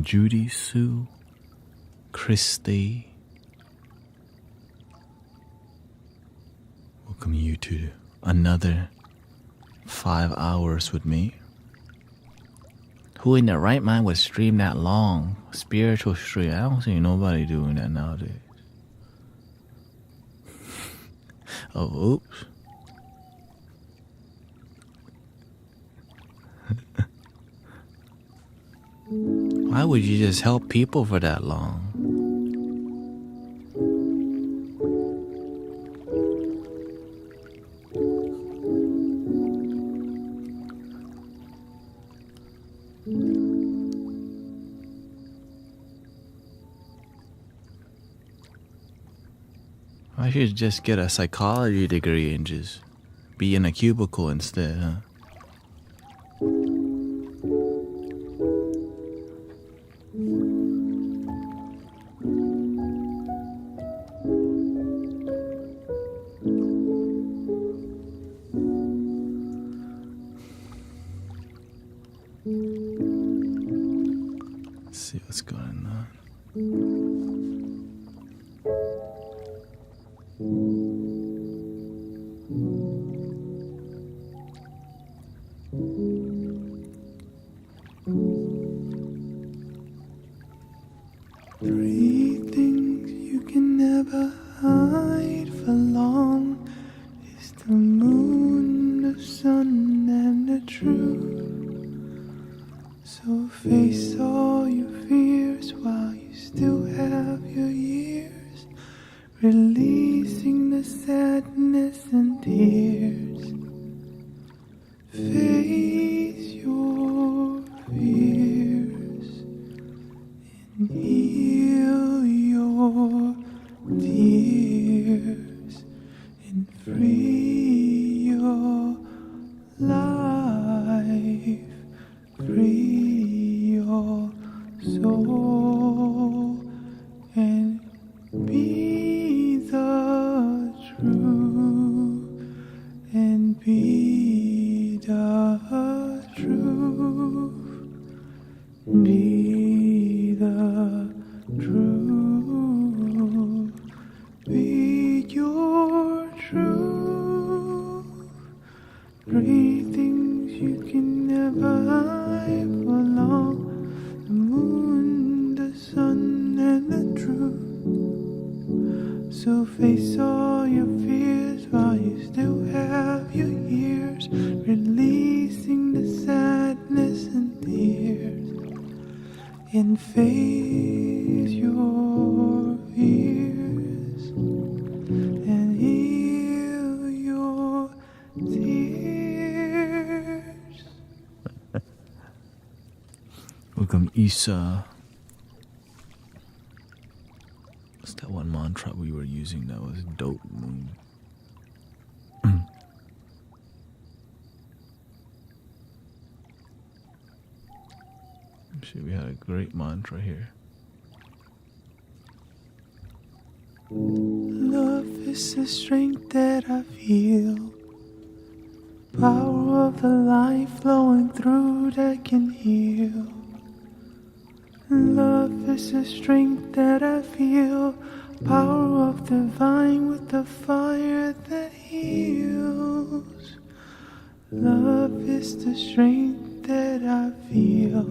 Welcome Judy, Sue, Christy. Welcome you to another 5 hours with me. Who in their right mind would stream that long? Spiritual stream. I don't see nobody doing that nowadays. Oh, oops. Why would you just help people for that long? I should just get a psychology degree and just be in a cubicle instead, huh? Let's see what's going on. Three things you can never hide for long is the moon, the sun, and the truth. So face all your fears while you still have your years, releasing the sadness and tears. Face your fears and heal your tears and free your life, free your soul, and be the truth, and be the truth, be the truth, be your truth. Three things you can never hide for long: the moon, the sun, and the truth. So face all your fears while you still have your years, releasing the sadness and tears, and face your fears and heal your tears. Welcome Isa. What's that one mantra we were using that was dope? Shit, we had a great mantra here. Love is the strength that I feel, power of the life flowing through that can heal. Love is the strength that I feel, power of divine with the fire that heals. Love is the strength that I feel,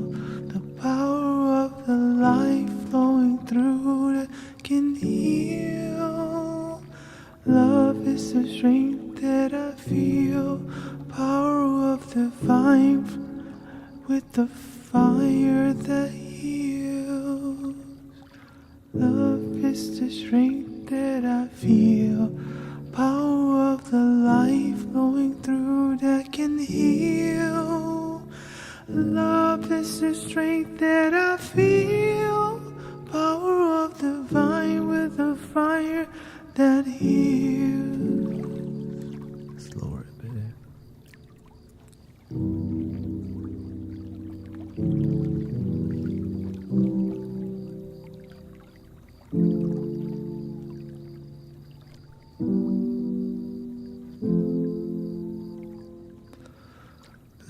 the power of the life flowing through that can heal. Love is the strength that I feel, power of divine with the fire that heals. Love is the strength that I feel, power of the life flowing through that can heal. Love is the strength that I feel, power of the vine with the fire that heals. Slower a bit.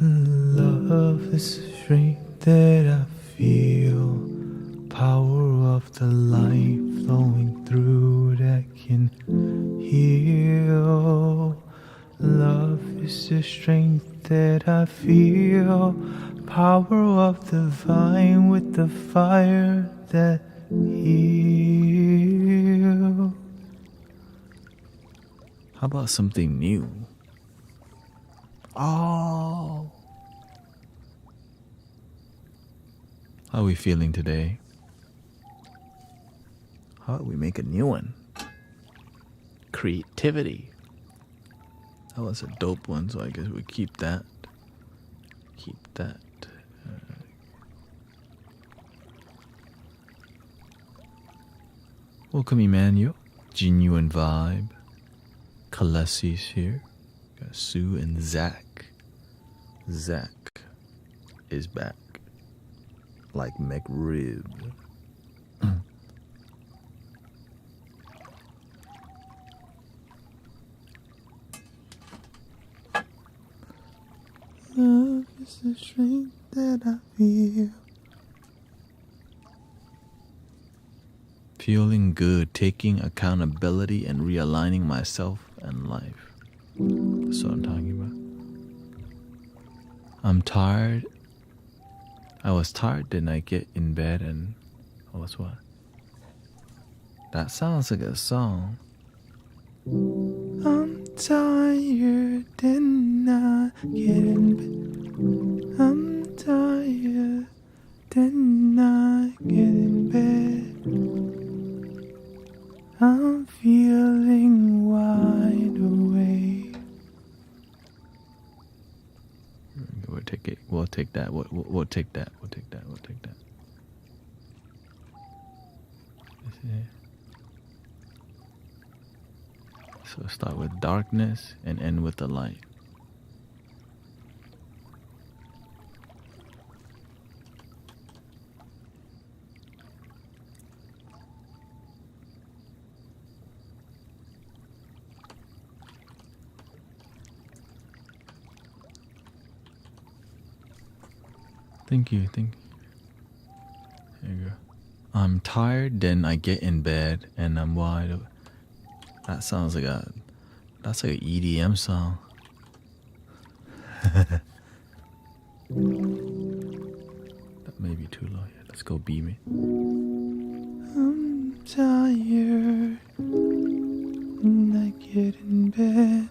Love is the strength that I feel, that I feel. Power of the vine with the fire that heals. How about something new? Oh. How are we feeling today? How about we make a new one? Creativity. That was a dope one, so I guess we keep that. Keep that. Welcome, Emmanuel. Genuine Vibe. Kalesis here. Got Sue and Zach. Zach is back. Like McRib. Love is the strength that I feel. Feeling good, taking accountability and realigning myself and life. That's what I'm talking about. I'm tired. I was tired, then I get in bed and... Oh, what's what? That sounds like a song. I'm tired and I get in bed. I'm tired and I get in bed. I'm feeling wide awake. We'll take it. We'll take that. We'll take that. We'll take that. We'll take that. So start with darkness and end with the light. Thank you. There you go. I'm tired, then I get in bed and I'm wide awake. That sounds like that's like an EDM song. That may be too low. Yeah, let's go B me. I'm tired and I get in bed.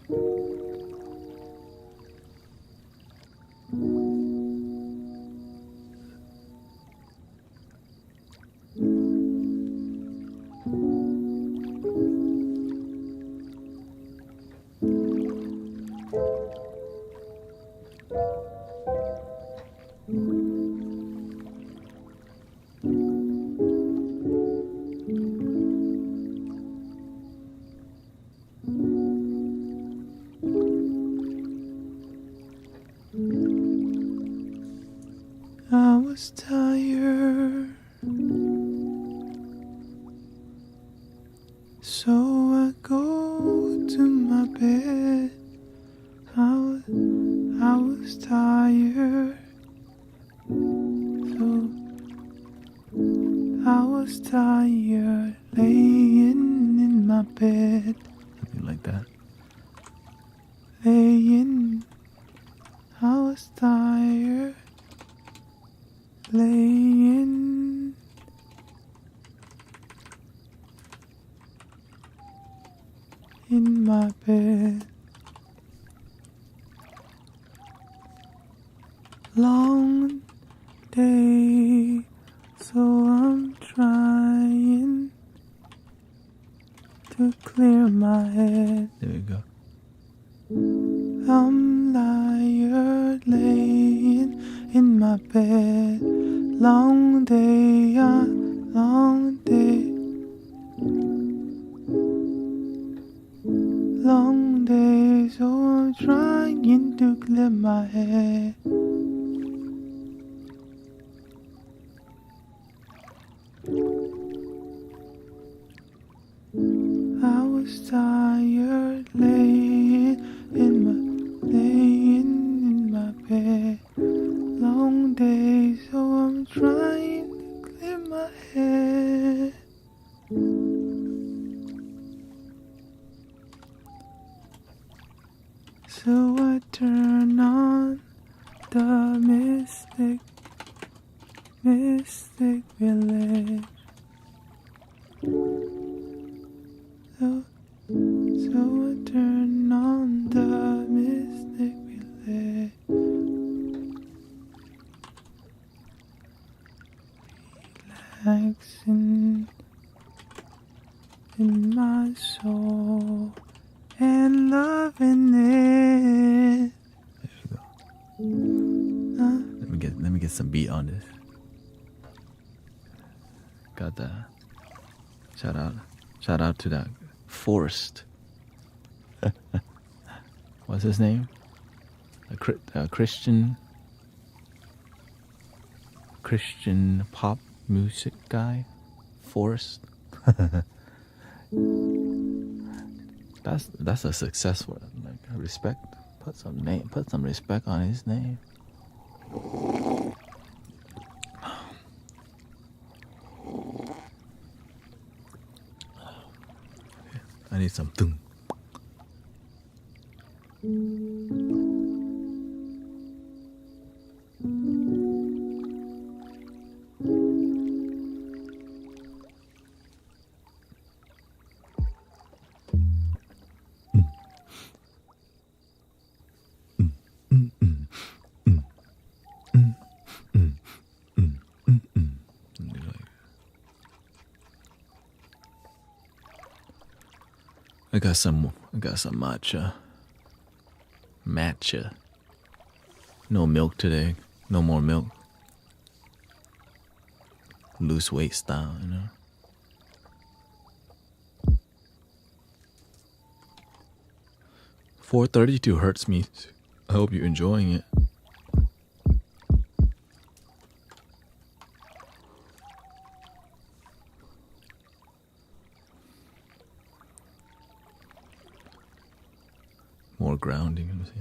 I was tired, so I go to my bed. I was tired, so I was tired laying in my bed. Something like that. Laying, I was tired, laying in my bed. Long day, so I'm trying to clear my head. There we go. I'm tired laying in my bed. Long day, long day. Long day, so I'm trying to clear my head. I was tired laying in my bed. Long day, so I'm trying to clear my head. So I turn on relaxing in my soul and loving it. There you go. Let me get some beat on this. Got that. Shout out to that Forrest. What's his name? A Christian pop music guy, Forrest. That's a successful, like, respect. Put some respect on his name. I need some thung. I got some matcha. No milk today. No more milk. Loose weight style, you know. .432 hurts me. I hope you're enjoying it. More grounding, let me see.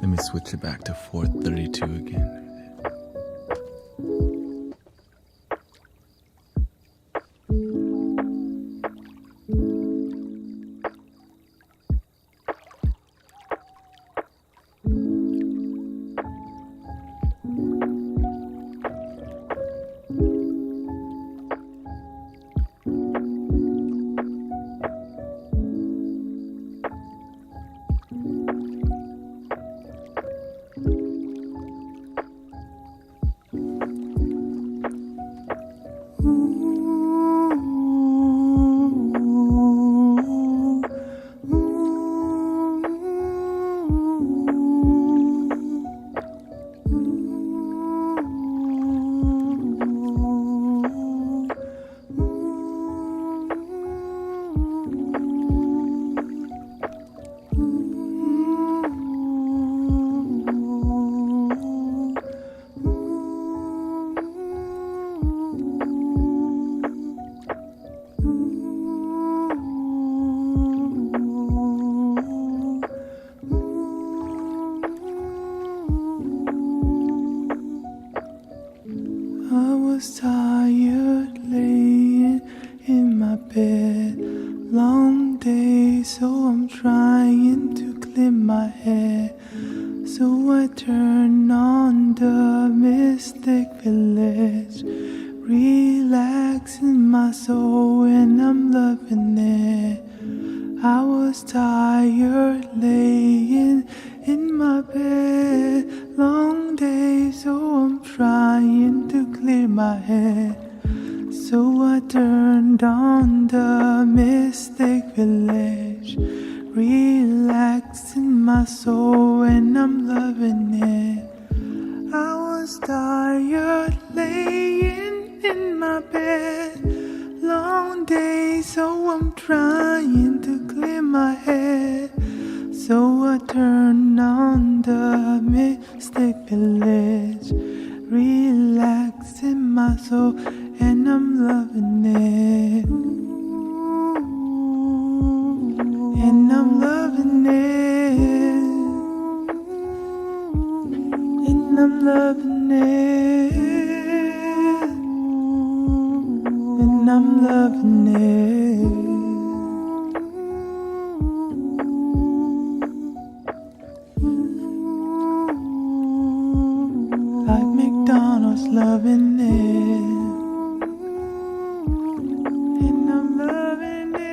Let me switch it back to 432 again. was tired laying in my bed. Long day, so I'm trying to clear my head. So I turn on the Mystic Village, relaxing my soul and I'm loving it. I was tired laying in my bed. Long day, so I'm trying to clear my head. So I turned on the Mystic Village, relaxing my soul and I'm loving it. I was tired laying in my bed. Long day, so I'm trying to clear my head. So I turned on the Mystic Village, relaxing my soul and I'm loving it. And I'm loving it. And I'm loving it. And I'm loving it. Like McDonald's loving it. And I'm loving it.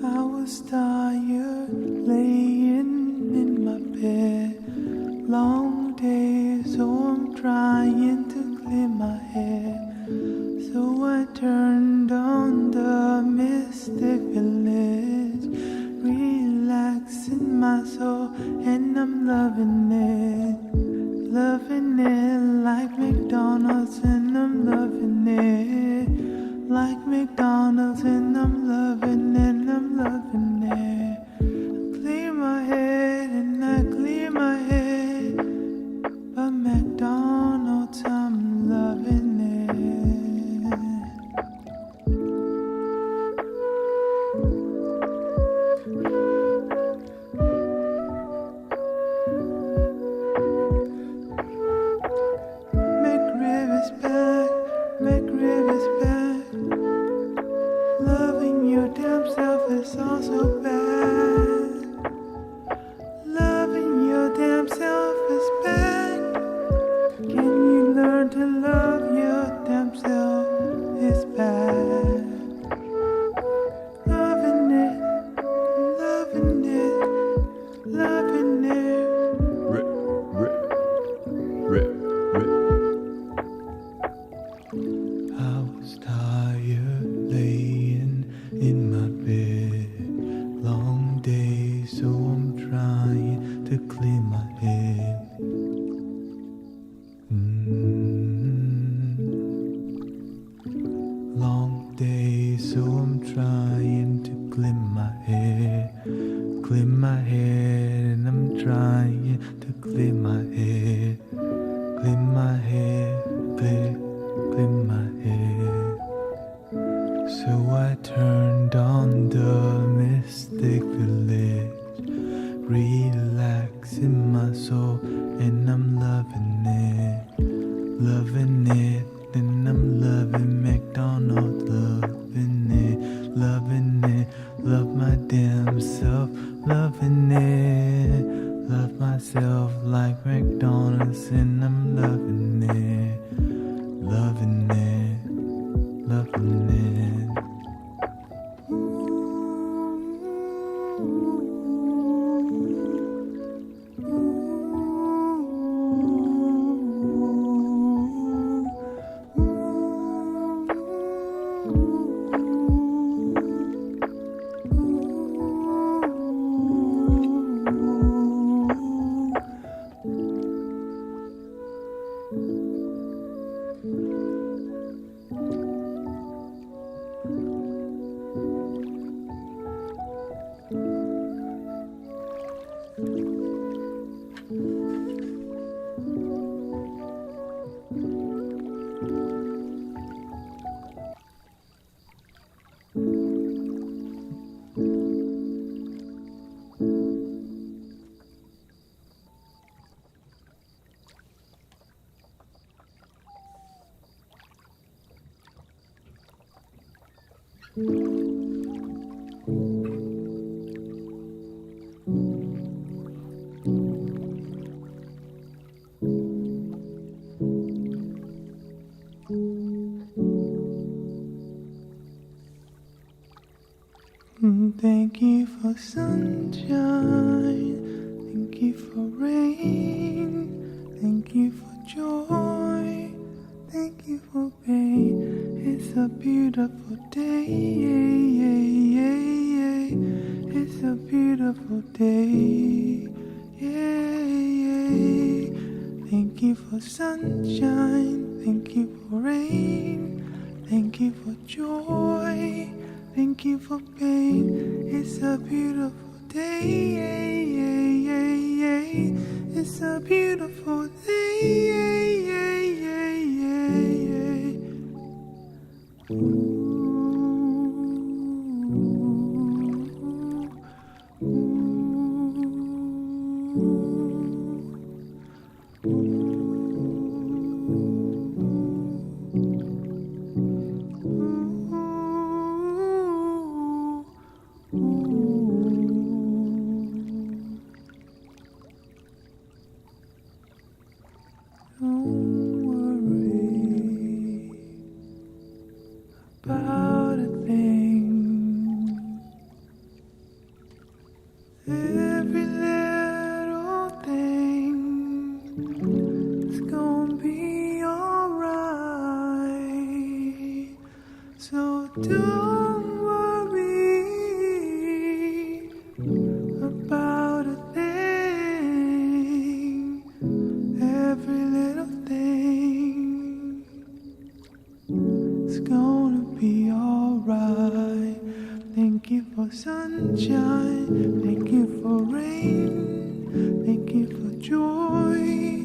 I was tired laying in my bed. Long day, so I'm trying to clear my head. So I turned on the Mystic Village, relaxing my soul and I'm loving it. Loving it like McDonald's and I'm loving it. Like McDonald's and I'm loving it. Clear my head and I clear my head, but McDonald's I'm loving it. McRib is back. McDonald's and I'm loving it, loving it, loving it. Thank you for sunshine, thank you for rain, thank you for joy, thank you for pain. It's a beautiful day, it's a beautiful day, Thank you for sunshine, thank you for rain, thank you for joy, thank you for pain. It's a beautiful day, it's a beautiful day, Don't worry about a thing. Every little thing is gonna be alright. So don't worry about a thing. Every little thing is gonna be alright. Thank you for sunshine, thank you for rain, thank you for joy,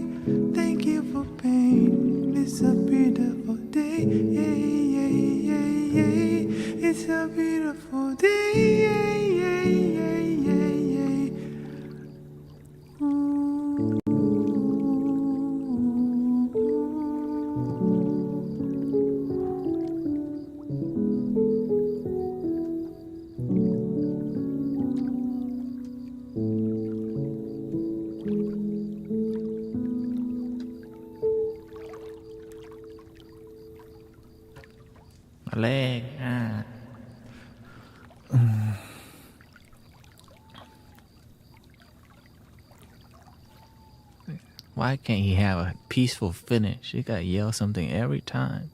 thank you for pain. It's a beautiful day, it's a beautiful day, Ooh. My leg. Why can't he have a peaceful finish? You gotta yell something every time.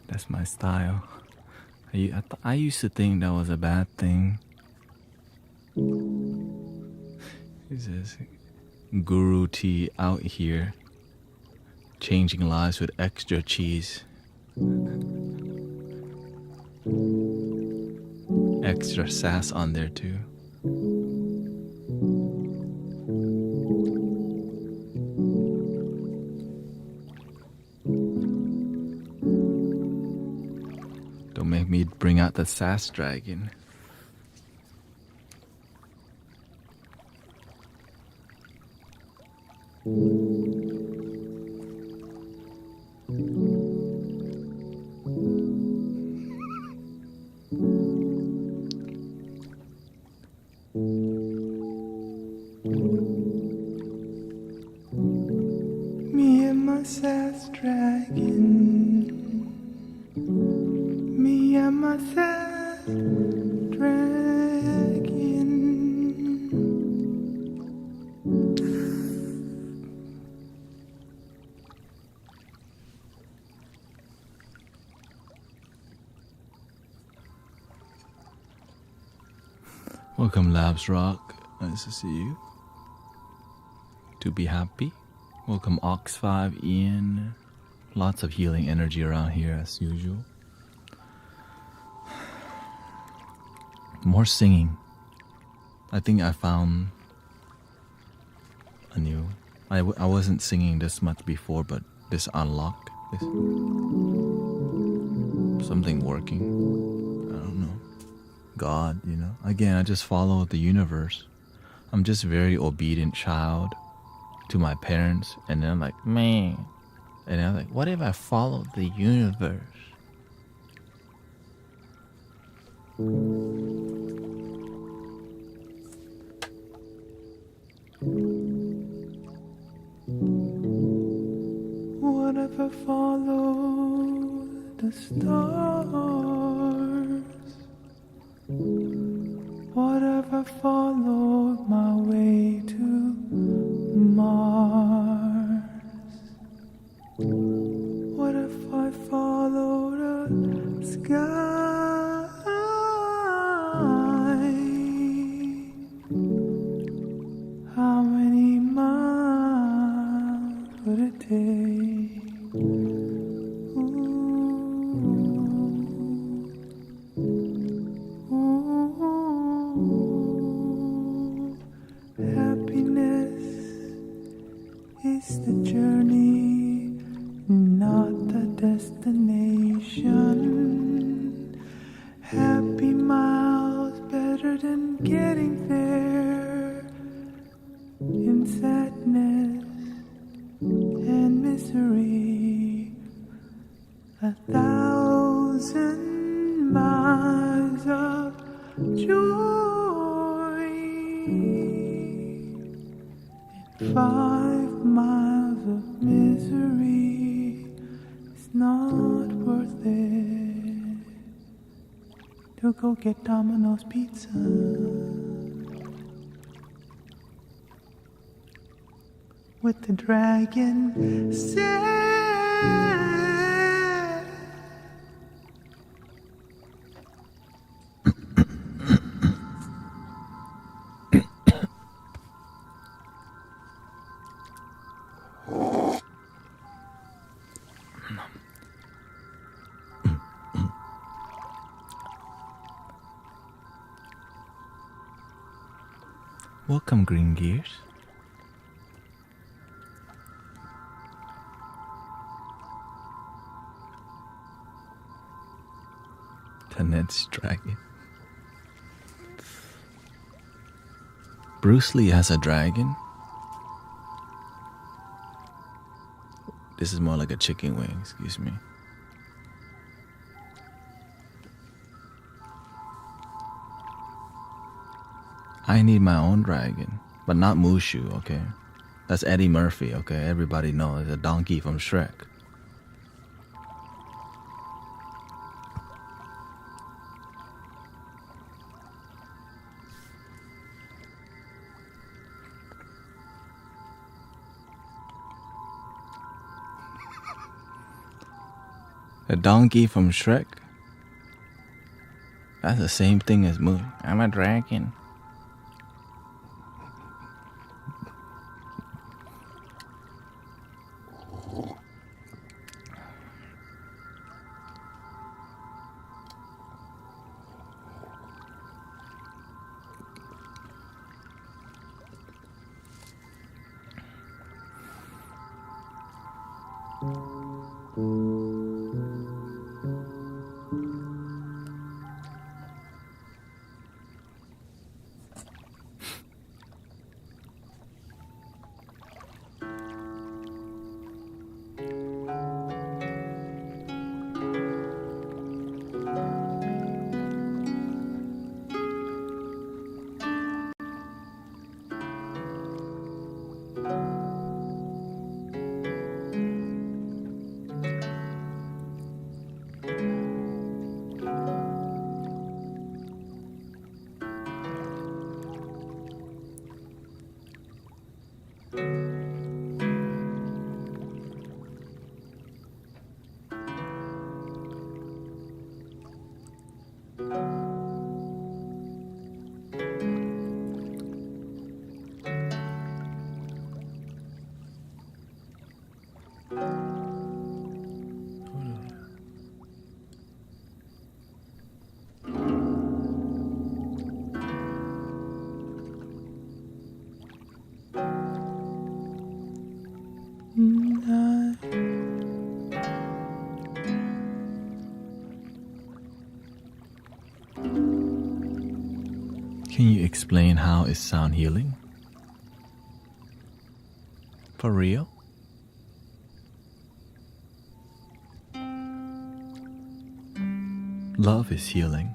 That's my style. I used to think that was a bad thing. This is Guru Tea out here, changing lives with extra cheese. Extra sass on there too. Don't make me bring out the sass dragon. dragon. Me and myself dragon. Welcome, Labs Rock. Nice to see you. To be happy. Welcome, Ox5, Ian. Lots of healing energy around here as usual. More singing. I think I found a new. I wasn't singing this much before, but this unlocked. This something working. I don't know. God, you know. Again, I just follow the universe. I'm just a very obedient child to my parents, and then I'm like, man. And I'm like, what if I followed the universe? What if I follow the stars? What if I followed my way to Mars? What if I follow the sky? How many miles would it take? Happiness is the journey, not the destination. Happy miles better than getting there in sadness and misery. 1,000 miles of joy, 5 miles of misery is not worth it. To go get Domino's pizza. With the dragon said. Welcome, Green Gears. Tenet's dragon. Bruce Lee has a dragon. This is more like a chicken wing, excuse me. I need my own dragon, but not Mushu, okay? That's Eddie Murphy, okay? Everybody knows, a donkey from Shrek. A donkey from Shrek? That's the same thing as Moon. I'm a dragon. Can you explain how is sound healing? For real? Love is healing.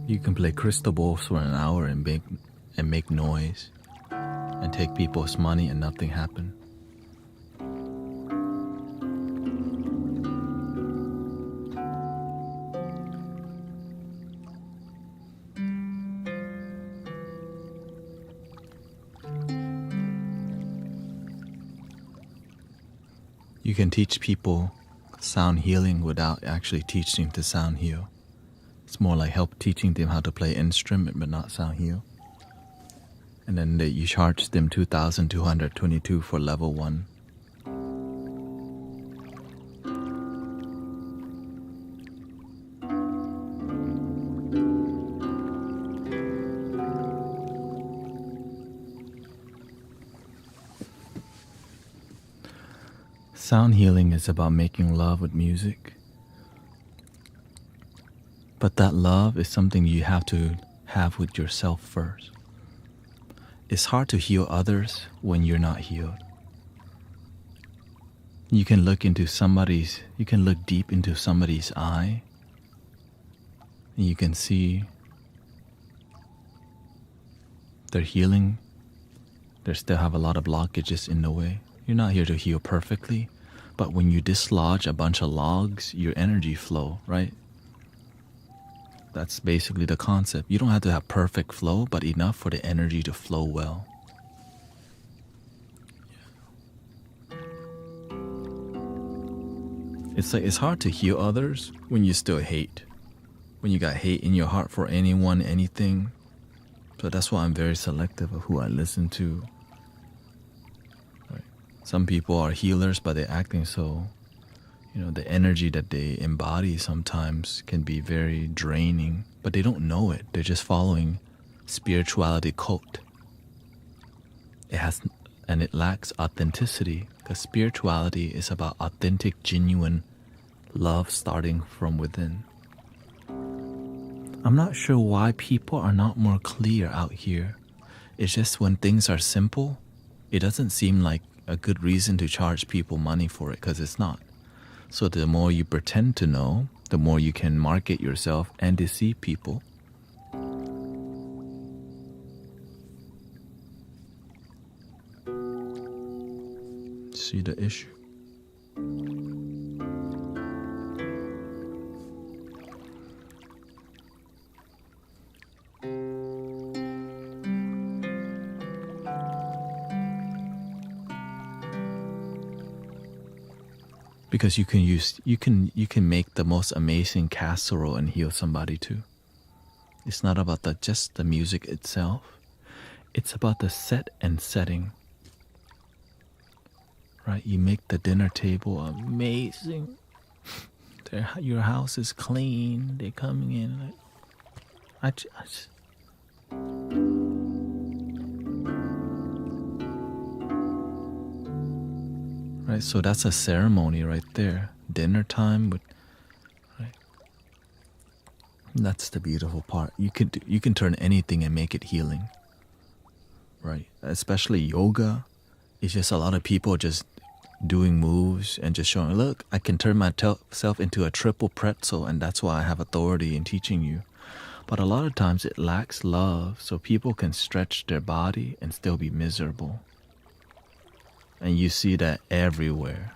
You can play crystal balls for an hour and make noise and take people's money and nothing happen. You can teach people sound healing without actually teaching to sound heal. It's more like teaching them how to play instrument but not sound heal. And then you charge them 2,222 for level 1. Sound healing is about making love with music. But that love is something you have to have with yourself first. It's hard to heal others when you're not healed. You can look deep into somebody's eye, and you can see they're healing. They still have a lot of blockages in the way. You're not here to heal perfectly, but when you dislodge a bunch of logs, your energy flow, right? That's basically the concept. You don't have to have perfect flow, but enough for the energy to flow well. It's hard to heal others when you still hate. When you got hate in your heart for anyone, anything. So that's why I'm very selective of who I listen to. Right. Some people are healers, but they're acting so, the energy that they embody sometimes can be very draining, but they don't know it. They're just following spirituality cult. It lacks authenticity, because spirituality is about authentic, genuine love starting from within. I'm not sure why people are not more clear out here. It's just when things are simple, it doesn't seem like a good reason to charge people money for it, because it's not. So the more you pretend to know, the more you can market yourself and deceive people. See the issue? Because you can make the most amazing casserole and heal somebody too. It's not about just the music itself. It's about the set and setting. Right? You make the dinner table amazing. Your house is clean. They're coming in. Right, so that's a ceremony right there. Dinner time, right? That's the beautiful part. You can turn anything and make it healing, right? Especially yoga. It's just a lot of people just doing moves and just showing, look, I can turn myself into a triple pretzel, and that's why I have authority in teaching you. But a lot of times it lacks love, so people can stretch their body and still be miserable. And you see that everywhere.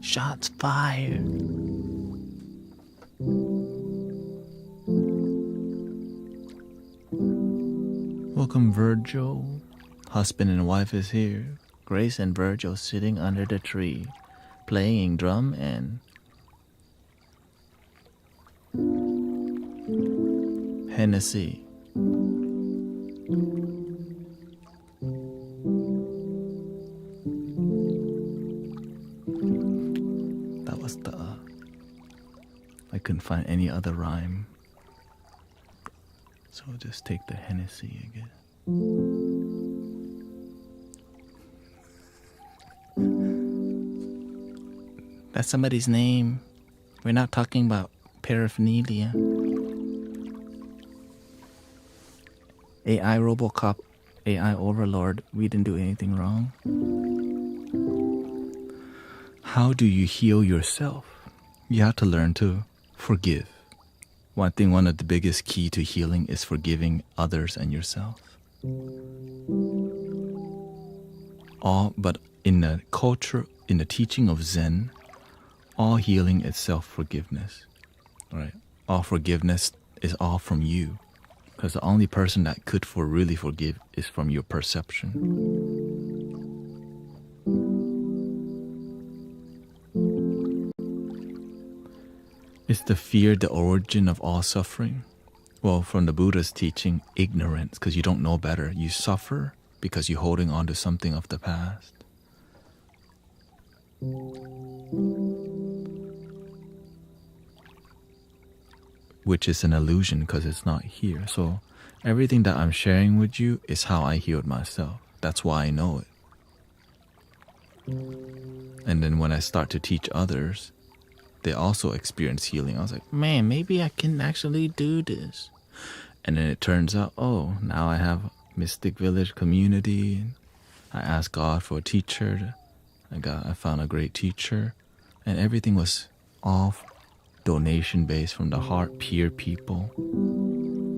Shots fired. Welcome, Virgil. Husband and wife is here. Grace and Virgil sitting under the tree, playing drum and Hennessy. That was I couldn't find any other rhyme. So I'll just take the Hennessy again. That's somebody's name. We're not talking about paraphernalia. AI Robocop, AI Overlord, we didn't do anything wrong. How do you heal yourself? You have to learn to forgive. One of the biggest key to healing is forgiving others and yourself. But in the culture, in the teaching of Zen, all healing is self-forgiveness, right? All forgiveness is all from you, because the only person that could really forgive is from your perception. Is the fear the origin of all suffering? Well, from the Buddha's teaching, ignorance, because you don't know better. You suffer because you're holding on to something of the past. Which is an illusion because it's not here. So everything that I'm sharing with you is how I healed myself. That's why I know it. And then when I start to teach others, they also experience healing. I was like, man, maybe I can actually do this. And then it turns out, oh, now I have Mystic Village community. I asked God for a teacher. I found a great teacher. And everything was all donation based from the heart, peer people.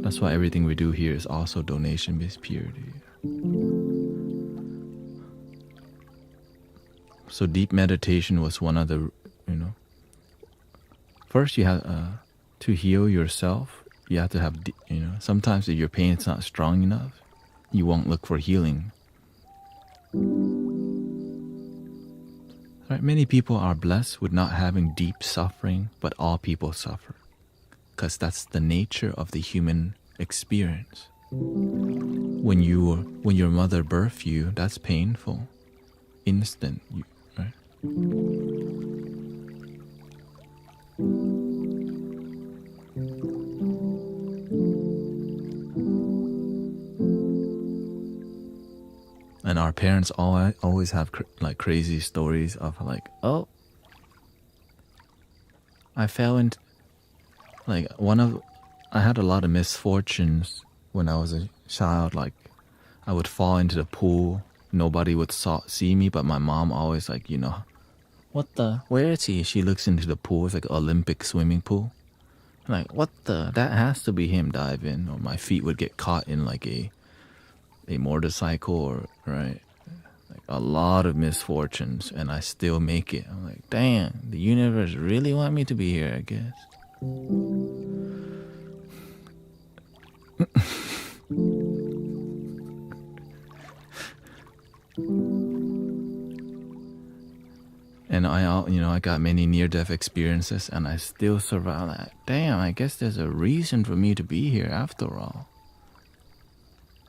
That's why everything we do here is also donation based purity. So deep meditation was one of the, first you have to heal yourself. You have to have, sometimes if your pain is not strong enough, you won't look for healing. Right? Many people are blessed with not having deep suffering, but all people suffer, because that's the nature of the human experience. When your mother birthed you, that's painful, instant, right? And our parents always have like crazy stories of like, oh, I fell into, like I had a lot of misfortunes when I was a child. Like I would fall into the pool. Nobody would see me, but my mom always like, where is he? She looks into the pool. It's like an Olympic swimming pool. I'm like, that has to be him diving. Or my feet would get caught in like a motorcycle, or right, like a lot of misfortunes, and I still make it. I'm like, damn, the universe really want me to be here, I guess. And I got many near-death experiences, and I still survive that. Damn, I guess there's a reason for me to be here after all.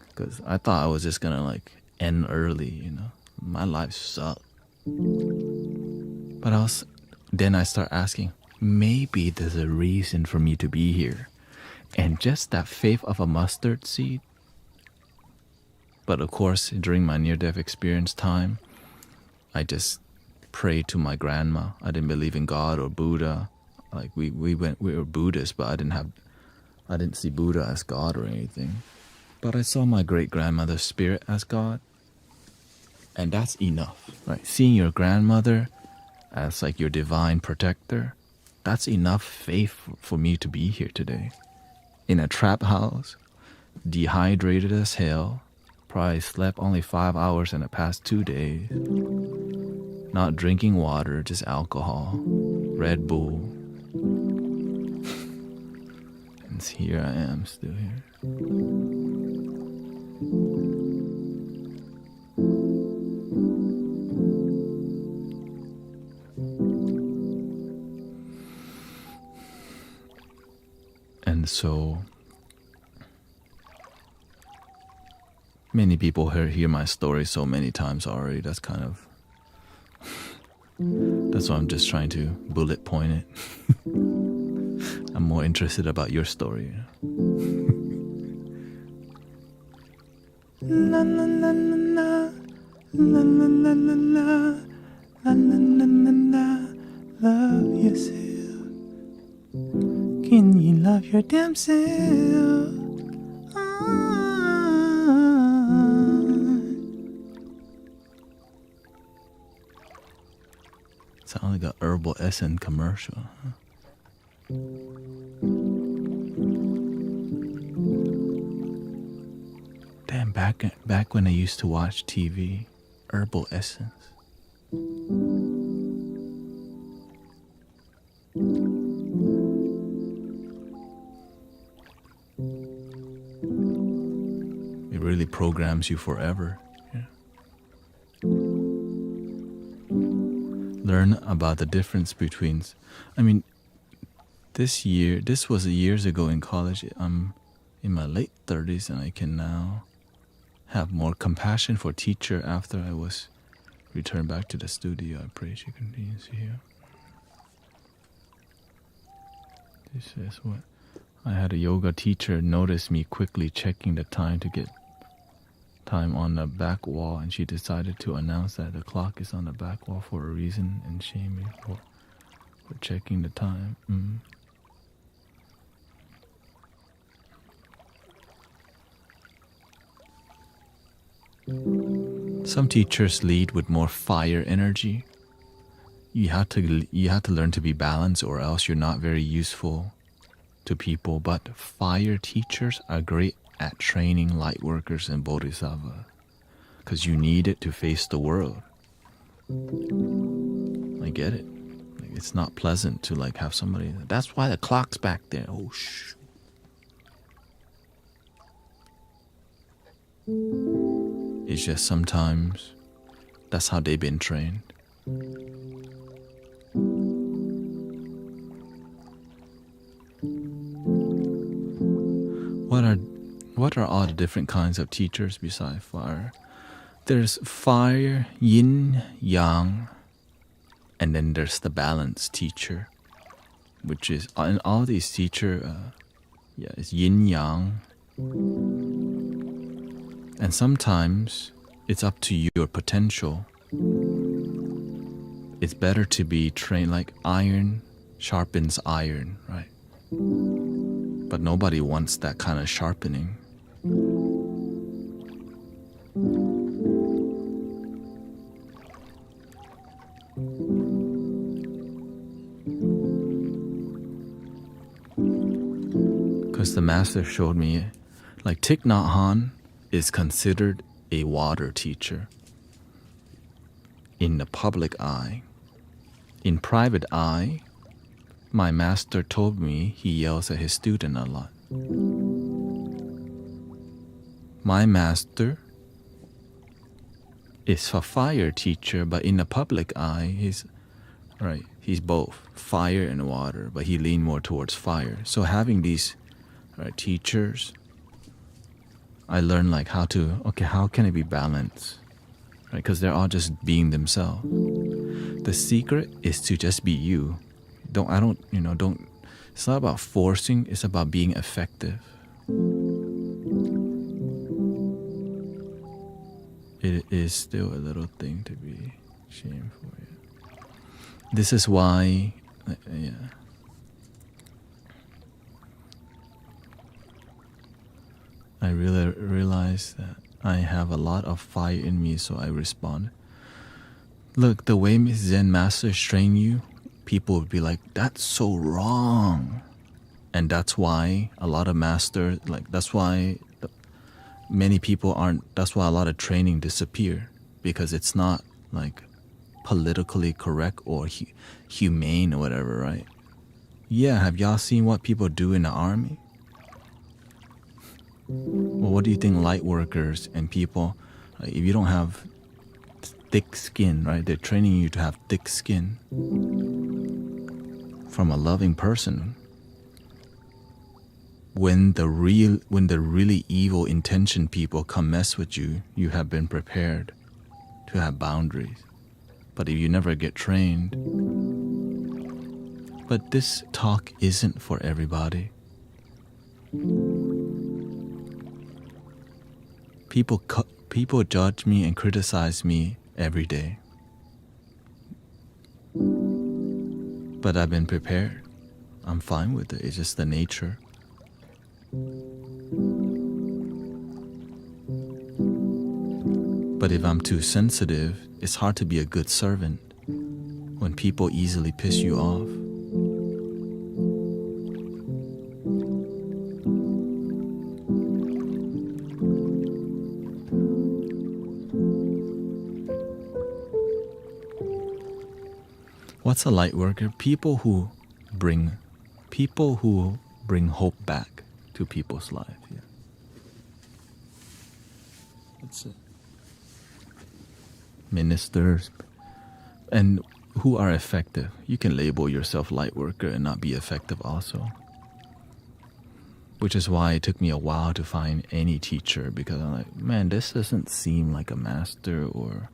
Because I thought I was just gonna like end early, My life sucked. But then I start asking, maybe there's a reason for me to be here. And just that faith of a mustard seed. But of course, during my near-death experience time, I just prayed to my grandma. I didn't believe in God or Buddha. Like we were Buddhists, but I didn't see Buddha as God or anything. But I saw my great-grandmother's spirit as God. And that's enough, right? Seeing your grandmother as like your divine protector, that's enough faith for me to be here today. In a trap house, dehydrated as hell, probably slept only 5 hours in the past 2 days. Not drinking water, just alcohol, Red Bull. And here I am, still here. And so many people hear my story so many times already. That's kind of, that's why I'm just trying to bullet point it. I'm more interested about your story. La la la la la la la la la la la la la la. Love yourself. Can you love your damn self? Ah. Sound like a herbal essence commercial. Huh? Damn, back when I used to watch TV, herbal essence. It really programs you forever. Yeah. Learn about the difference between, I mean, this was years ago in college. I'm in my late 30s and I can now have more compassion for teacher after I was returned back to the studio. I pray she continues here. This says what? I had a yoga teacher notice me quickly checking the time to get time on the back wall, and she decided to announce that the clock is on the back wall for a reason and shame me for checking the time. Some teachers lead with more fire energy. You have to learn to be balanced, or else you're not very useful to people. But fire teachers are great at training light workers and bodhisattva, because you need it to face the world. I get it. Like, it's not pleasant to like have somebody. That's why the clock's back there. Oh shh. It's just sometimes that's how they've been trained. What are all the different kinds of teachers besides fire? There's fire, yin, yang, and then there's the balance teacher, which is, and all these teacher, it's yin yang. And sometimes it's up to your potential. It's better to be trained like iron sharpens iron, right? But nobody wants that kind of sharpening. Because the master showed me, like Thich Nhat Hanh is considered a water teacher in the public eye. In private eye, my master told me he yells at his student a lot. My master is a fire teacher, but in the public eye, he's both fire and water, but he leaned more towards fire. So having these teachers, I learned like how can it be balanced? Right? Because they're all just being themselves. The secret is to just be you. It's not about forcing, it's about being effective. It is still a little thing to be shameful. Yeah. This is why, I really realize that I have a lot of fire in me, so I respond. Look, the way Zen masters train you, people would be like, that's so wrong. And that's why a lot of masters, that's why many people that's why a lot of training disappear, because it's not like politically correct or humane or whatever, right? Yeah, have y'all seen what people do in the army? Well, what do you think light workers and people, if you don't have thick skin, right? They're training you to have thick skin from a loving person. When the really evil intention people come mess with you, you have been prepared to have boundaries. But if you never get trained, but this talk isn't for everybody. People judge me and criticize me every day. But I've been prepared. I'm fine with it. It's just the nature. But if I'm too sensitive, it's hard to be a good servant. when people easily piss you off. What's a light worker? People who bring hope back to people's lives. Yeah. That's it. Ministers and who are effective. You can label yourself light worker and not be effective also. Which is why it took me a while to find any teacher, because I'm like, man, this doesn't seem like a master or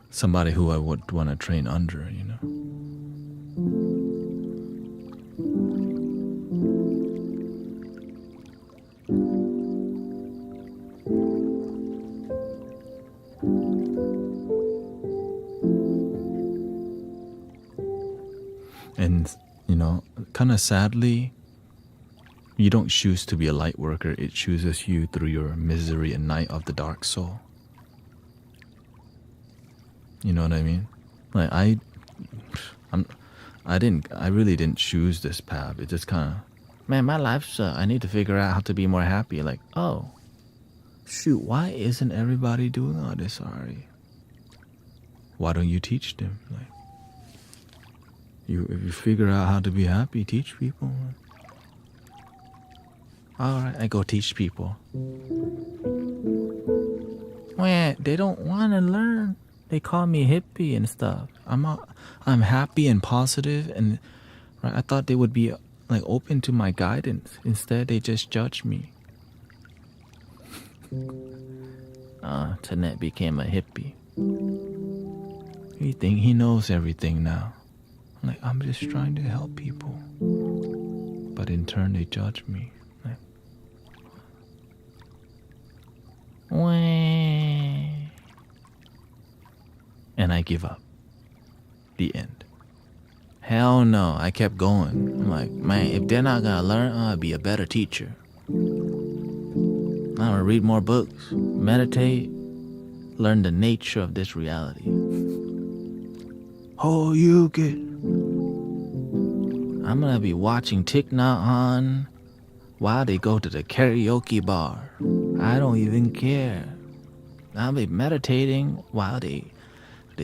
somebody who I would want to train under, you know. And, you know, kind of sadly, you don't choose to be a light worker. It chooses you through your misery and night of the dark soul. You know what I mean? Like I really didn't choose this path. It just kind of, man, my life sucks. I need to figure out how to be more happy. Like, oh, shoot, why isn't everybody doing all this already? Why don't you teach them? Like, if you figure out how to be happy, teach people. All right, I go teach people. Well, they don't want to learn. They call me hippie and stuff. I'm happy and positive, and right, I thought they would be like open to my guidance. Instead, they just judge me. Tanet became a hippie. He think he knows everything now. I'm like, I'm just trying to help people, but in turn they judge me. Like, and I give up. The end. Hell no, I kept going. I'm like, man, if they're not gonna learn, I'll be a better teacher. I'm gonna read more books, meditate, learn the nature of this reality. Oh, you get. I'm gonna be watching Thich Nhat Hanh while they go to the karaoke bar. I don't even care. I'll be meditating while they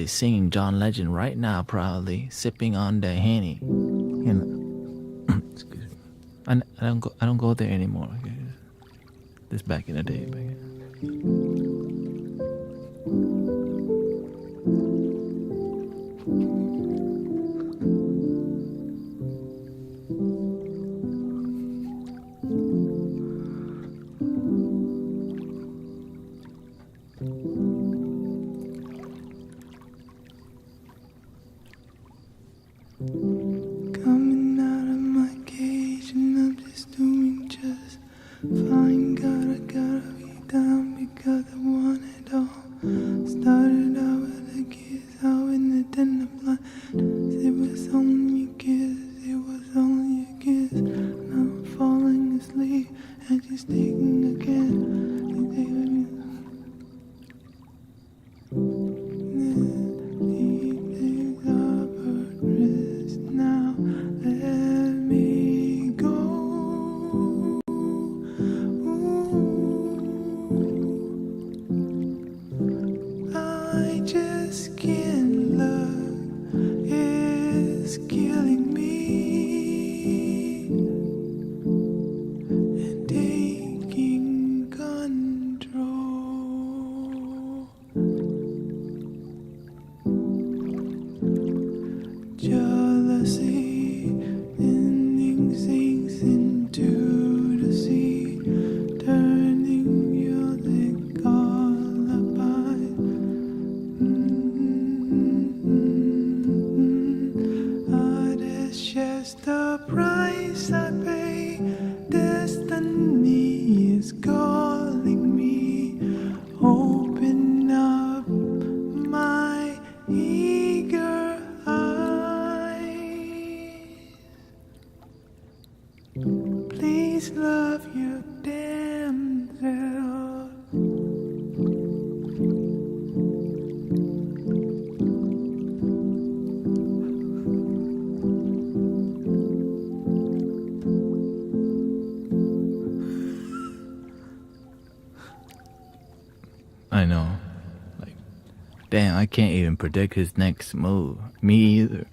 singing John Legend right now, proudly sipping on the Henny. You know, excuse me. I don't go there anymore. Okay? This back in the day. Coming out of my cage and I'm just doing just fine. Gotta be down because I want it all. Started out with a kiss, out in the den of blind. It was only a kiss, it was only a kiss. Now I'm falling asleep and she's taking again. These days are but rest Damn, I can't even predict his next move. Me either.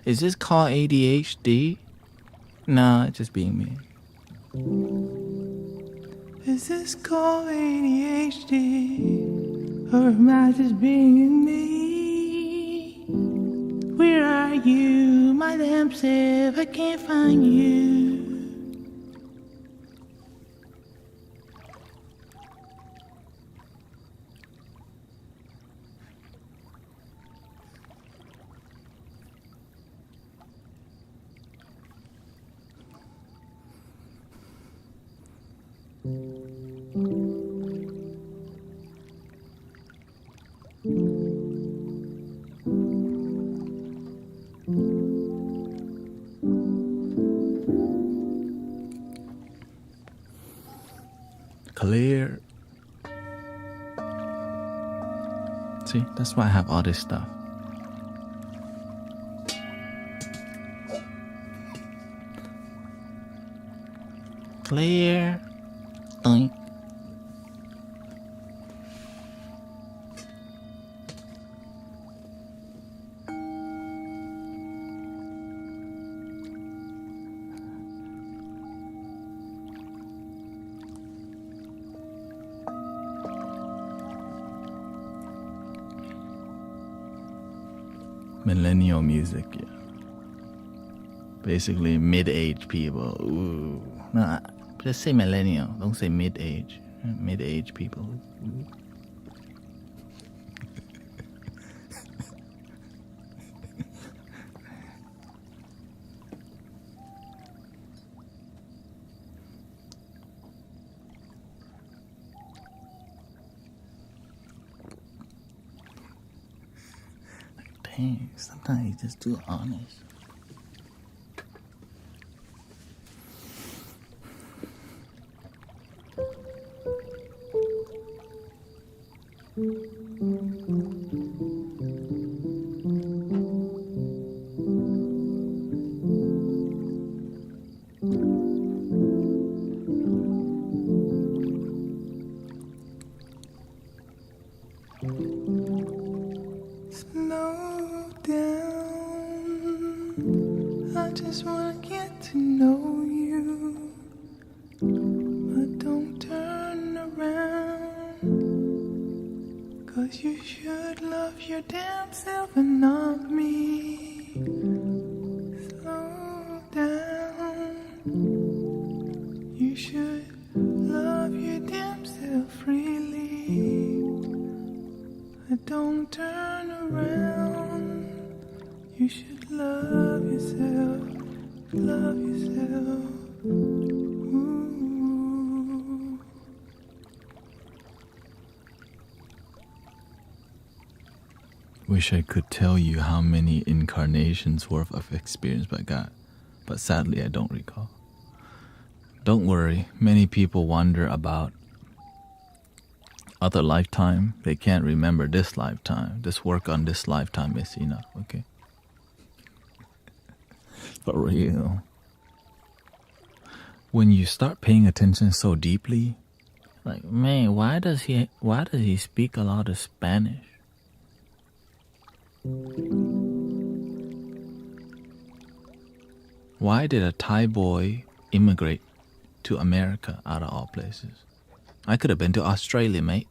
Is this called ADHD? Nah, it's just being me. Is this called ADHD? Or am I just being me? Where are you, my damn self? I can't find you. Clear. See, that's why I have all this stuff. Clear. Doink. Millennial music, yeah. Basically, mid-age people. Ooh. No, just say millennial. Don't say mid-age. Mid-age people. Ooh. Dang, sometimes you just too honest. Slow down. I just wanna get to know you. But don't turn around. 'Cause you should love your damn self and not me. Slow down. You should love your damn self freely. Don't turn around. You should love yourself. Love yourself. Ooh. Wish I could tell you how many incarnations worth of experience I got, but sadly I don't recall. Don't worry, many people wonder about other lifetime. They can't remember this lifetime. Just work on this lifetime is enough, okay? For real. When you start paying attention so deeply, like, man, why does he speak a lot of Spanish? Why did a Thai boy immigrate to America out of all places? I could have been to Australia, mate.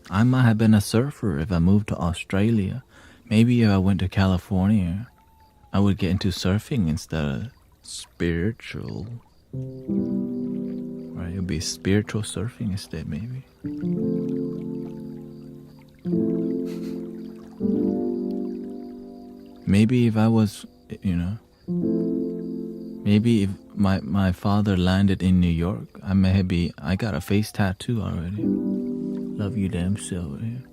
I might have been a surfer if I moved to Australia. Maybe if I went to California, I would get into surfing instead of spiritual. Right, it would be spiritual surfing instead, maybe. Maybe if I was, maybe if my father landed in New York, I got a face tattoo already. Love you damn self, yeah.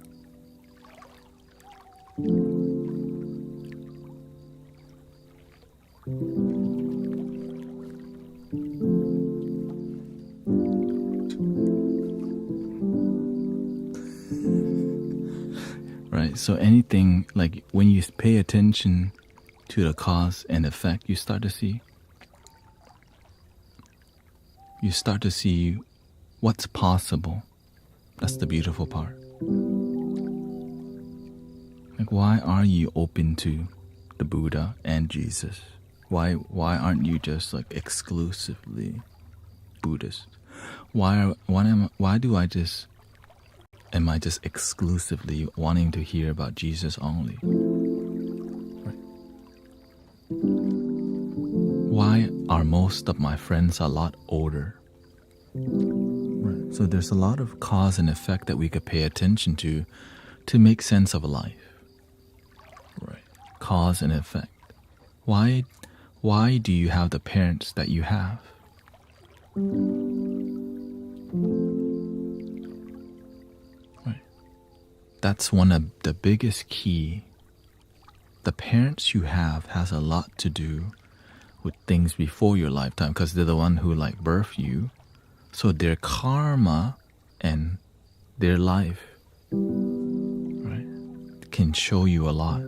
Right, so anything, like when you pay attention to the cause and effect, you start to see you start to see what's possible. That's the beautiful part. Like, why are you open to the Buddha and Jesus? Why aren't you just like exclusively Buddhist? Why am I just exclusively wanting to hear about Jesus only? Right. Why are most of my friends a lot older? Right. So there's a lot of cause and effect that we could pay attention to make sense of life. Right. Cause and effect. Why do you have the parents that you have? Right. That's one of the biggest key. The parents you have has a lot to do with things before your lifetime, because they're the one who like birthed you. So their karma and their life, right, can show you a lot.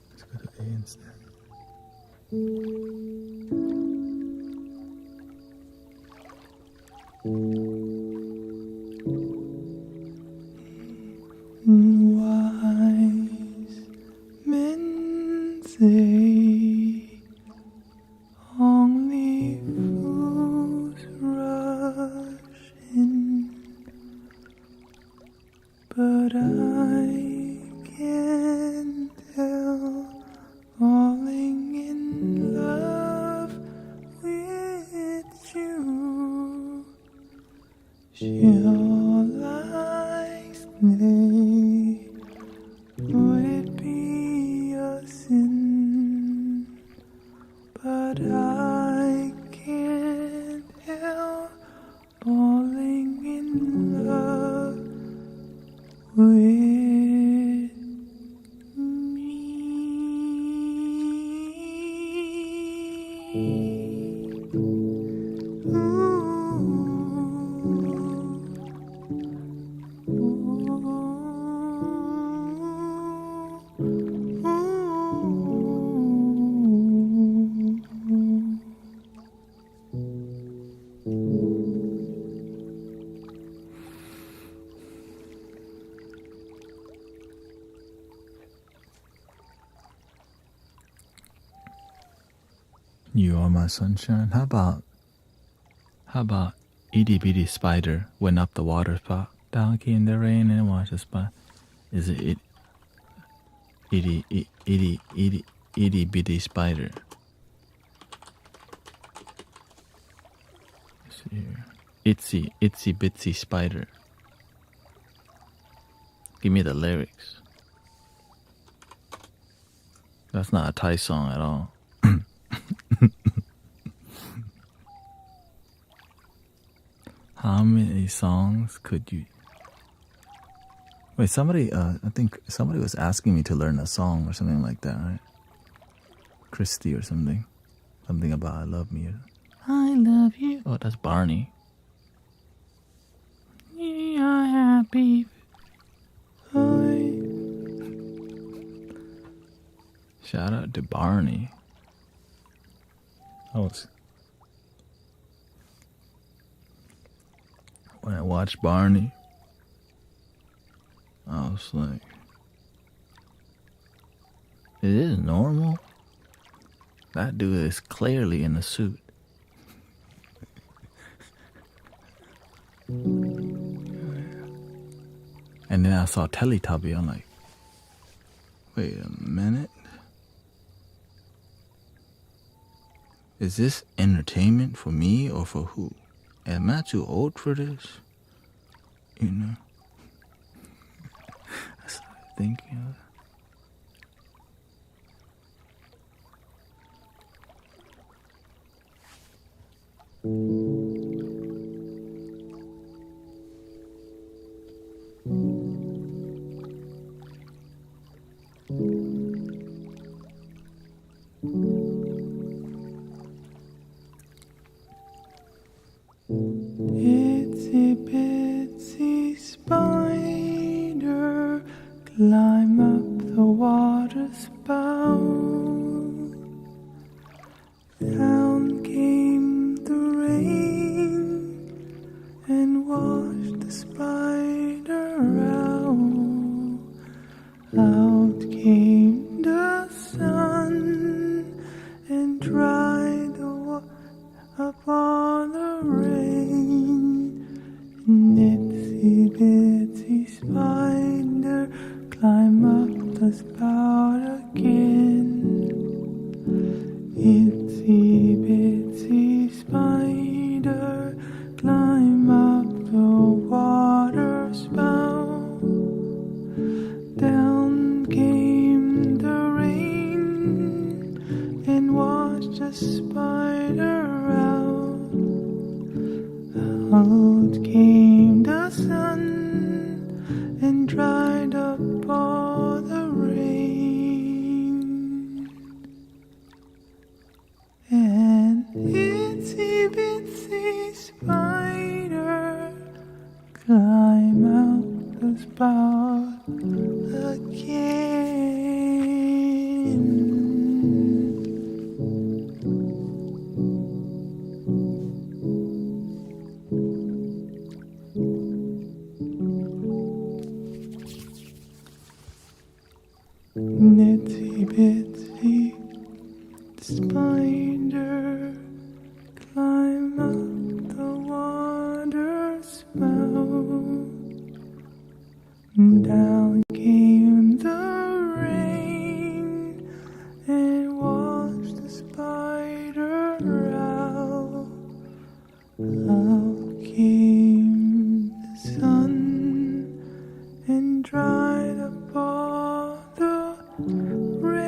Let's go to A instead. Wise men say only fools rush in, but I can't help falling in love with you. Shall I stay? Would it be a sin? But I can't help falling in love with You are my sunshine. How about itty bitty spider went up the water spout, donkey in the rain and watched the spot. Is it itty bitty spider? Let's see here. Itsy bitsy spider. Give me the lyrics. That's not a Thai song at all. How many songs could you... Wait, somebody, I think somebody was asking me to learn a song or something like that, right? Christy or something. Something about I love me. I love you. Oh, that's Barney. We are happy. Shout out to Barney. When I watched Barney, I was like, is this normal? That dude is clearly in a suit. And then I saw Teletubby. I'm like, wait a minute. Is this entertainment for me or for who? Am I too old for this? You know? I started thinking of it. Itsy bitsy spider, climb up the water spout. Down came the rain and washed the spider out. Out came the sun and dried the upon the rain. And itsy bitsy spider, climb up the spout again. Itsy bitsy spider, climb up the water spout. Down came the rain and washed the spider out. Out came the sun and dried up all the rain. And itsy bitsy spider, climb out the spout again. Itsy bitsy spider, climb up the water spout. Down came the rain and washed the spider out. Out came the sun and dried up all the rain.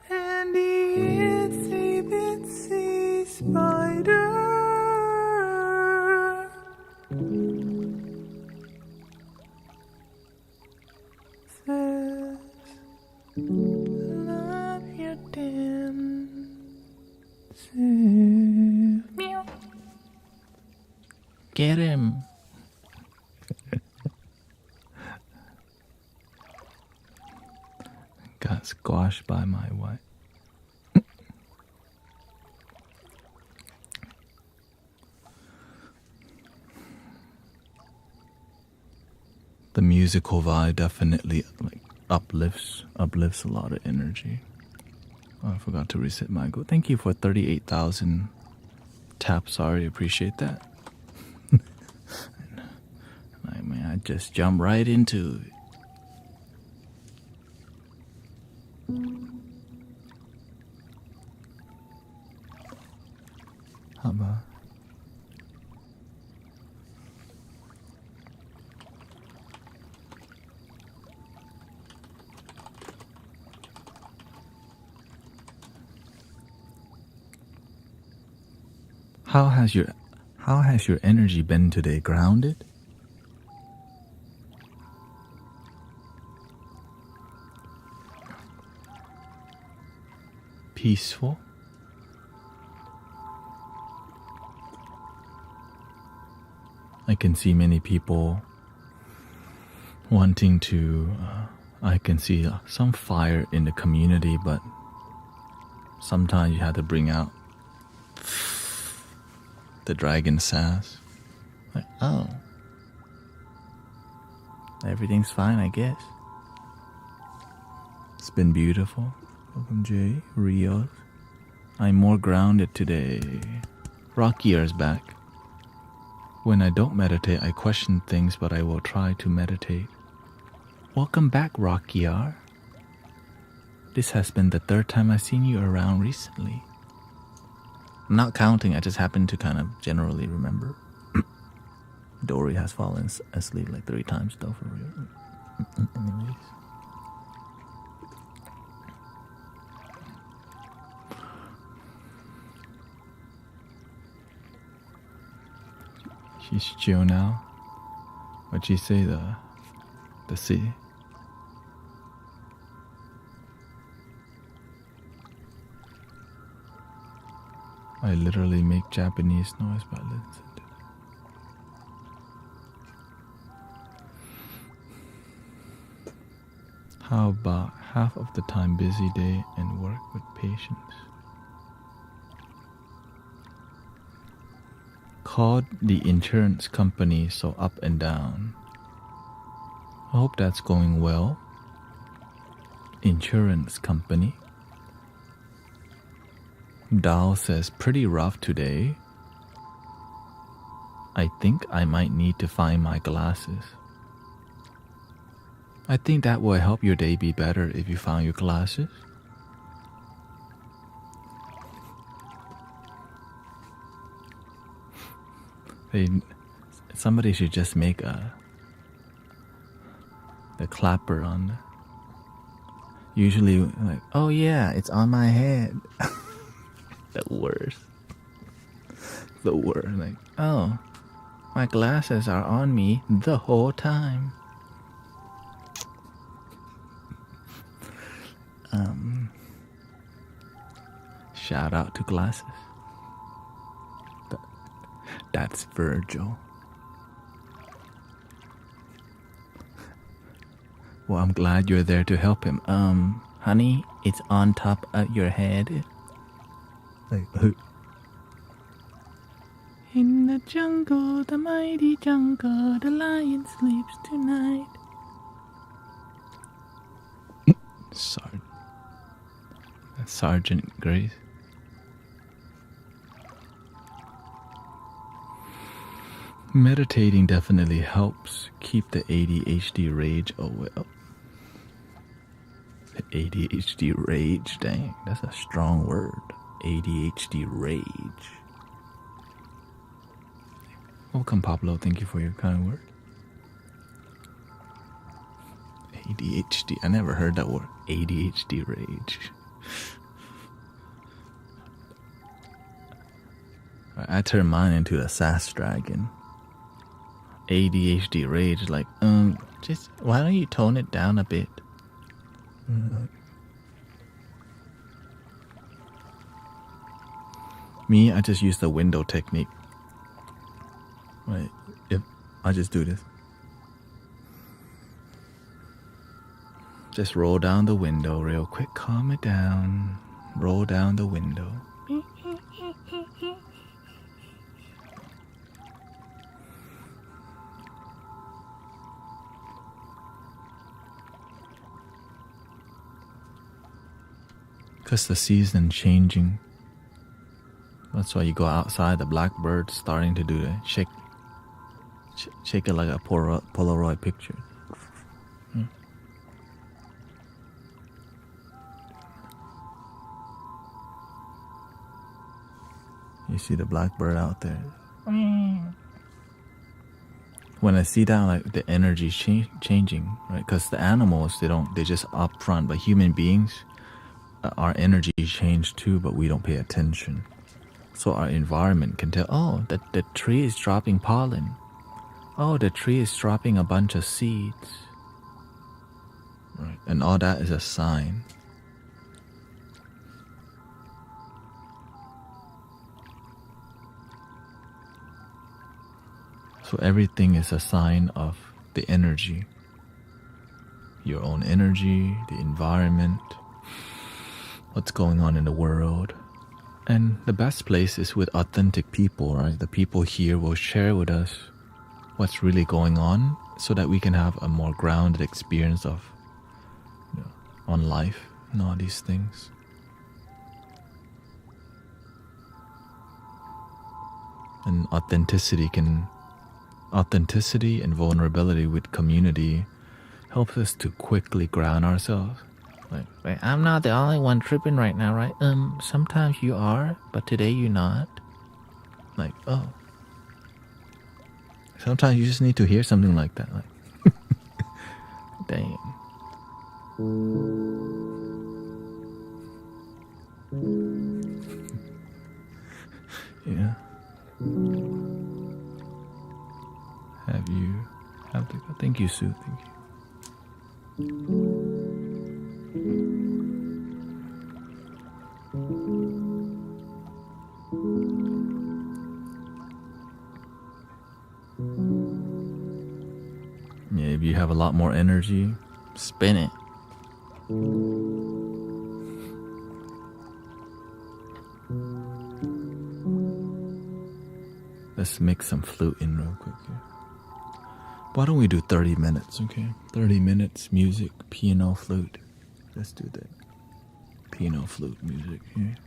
And the itsy bitsy spider says, love your damn self. Meow. Get him. Got squashed by my wife. The musical vibe definitely like uplifts a lot of energy. Oh, I forgot to reset my goal. Thank you for 38,000 taps. Sorry, appreciate that. Like, man, I just jump right into it. How about? How has your energy been today? Grounded? Peaceful? I can see many people wanting to I can see some fire in the community, but sometimes you have to bring out the dragon sass. Like, oh, everything's fine, I guess. It's been beautiful. Welcome, Jay. Rios. I'm more grounded today. Rockier's back. When I don't meditate, I question things, but I will try to meditate. Welcome back, Rockier. This has been the third time I've seen you around recently. I'm not counting, I just happen to kind of generally remember. Dory has fallen asleep like 3 times though, for real. Anyways. She's chill now. What'd she say? The city. I literally make Japanese noise by listening to it. How about half of the time busy day and work with patience? Called the insurance company so up and down. I hope that's going well. Insurance company. Dao says pretty rough today. I think I might need to find my glasses. I think that will help your day be better if you found your glasses. Somebody should just make the clapper on the, usually like, oh yeah, it's on my head. The worst. The worst. Like, oh, my glasses are on me the whole time. Shout out to glasses. That's Virgil. Well, I'm glad you're there to help him. Honey, it's on top of your head. Like, in the jungle, the mighty jungle, the lion sleeps tonight. Sergeant Grace. Meditating definitely helps keep the ADHD rage away. The ADHD rage, dang, that's a strong word. ADHD rage. Welcome, Pablo. Thank you for your kind word. ADHD. I never heard that word. ADHD rage. I turned mine into a sass dragon. ADHD rage, like, just why don't you tone it down a bit? Me, I just use the window technique. Right, if I just do this. Just roll down the window real quick, calm it down. Roll down the window. Because the season changing. That's why you go outside, the blackbird's starting to do the shake it like a Polaroid picture. You see the blackbird out there. When I see that, like, the energy changing, right? Because the animals, they just up front, but human beings, our energy change too, but we don't pay attention. So our environment can tell, oh, the tree is dropping pollen. Oh, the tree is dropping a bunch of seeds. Right, and all that is a sign. So everything is a sign of the energy. Your own energy, the environment, what's going on in the world. And the best place is with authentic people, right? The people here will share with us what's really going on so that we can have a more grounded experience of, on life and all these things. And authenticity and vulnerability with community helps us to quickly ground ourselves. Like, I'm not the only one tripping right now, right? Sometimes you are, but today you're not. Like, oh. Sometimes you just need to hear something like that. Like, dang. Yeah. Have música. Thank you, Sue. Thank you. Yeah, if you have a lot more energy, spin it. Let's mix some flute in real quick here. Why don't we do 30 minutes, okay? 30 minutes, music, piano, flute. Let's do that. Piano, flute, music here.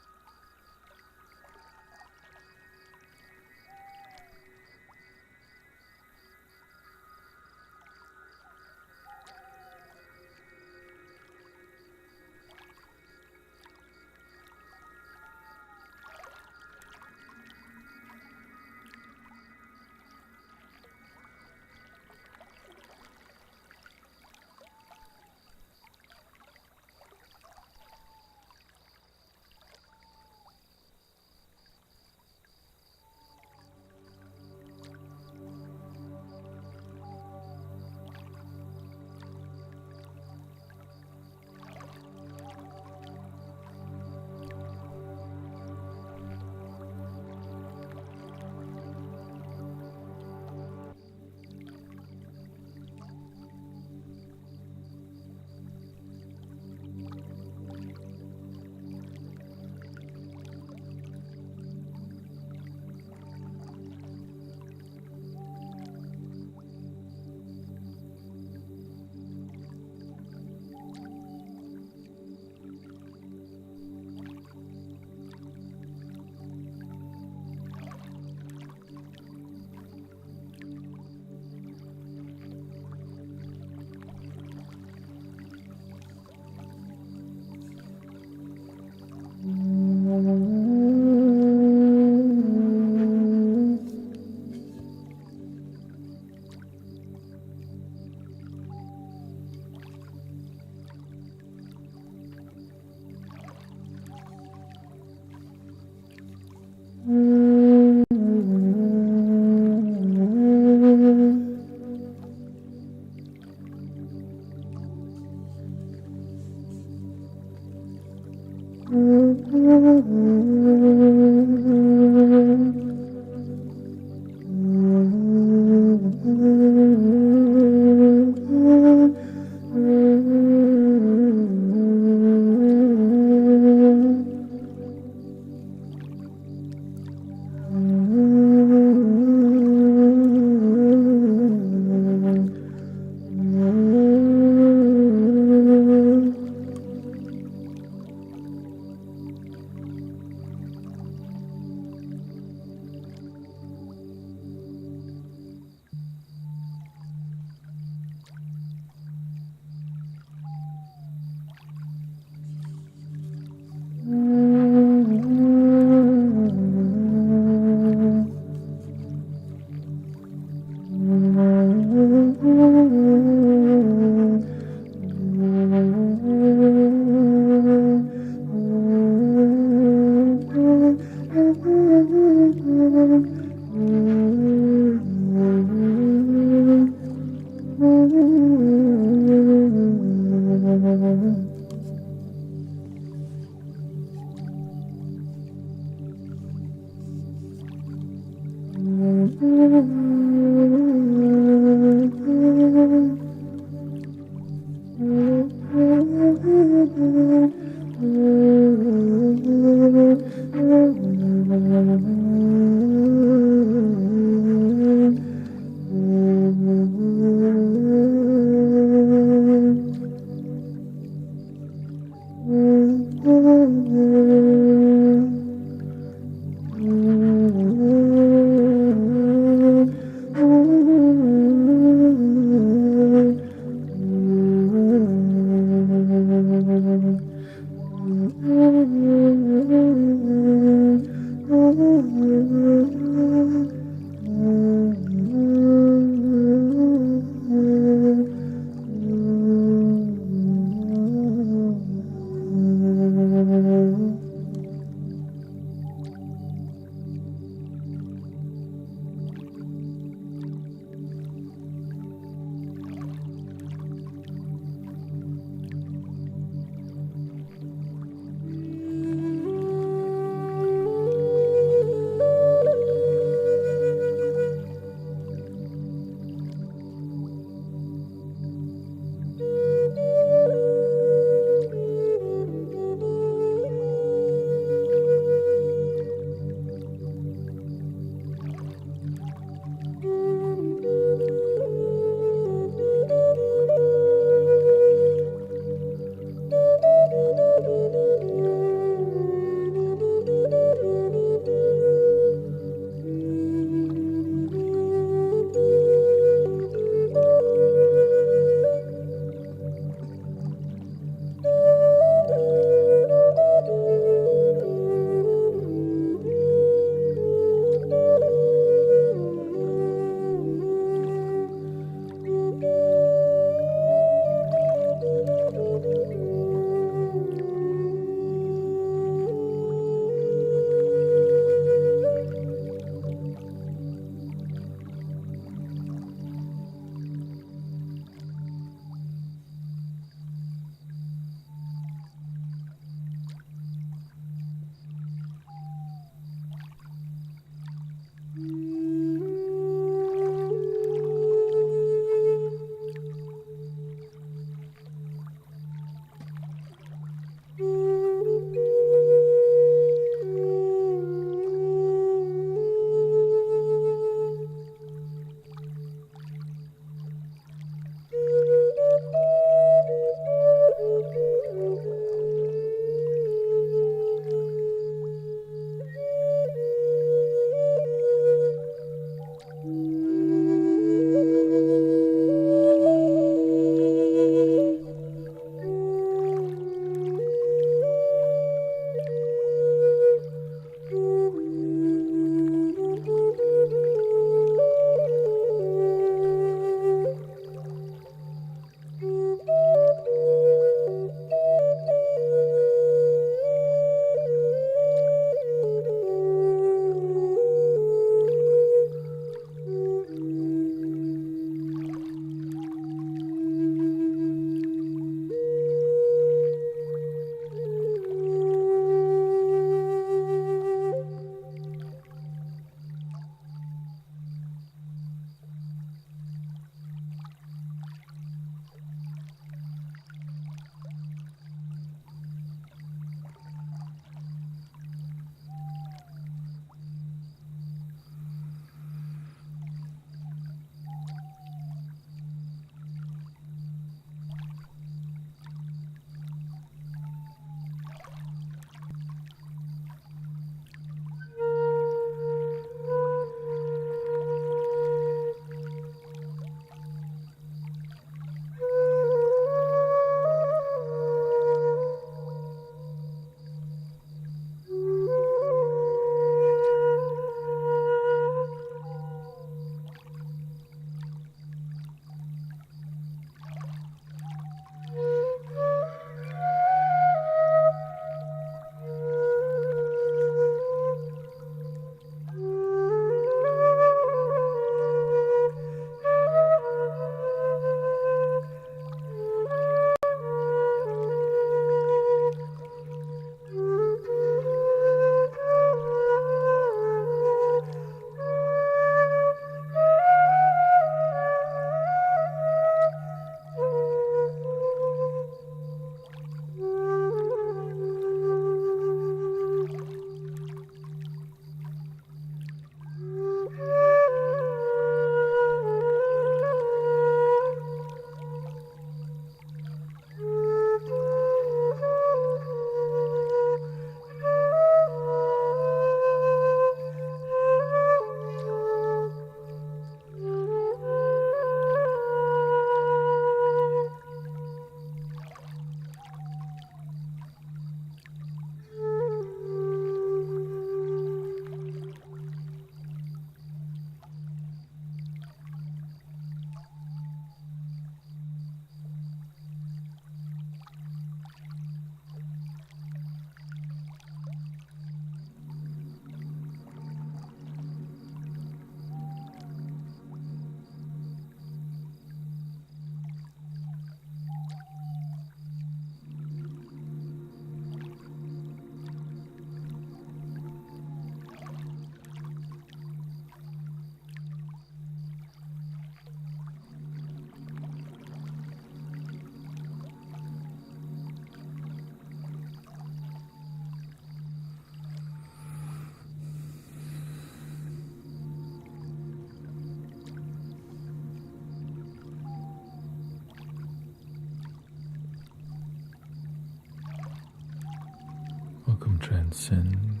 Welcome, Transcend.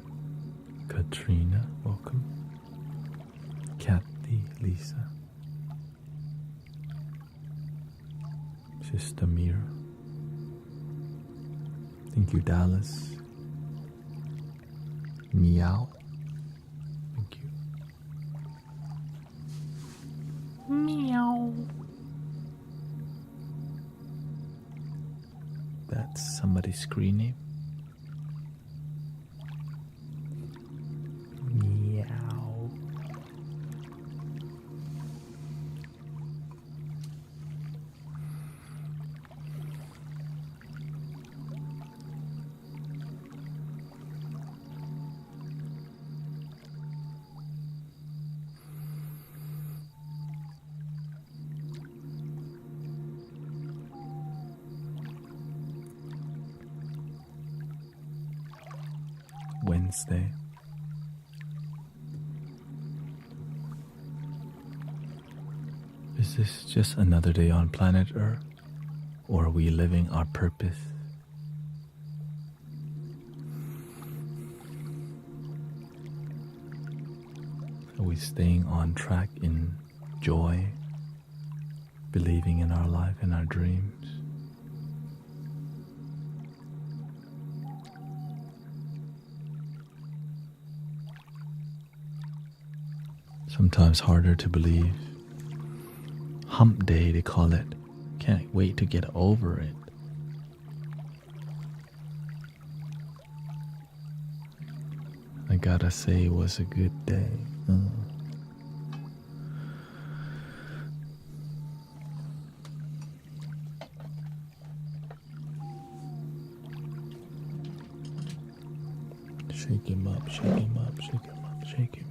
Katrina, welcome. Kathy, Lisa. Sister Mira. Thank you, Dallas. Meow. Thank you. Meow. That's somebody's screen name. Meow. Wednesday. Is this just another day on planet Earth? Or are we living our purpose? Are we staying on track in joy, believing in our life and our dreams? Sometimes harder to believe. Hump day, they call it. Can't wait to get over it. I gotta say it was a good day. Shake him up, shake him up, shake him up, shake him.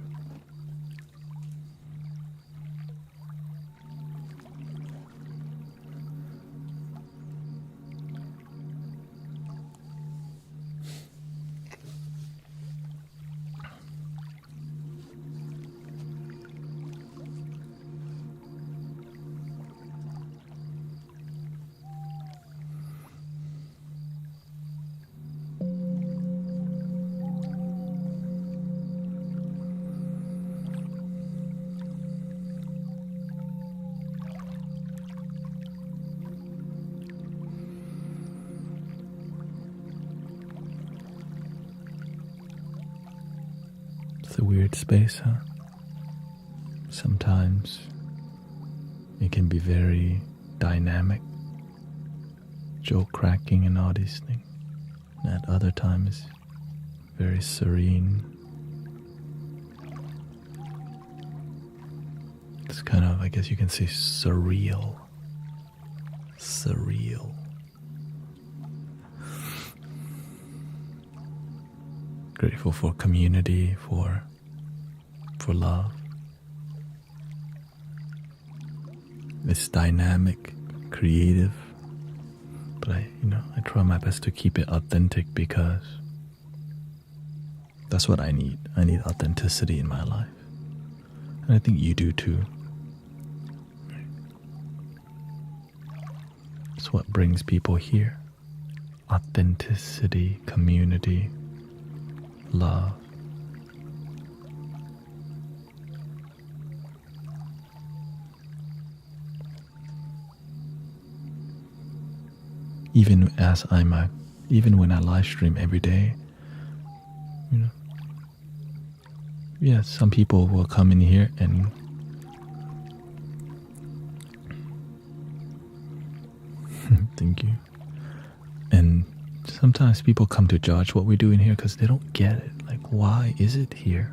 It's a weird space, huh? Sometimes it can be very dynamic, joke cracking and all these things. And at other times, very serene. It's kind of, I guess you can say, surreal. Surreal. Grateful for community, for love. It's dynamic, creative, but I try my best to keep it authentic because that's what I need. I need authenticity in my life. And I think you do too. It's what brings people here. Authenticity, community, love. Even when I live stream every day, yeah, some people will come in here and thank you. And sometimes people come to judge what we do in here because they don't get it. Like, why is it here?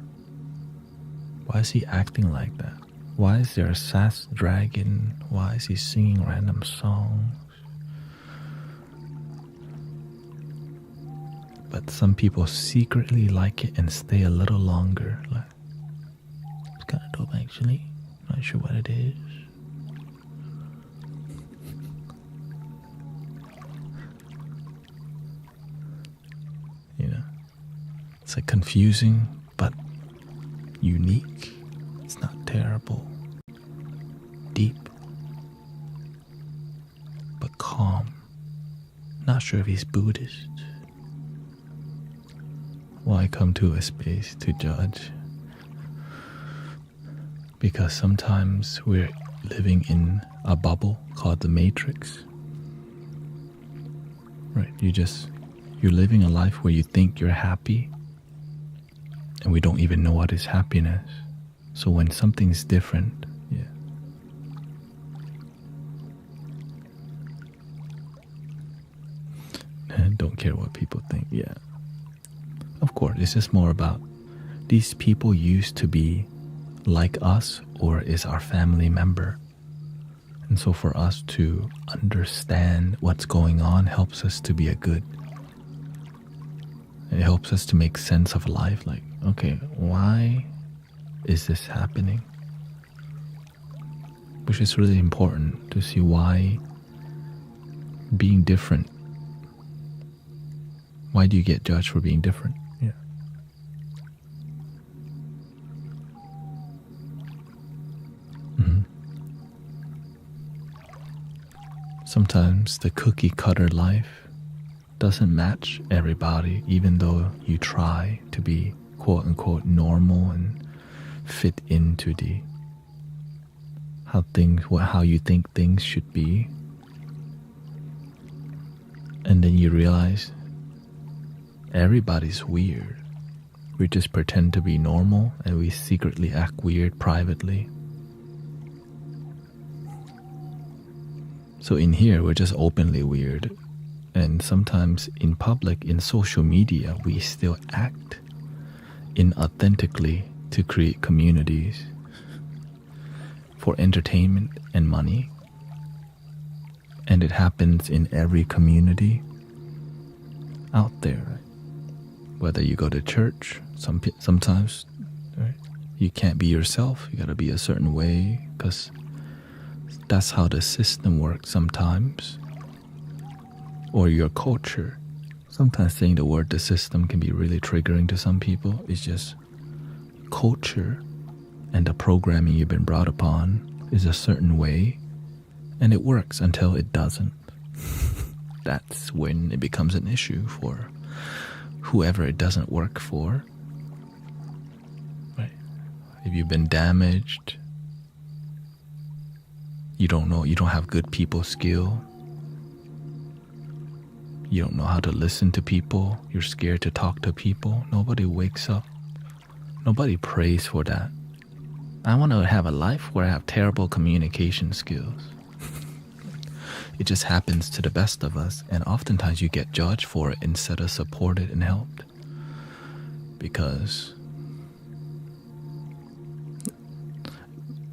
Why is he acting like that? Why is there a sass dragon? Why is he singing random songs? But some people secretly like it and stay a little longer. Like, it's kind of dope actually. Not sure what it is. It's like confusing but unique. It's not terrible. Deep but calm. Not sure if he's Buddhist. why come to a space to judge? Because sometimes we're living in a bubble called the Matrix. Right? You're living a life where you think you're happy, and we don't even know what is happiness. So when something's different, yeah. And don't care what people think, yeah. Of course, it's just more about these people used to be like us or is our family member. And so for us to understand what's going on helps us to be a good. It helps us to make sense of life. Like, okay, why is this happening? Which is really important to see why being different. Why do you get judged for being different? Yeah. Sometimes the cookie cutter life doesn't match everybody, even though you try to be quote unquote normal and fit into the how you think things should be. And then you realize everybody's weird. We just pretend to be normal and we secretly act weird privately. So in here, we're just openly weird. And sometimes in public, in social media, we still act inauthentically to create communities for entertainment and money. And it happens in every community out there, right? Whether you go to church, sometimes right, you can't be yourself. You gotta be a certain way because that's how the system works sometimes. Or your culture. Sometimes saying the word the system can be really triggering to some people. It's just culture and the programming you've been brought upon is a certain way, and it works until it doesn't. That's when it becomes an issue for whoever it doesn't work for. Right? If you've been damaged, you don't have good people skill. You don't know how to listen to people. You're scared to talk to people. Nobody wakes up. Nobody prays for that. I want to have a life where I have terrible communication skills. It just happens to the best of us, and oftentimes you get judged for it instead of supported and helped.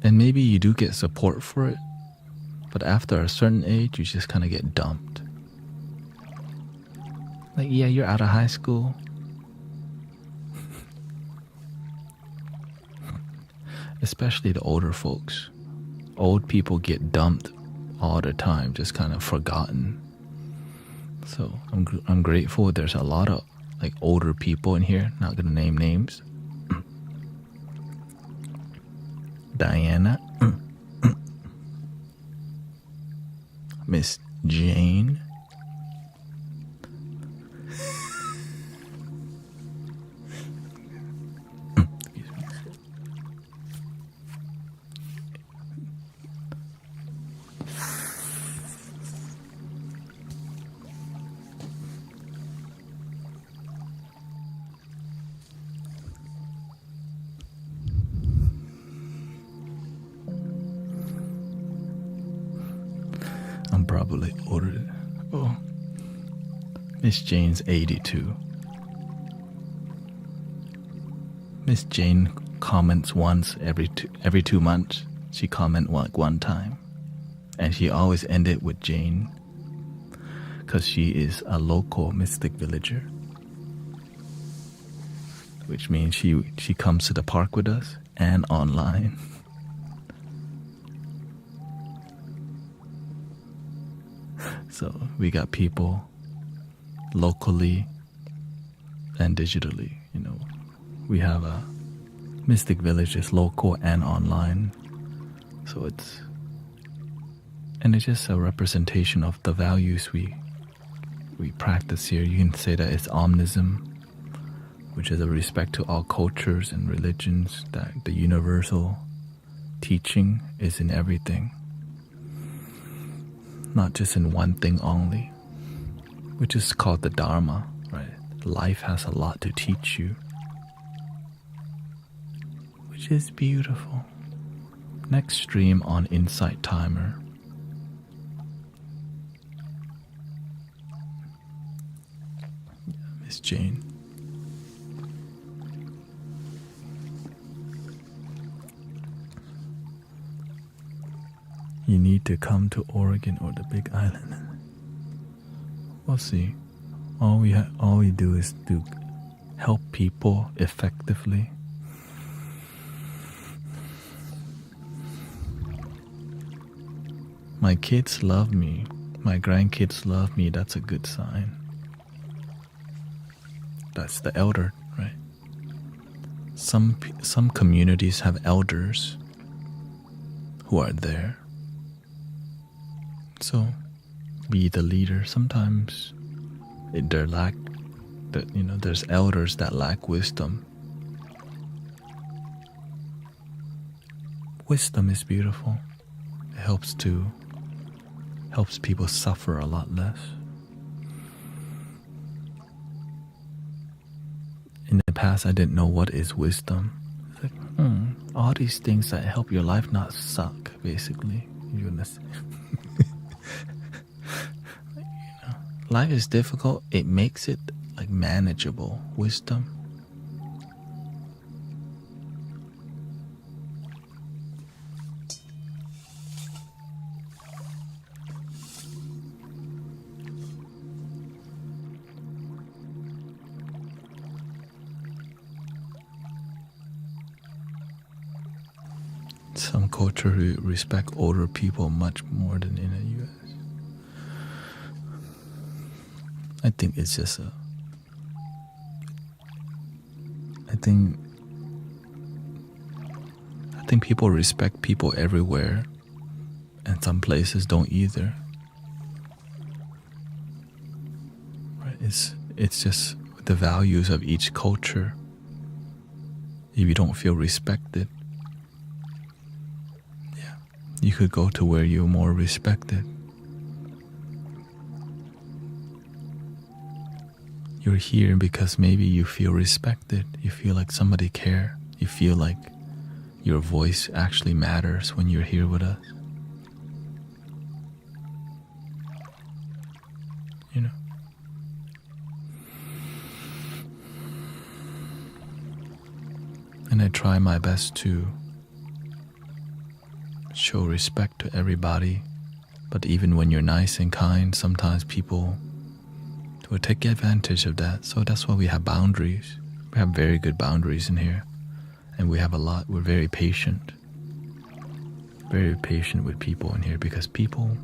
And maybe you do get support for it, but after a certain age, you just kind of get dumped. Like, yeah, you're out of high school. Especially the older folks. Old people get dumped all the time, just kind of forgotten. So I'm grateful there's a lot of like older people in here. Not gonna name names. Diana, Miss Jane. I'm probably older. Oh, Miss Jane's 82. Miss Jane comments once every 2 months. She comments one time, and she always ended with Jane, because she is a local mystic villager, which means she comes to the park with us and online. So we got people locally and digitally, We have a Mystic Village is local and online. So it's just a representation of the values we practice here. You can say that it's omnism, which is a respect to all cultures and religions, that the universal teaching is in everything, not just in one thing only, which is called the Dharma, right? Life has a lot to teach you, which is beautiful. Next stream on Insight Timer. Miss Jane. You need to come to Oregon or the Big Island. We'll see. All we do is to help people effectively. My kids love me. My grandkids love me. That's a good sign. That's the elder, right? Some communities have elders who are there. So, be the leader. Sometimes there's elders that lack wisdom. Wisdom is beautiful. It helps people suffer a lot less. In the past, I didn't know what is wisdom. It's like, all these things that help your life not suck, basically. Life is difficult. It makes it like manageable. Wisdom. Some culture respect older people much more than in the U.S. I think it's just I think people respect people everywhere, and some places don't either. Right? It's just the values of each culture. If you don't feel respected, you could go to where you're more respected. You're here because maybe you feel respected. You feel like somebody cares. You feel like your voice actually matters when you're here with us. You know? And I try my best to show respect to everybody, but even when you're nice and kind, sometimes people will take advantage of that. So that's why we have boundaries. We have very good boundaries in here, and we're very patient with people in here, because people,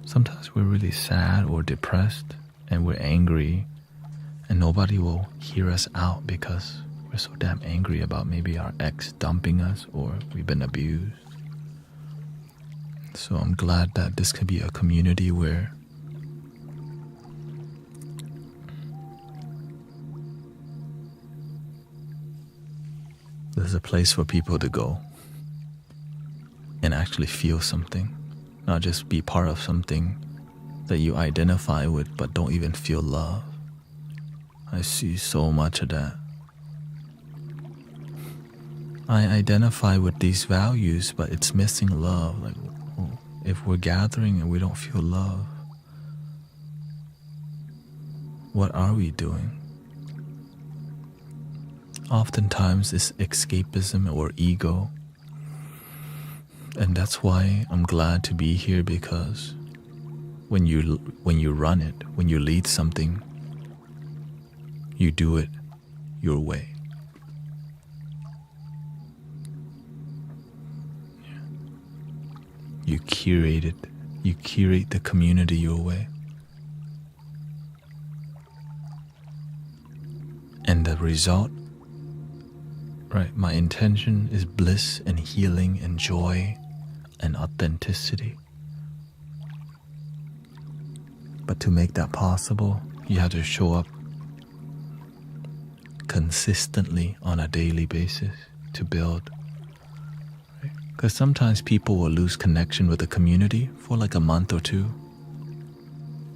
sometimes we're really sad or depressed and we're angry, and nobody will hear us out because we're so damn angry about maybe our ex dumping us or we've been abused. So I'm glad that this could be a community where there's a place for people to go and actually feel something, not just be part of something that you identify with but don't even feel love. I see so much of that. I identify with these values, but it's missing love. Like, if we're gathering and we don't feel love, what are we doing? Oftentimes it's escapism or ego. And that's why I'm glad to be here, because when you run it, when you lead something, you do it your way. You curate it. You curate the community your way. And the result, right, my intention is bliss and healing and joy and authenticity. But to make that possible, you have to show up consistently on a daily basis to build. Because sometimes people will lose connection with the community for like a month or two,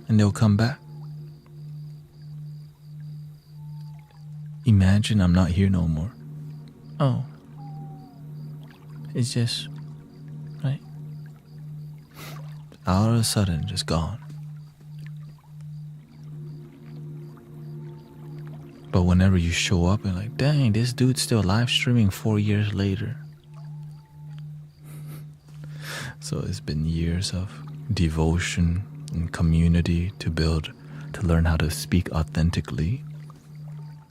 and they'll come back. Imagine I'm not here no more. Oh, it's just, right? All of a sudden, just gone. But whenever you show up and like, dang, this dude's still live streaming 4 years later. So it's been years of devotion and community to build, to learn how to speak authentically,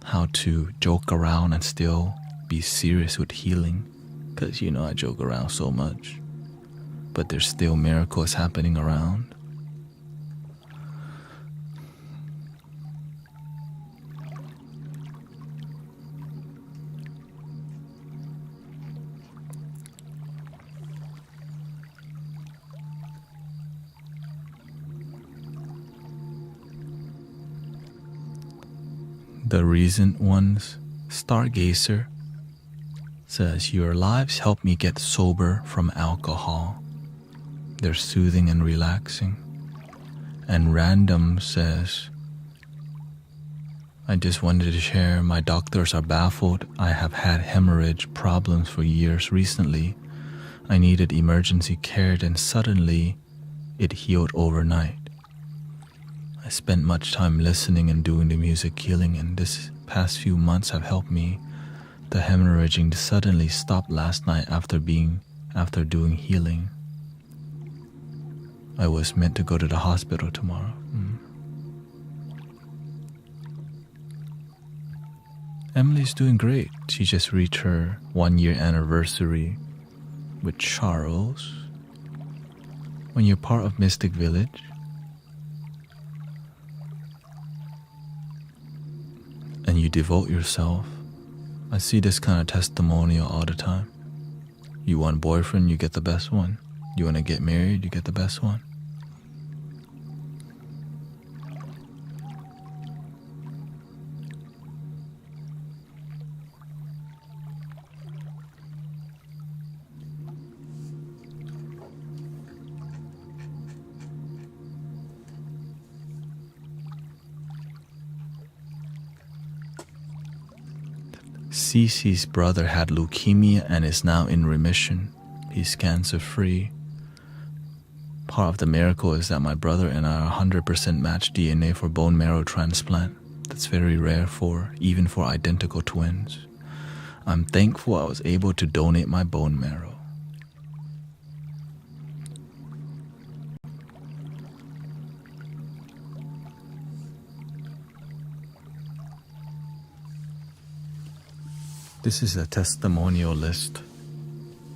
how to joke around and still be serious with healing. Because, you know, I joke around so much, but there's still miracles happening around. The recent ones, Stargazer says, your lives help me get sober from alcohol. They're soothing and relaxing. And Random says, I just wanted to share, my doctors are baffled. I have had hemorrhage problems for years. Recently, I needed emergency care, and suddenly it healed overnight. I spent much time listening and doing the music healing, and this past few months have helped me. The hemorrhaging suddenly stopped last night after doing healing. I was meant to go to the hospital tomorrow. Emily's doing great. She just reached her 1-year anniversary with Charles. When you're part of Mystic Village, and you devote yourself, I see this kind of testimonial all the time. You want a boyfriend, you get the best one. You want to get married, you get the best one. Cece's brother had leukemia and is now in remission. He's cancer-free. Part of the miracle is that my brother and I are 100% matched DNA for bone marrow transplant. That's very rare even for identical twins. I'm thankful I was able to donate my bone marrow. This is a testimonial list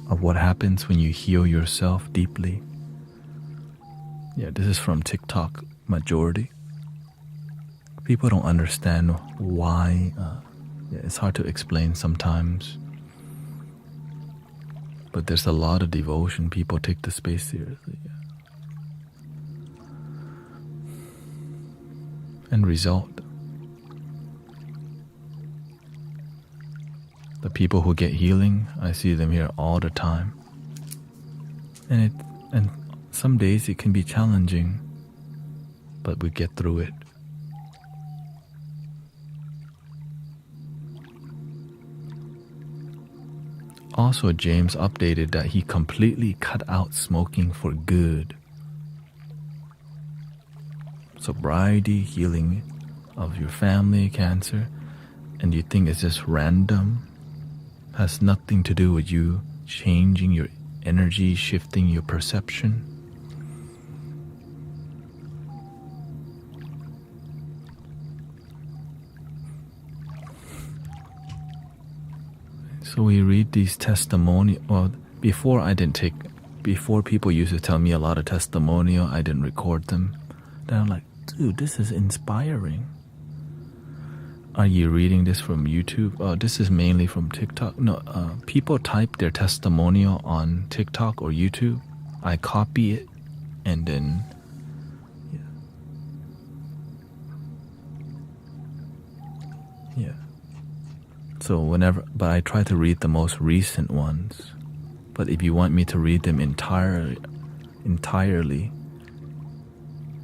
of what happens when you heal yourself deeply. Yeah, this is from TikTok majority. People don't understand why. It's hard to explain sometimes. But there's a lot of devotion. People take the space seriously. Yeah. And result. The people who get healing, I see them here all the time. And some days it can be challenging, but we get through it. Also, James updated that he completely cut out smoking for good. Sobriety, healing of your family, cancer, and you think it's just random, has nothing to do with you changing your energy, shifting your perception. So we read these testimonials. Well, before people used to tell me a lot of testimonial, I didn't record them. Then I'm like, dude, this is inspiring. Are you reading this from YouTube? Oh, this is mainly from TikTok. No, people type their testimonial on TikTok or YouTube. I copy it and then, yeah. But I try to read the most recent ones. But if you want me to read them entirely,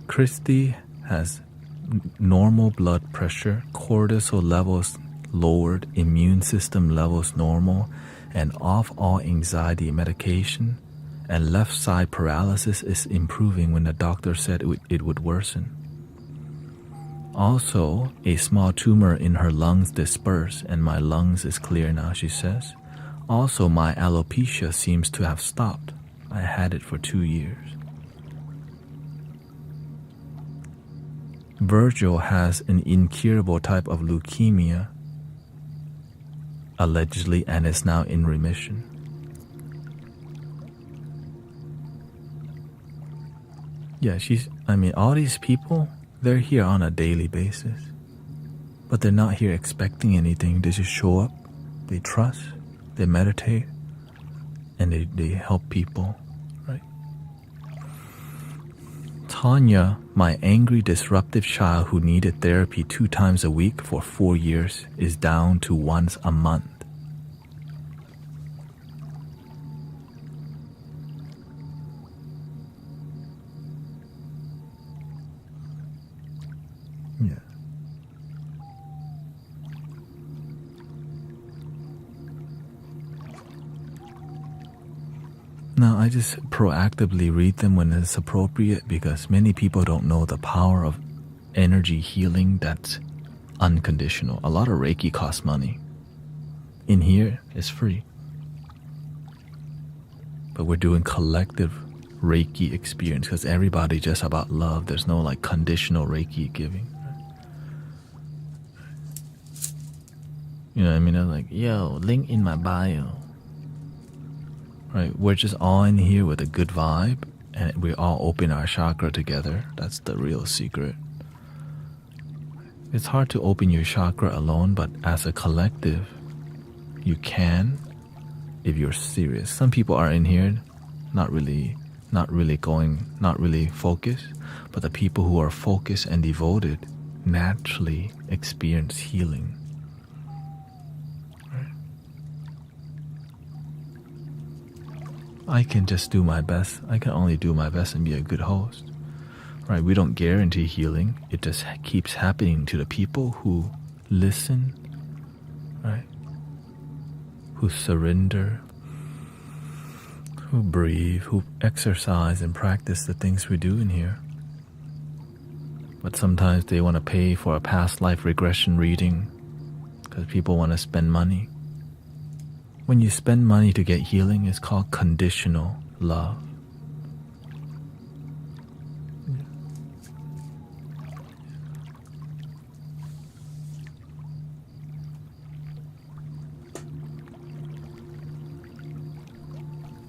Christy has normal blood pressure, cortisol levels lowered, immune system levels normal, and off all anxiety medication, and left side paralysis is improving when the doctor said it would worsen. Also, a small tumor in her lungs dispersed, and my lungs is clear now, she says. Also, my alopecia seems to have stopped. I had it for 2 years. Virgil has an incurable type of leukemia, allegedly, and is now in remission. Yeah, all these people, they're here on a daily basis. But they're not here expecting anything. They just show up, they trust, they meditate, and they help people, right? Tanya, my angry, disruptive child who needed therapy 2 times a week for 4 years, is down to once a month. Yeah. Now, I just proactively read them when it's appropriate because many people don't know the power of energy healing that's unconditional. A lot of Reiki costs money. In here, it's free. But we're doing collective Reiki experience because everybody just about love. There's no like conditional Reiki giving. You know what I mean? I'm like, yo, link in my bio. Right, we're just all in here with a good vibe, and we all open our chakra together. That's the real secret. It's hard to open your chakra alone, but as a collective, you can if you're serious. Some people are in here not really focused, but the people who are focused and devoted naturally experience healing. I can just do my best. I can only do my best and be a good host. Right? We don't guarantee healing. It just keeps happening to the people who listen, right? Who surrender, who breathe, who exercise and practice the things we do in here. But sometimes they want to pay for a past life regression reading because people want to spend money. When you spend money to get healing, it's called conditional love.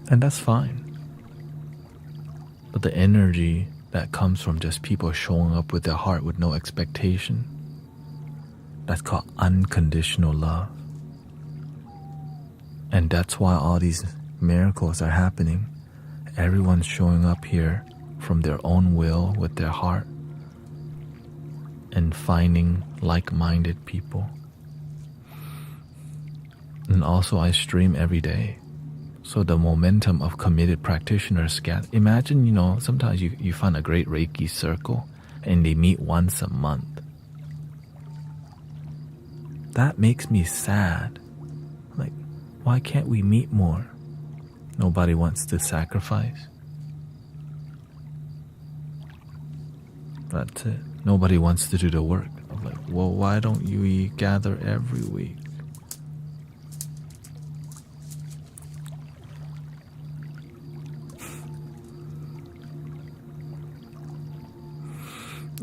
And that's fine. But the energy that comes from just people showing up with their heart with no expectation, that's called unconditional love. And that's why all these miracles are happening. Everyone's showing up here from their own will with their heart and finding like-minded people. And also I stream every day. So the momentum of committed practitioners imagine, sometimes you find a great Reiki circle and they meet once a month. That makes me sad. Like, why can't we meet more? Nobody wants to sacrifice. That's it. Nobody wants to do the work. I'm like, well, why don't you gather every week?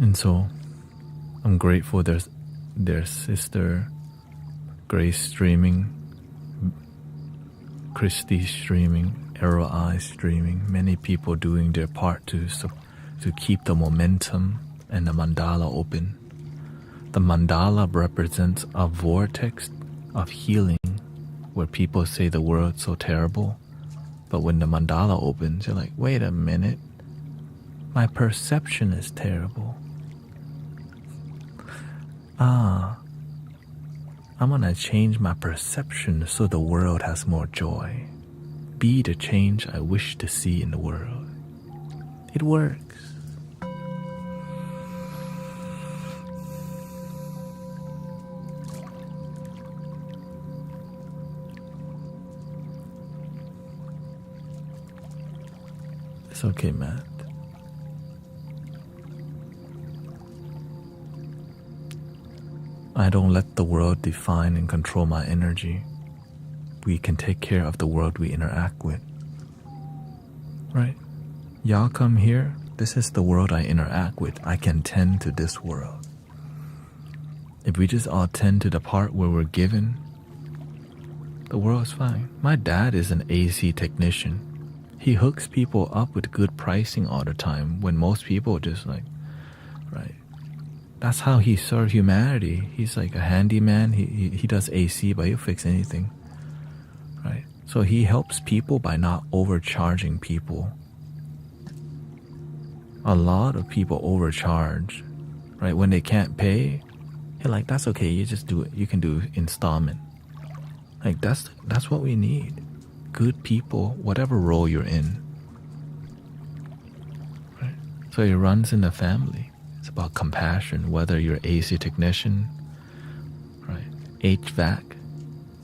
And so I'm grateful there's their sister Grace streaming, Christy streaming, Arrow Eye streaming, many people doing their part to keep the momentum and the mandala open. The mandala represents a vortex of healing where people say the world's so terrible, but when the mandala opens, you're like, wait a minute, my perception is terrible. I'm gonna change my perception so the world has more joy. Be the change I wish to see in the world. It works. It's okay, Matt. I don't let the world define and control my energy. We can take care of the world we interact with. Right? Y'all come here, this is the world I interact with. I can tend to this world. If we just all tend to the part where we're given, the world's fine. My dad is an AC technician. He hooks people up with good pricing all the time when most people just like, right? That's how he served humanity. He's like a handyman. He does AC, but he'll fix anything, right? So he helps people by not overcharging people. A lot of people overcharge, right? When they can't pay, you're like, that's okay. You just do it. You can do installment. Like that's what we need. Good people, whatever role you're in. Right? So it runs in the family. It's about compassion, whether you're AC technician, right? HVAC,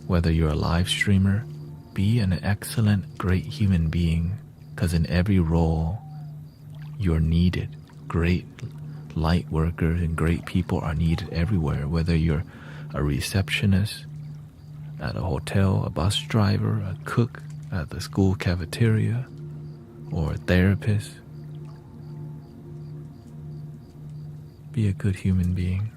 whether you're a live streamer, be an excellent, great human being, because in every role, you're needed. Great light workers and great people are needed everywhere, whether you're a receptionist at a hotel, a bus driver, a cook at the school cafeteria, or a therapist. Be a good human being.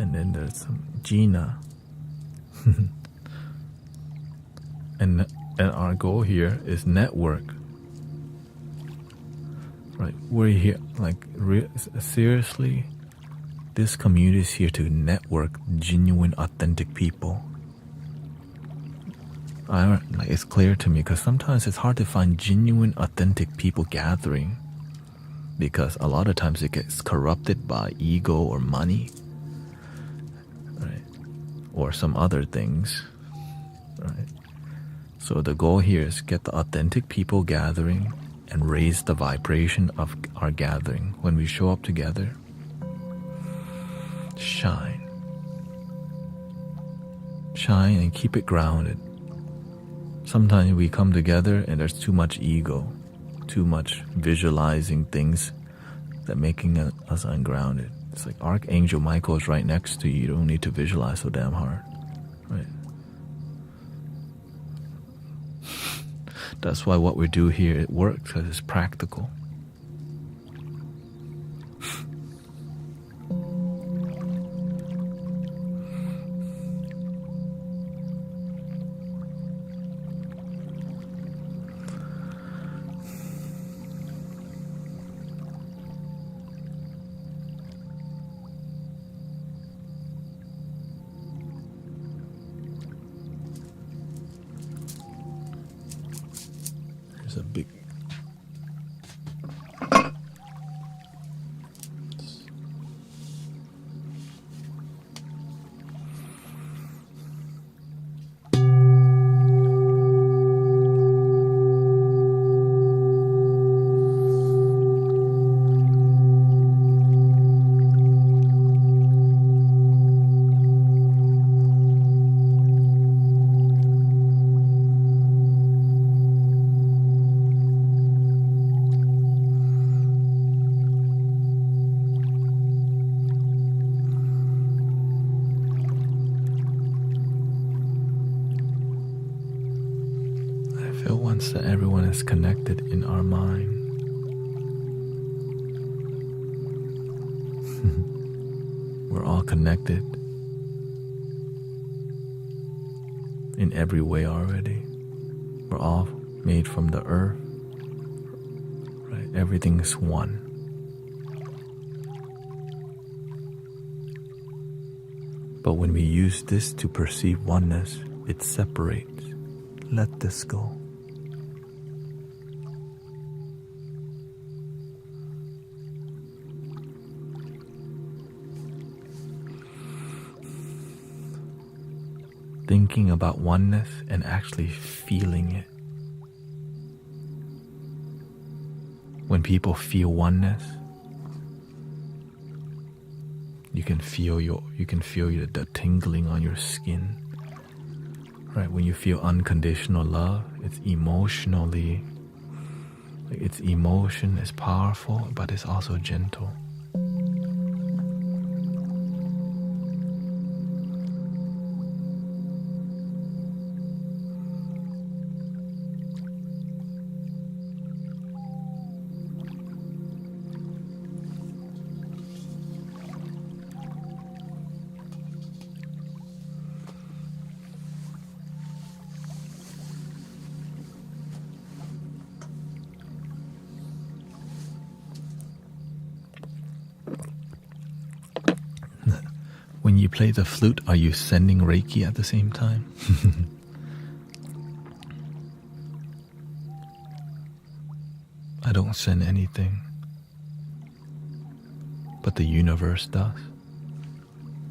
And then there's some Gina. and our goal here is network. Right, we're here, like, seriously, this community is here to network genuine, authentic people. It's clear to me because sometimes it's hard to find genuine, authentic people gathering because a lot of times it gets corrupted by ego or money, right? Or some other things, right? So the goal here is get the authentic people gathering and raise the vibration of our gathering. When we show up together, shine and keep it grounded. Sometimes we come together and there's too much ego, too much visualizing things that making us ungrounded. It's like Archangel Michael is right next to you. You don't need to visualize so damn hard, right? That's why what we do here, it works because it's practical. There's a big once that everyone is connected in our mind. We're all connected in every way already. We're all made from the earth, right? Everything's one. But when we use this to perceive oneness, it separates. Let this go. thinking about oneness and actually feeling it. When people feel oneness, you can feel the tingling on your skin. Right? When you feel unconditional love, it's emotionally, its emotion is powerful, but it's also gentle. When you play the flute, are you sending Reiki at the same time? I don't send anything, but the universe does.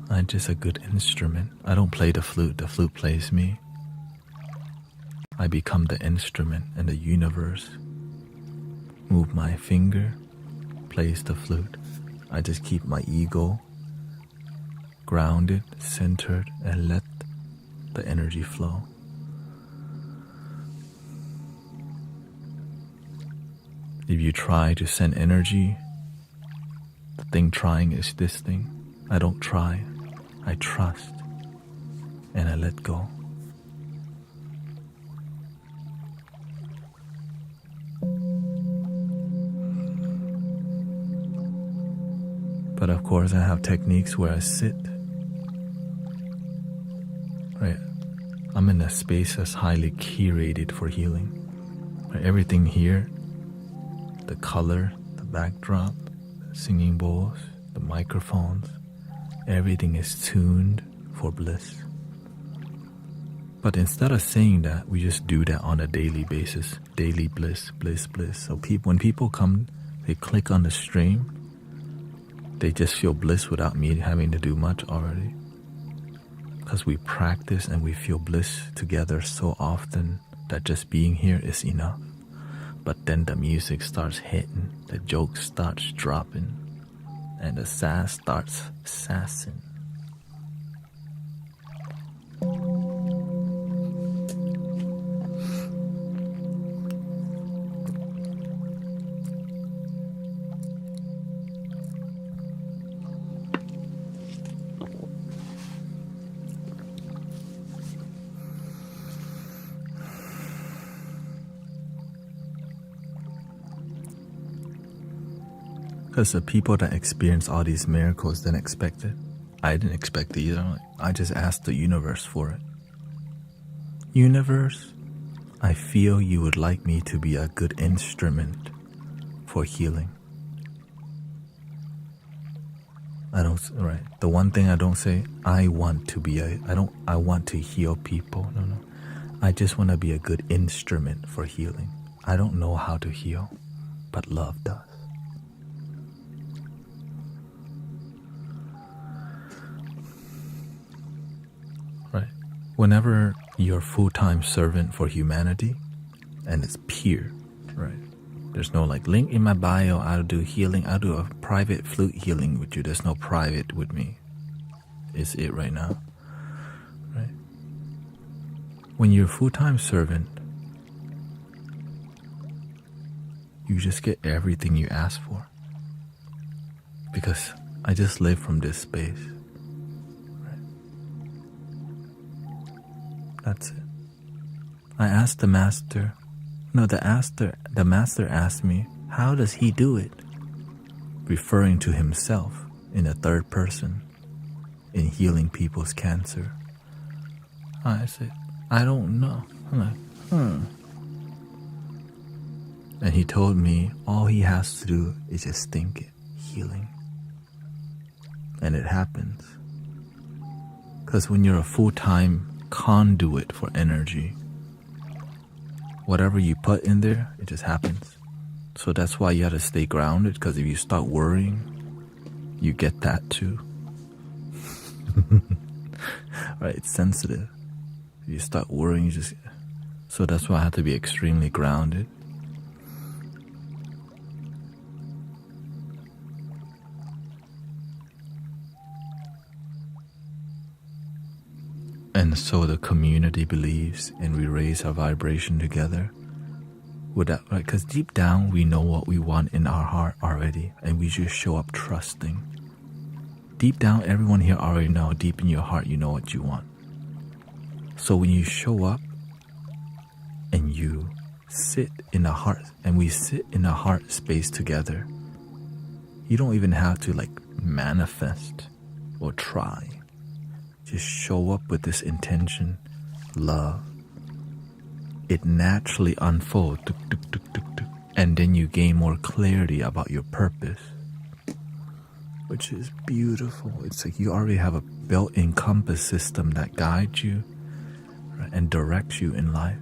I'm just a good instrument. I don't play the flute plays me. I become the instrument, and the universe move my finger, plays the flute. I just keep my ego grounded, centered, and let the energy flow. If you try to send energy, the thing trying is this thing. I don't try, I trust, and I let go. But of course, I have techniques where I sit. Right, I'm in a space that's highly curated for healing. Right, everything here, the color, the backdrop, the singing bowls, the microphones, everything is tuned for bliss. But instead of saying that, we just do that on a daily basis. Daily bliss, bliss, bliss. So when people come, they click on the stream, they just feel bliss without me having to do much already. Because we practice and we feel bliss together so often that just being here is enough. But then the music starts hitting, the joke starts dropping, and the sass starts sassing. Because the people that experience all these miracles didn't expect it. I didn't expect it either. I just asked the universe for it. Universe, I feel you would like me to be a good instrument for healing. The one thing I don't say, I want to heal people. No. I just want to be a good instrument for healing. I don't know how to heal, but love does. Whenever you're a full-time servant for humanity, and it's pure, right? There's no link in my bio, I'll do healing, I'll do a private flute healing with you. There's no private with me. It's it right now, right? When you're a full-time servant, you just get everything you ask for. Because I just live from this space. That's it. I asked the master. The master asked me, how does he do it? Referring to himself in a third person in healing people's cancer. I said, I don't know. I'm like, And he told me all he has to do is just think it, healing. And it happens. Because when you're a full-time conduit for energy, whatever you put in there, it just happens. So that's why you have to stay grounded, because if you start worrying, you get that too. Right, it's sensitive. You start worrying, so that's why I have to be extremely grounded. And so the community believes, and we raise our vibration together. With that, right? Because deep down, we know what we want in our heart already, and we just show up trusting. Deep down, everyone here already know. Deep in your heart, you know what you want. So when you show up, and you sit in a heart, and we sit in a heart space together, you don't even have to like manifest or try. Just show up with this intention, love. It naturally unfolds, and then you gain more clarity about your purpose, which is beautiful. It's like you already have a built-in compass system that guides you, right, and directs you in life.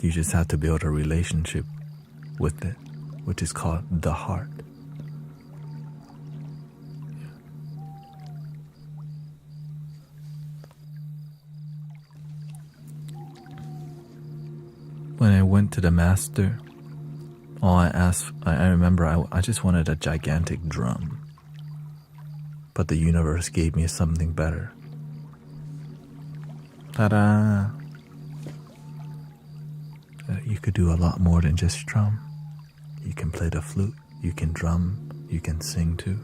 You just have to build a relationship with it, which is called the heart. When I went to the master, all I asked, I remember I just wanted a gigantic drum. But the universe gave me something better. Ta-da! You could do a lot more than just drum. You can play the flute, you can drum, you can sing too.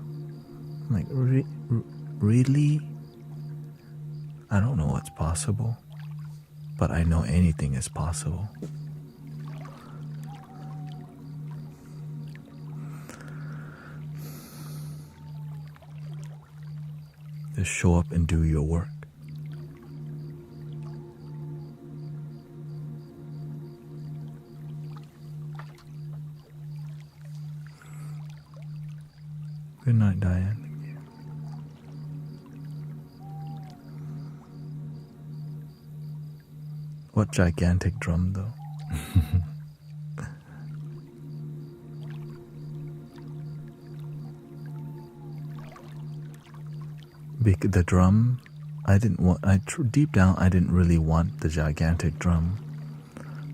I'm like, really? I don't know what's possible, but I know anything is possible. Just show up and do your work. Good night, Diane. Thank you. What gigantic drum, though? The drum, deep down, I didn't really want the gigantic drum.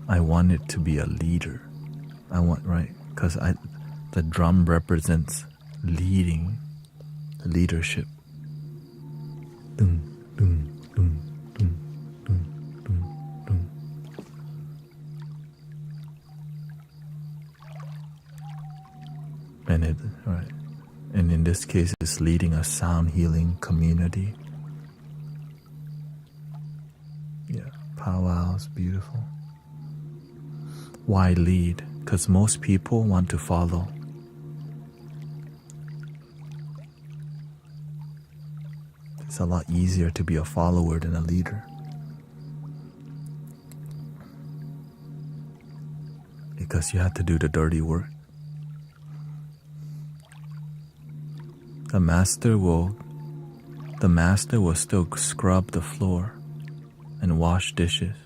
I wanted to be a leader. Because the drum represents leadership. Dum, dum, dum, dum, dum, dum, dum. And in this case, it's leading a sound healing community. Yeah, powwows, beautiful. Why lead? Because most people want to follow. It's a lot easier to be a follower than a leader. Because you have to do the dirty work. The master will still scrub the floor and wash dishes.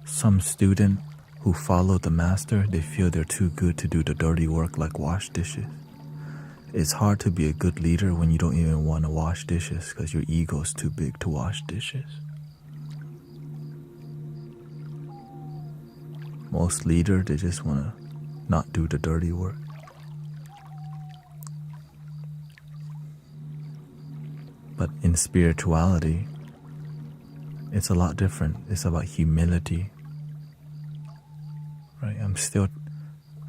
Some student who follow the master, they feel they're too good to do the dirty work like wash dishes. It's hard to be a good leader when you don't even want to wash dishes because your ego's too big to wash dishes. Most leaders, they just want to not do the dirty work. But in spirituality, it's a lot different. It's about humility. Right?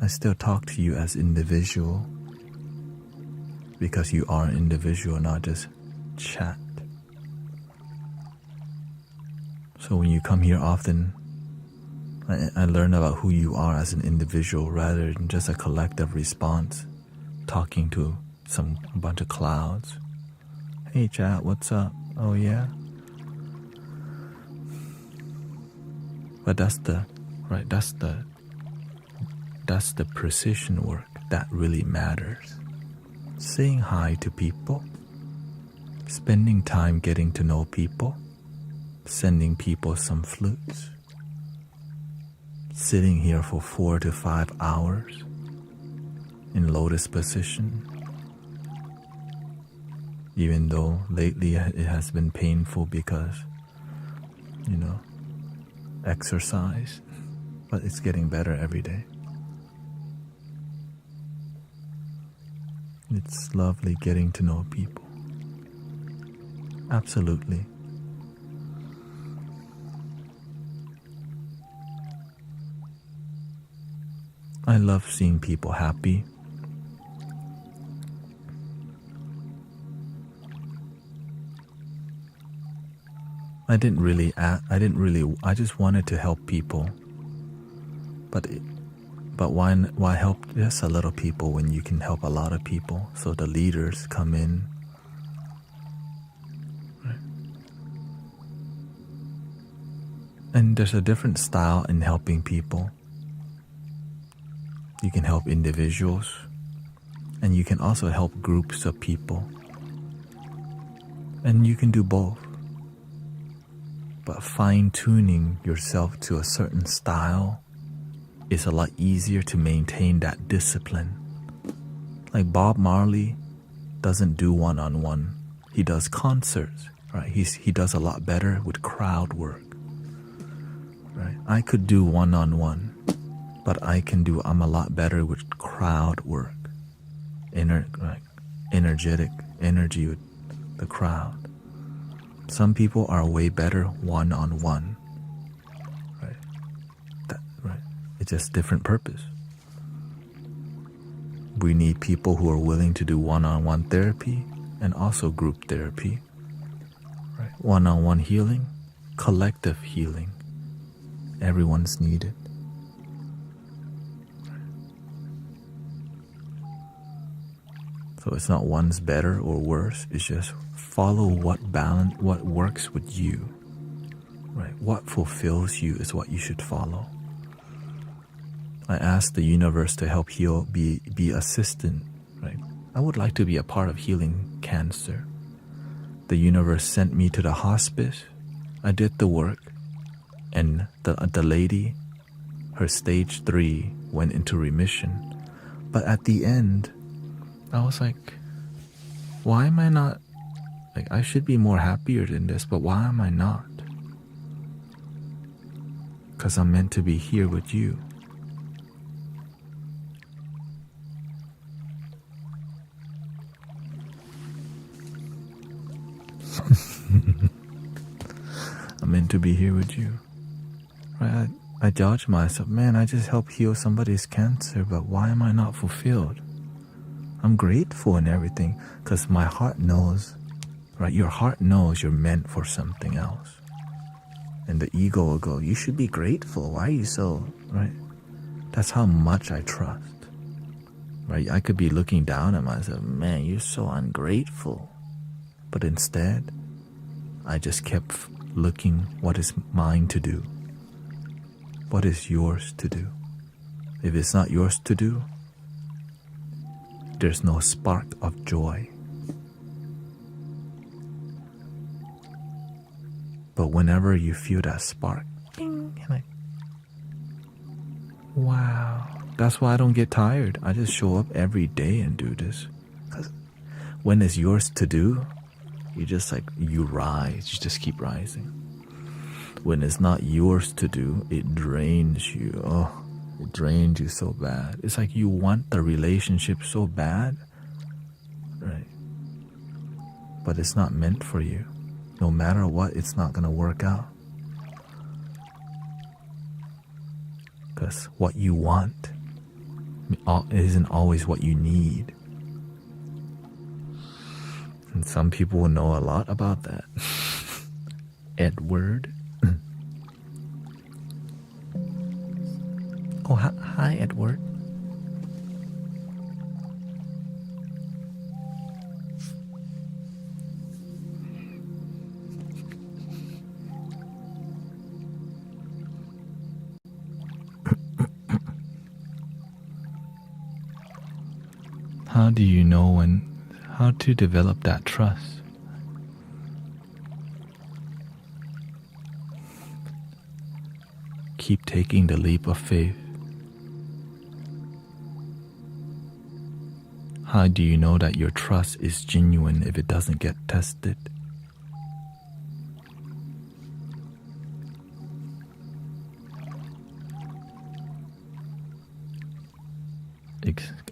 I still talk to you as individual because you are an individual, not just chat. So when you come here often, I learn about who you are as an individual rather than just a collective response, talking to a bunch of clouds. Hey chat, what's up? Oh yeah? But that's the precision work that really matters. Saying hi to people, spending time getting to know people, sending people some flutes, sitting here for 4 to 5 hours in lotus position, even though lately it has been painful because, exercise, but it's getting better every day. It's lovely getting to know people. Absolutely. I love seeing people happy. I just wanted to help people. But why help just a little people when you can help a lot of people? So the leaders come in. Right? And there's a different style in helping people. You can help individuals, and you can also help groups of people. And you can do both. But fine-tuning yourself to a certain style is a lot easier to maintain that discipline. Like Bob Marley doesn't do one-on-one. He does concerts, right? He does a lot better with crowd work, right? I could do one-on-one, but I'm a lot better with crowd work. Energetic energy with the crowd. Some people are way better one-on-one, right? Right. It's just different purpose. We need people who are willing to do one-on-one therapy and also group therapy, right? One-on-one healing, collective healing. Everyone's needed. So it's not one's better or worse. It's just follow what works with you, right? What fulfills you is what you should follow. I asked the universe to help heal, be assistant, right? I would like to be a part of healing cancer. The universe sent me to the hospice. I did the work, and the lady, her stage 3 went into remission. But at the end, I was like, why am I not, like, I should be more happier than this, but why am I not? Because I'm meant to be here with you. I'm meant to be here with you. Right? I judge myself, man, I just helped heal somebody's cancer, but why am I not fulfilled? I'm grateful and everything, because my heart knows, right? Your heart knows you're meant for something else. And the ego will go, you should be grateful. Why are you so, right? That's how much I trust, right? I could be looking down at myself, man, you're so ungrateful. But instead, I just kept looking what is mine to do. What is yours to do? If it's not yours to do, there's no spark of joy. But whenever you feel that spark, ding, like, wow. That's why I don't get tired. I just show up every day and do this. Because when it's yours to do, you just you rise. You just keep rising. When it's not yours to do, it drains you. Oh, it drains you so bad. It's like you want the relationship so bad, right? But it's not meant for you. No matter what, it's not going to work out. Because what you want isn't always what you need. And some people will know a lot about that. Edward. Oh, hi, Edward. How do you know how to develop that trust? Keep taking the leap of faith. How do you know that your trust is genuine if it doesn't get tested?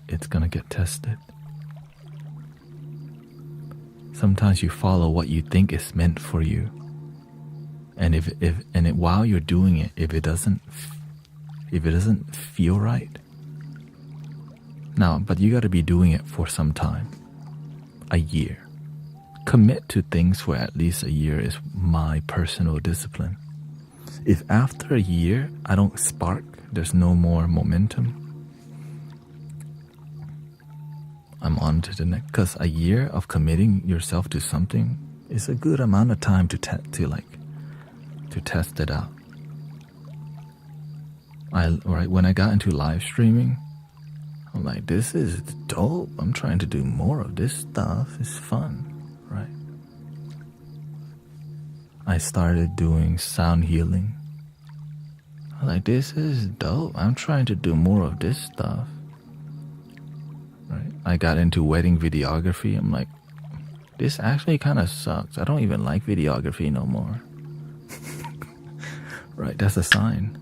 It's gonna get tested. Sometimes you follow what you think is meant for you, and while you're doing it, if it doesn't feel right, now, but you got to be doing it for some time, a year. Commit to things for at least a year is my personal discipline. If after a year I don't spark, there's no more momentum, I'm on to the next. Because a year of committing yourself to something is a good amount of time to test it out. When I got into live streaming, I'm like, this is dope. I'm trying to do more of this stuff. It's fun, right? I started doing sound healing. I'm like, this is dope. I'm trying to do more of this stuff. Right? I got into wedding videography. I'm like, this actually kind of sucks. I don't even like videography no more. Right? That's a sign.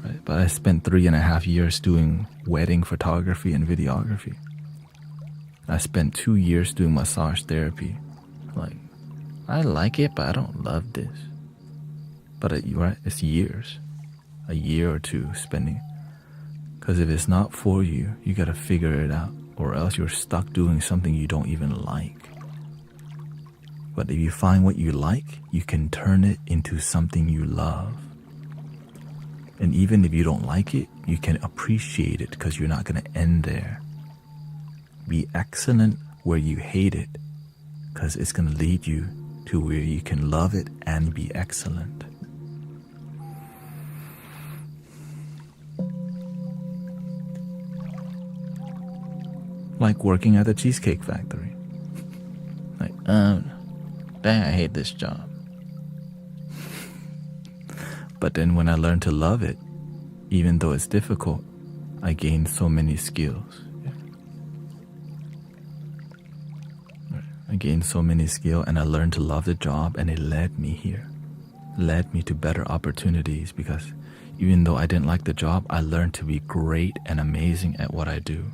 Right? But I spent 3.5 years doing wedding photography and videography. I spent 2 years doing massage therapy. Like, I like it, but I don't love this. But it's years. A year or two spending. Because if it's not for you, you got to figure it out. Or else you're stuck doing something you don't even like. But if you find what you like, you can turn it into something you love. And even if you don't like it, you can appreciate it because you're not going to end there. Be excellent where you hate it, because it's going to lead you to where you can love it and be excellent. Like working at a cheesecake factory. Like, dang, I hate this job. But then when I learned to love it, even though it's difficult, I gained so many skills. Yeah. I gained so many skills and I learned to love the job, and it led me here. Led me to better opportunities, because even though I didn't like the job, I learned to be great and amazing at what I do.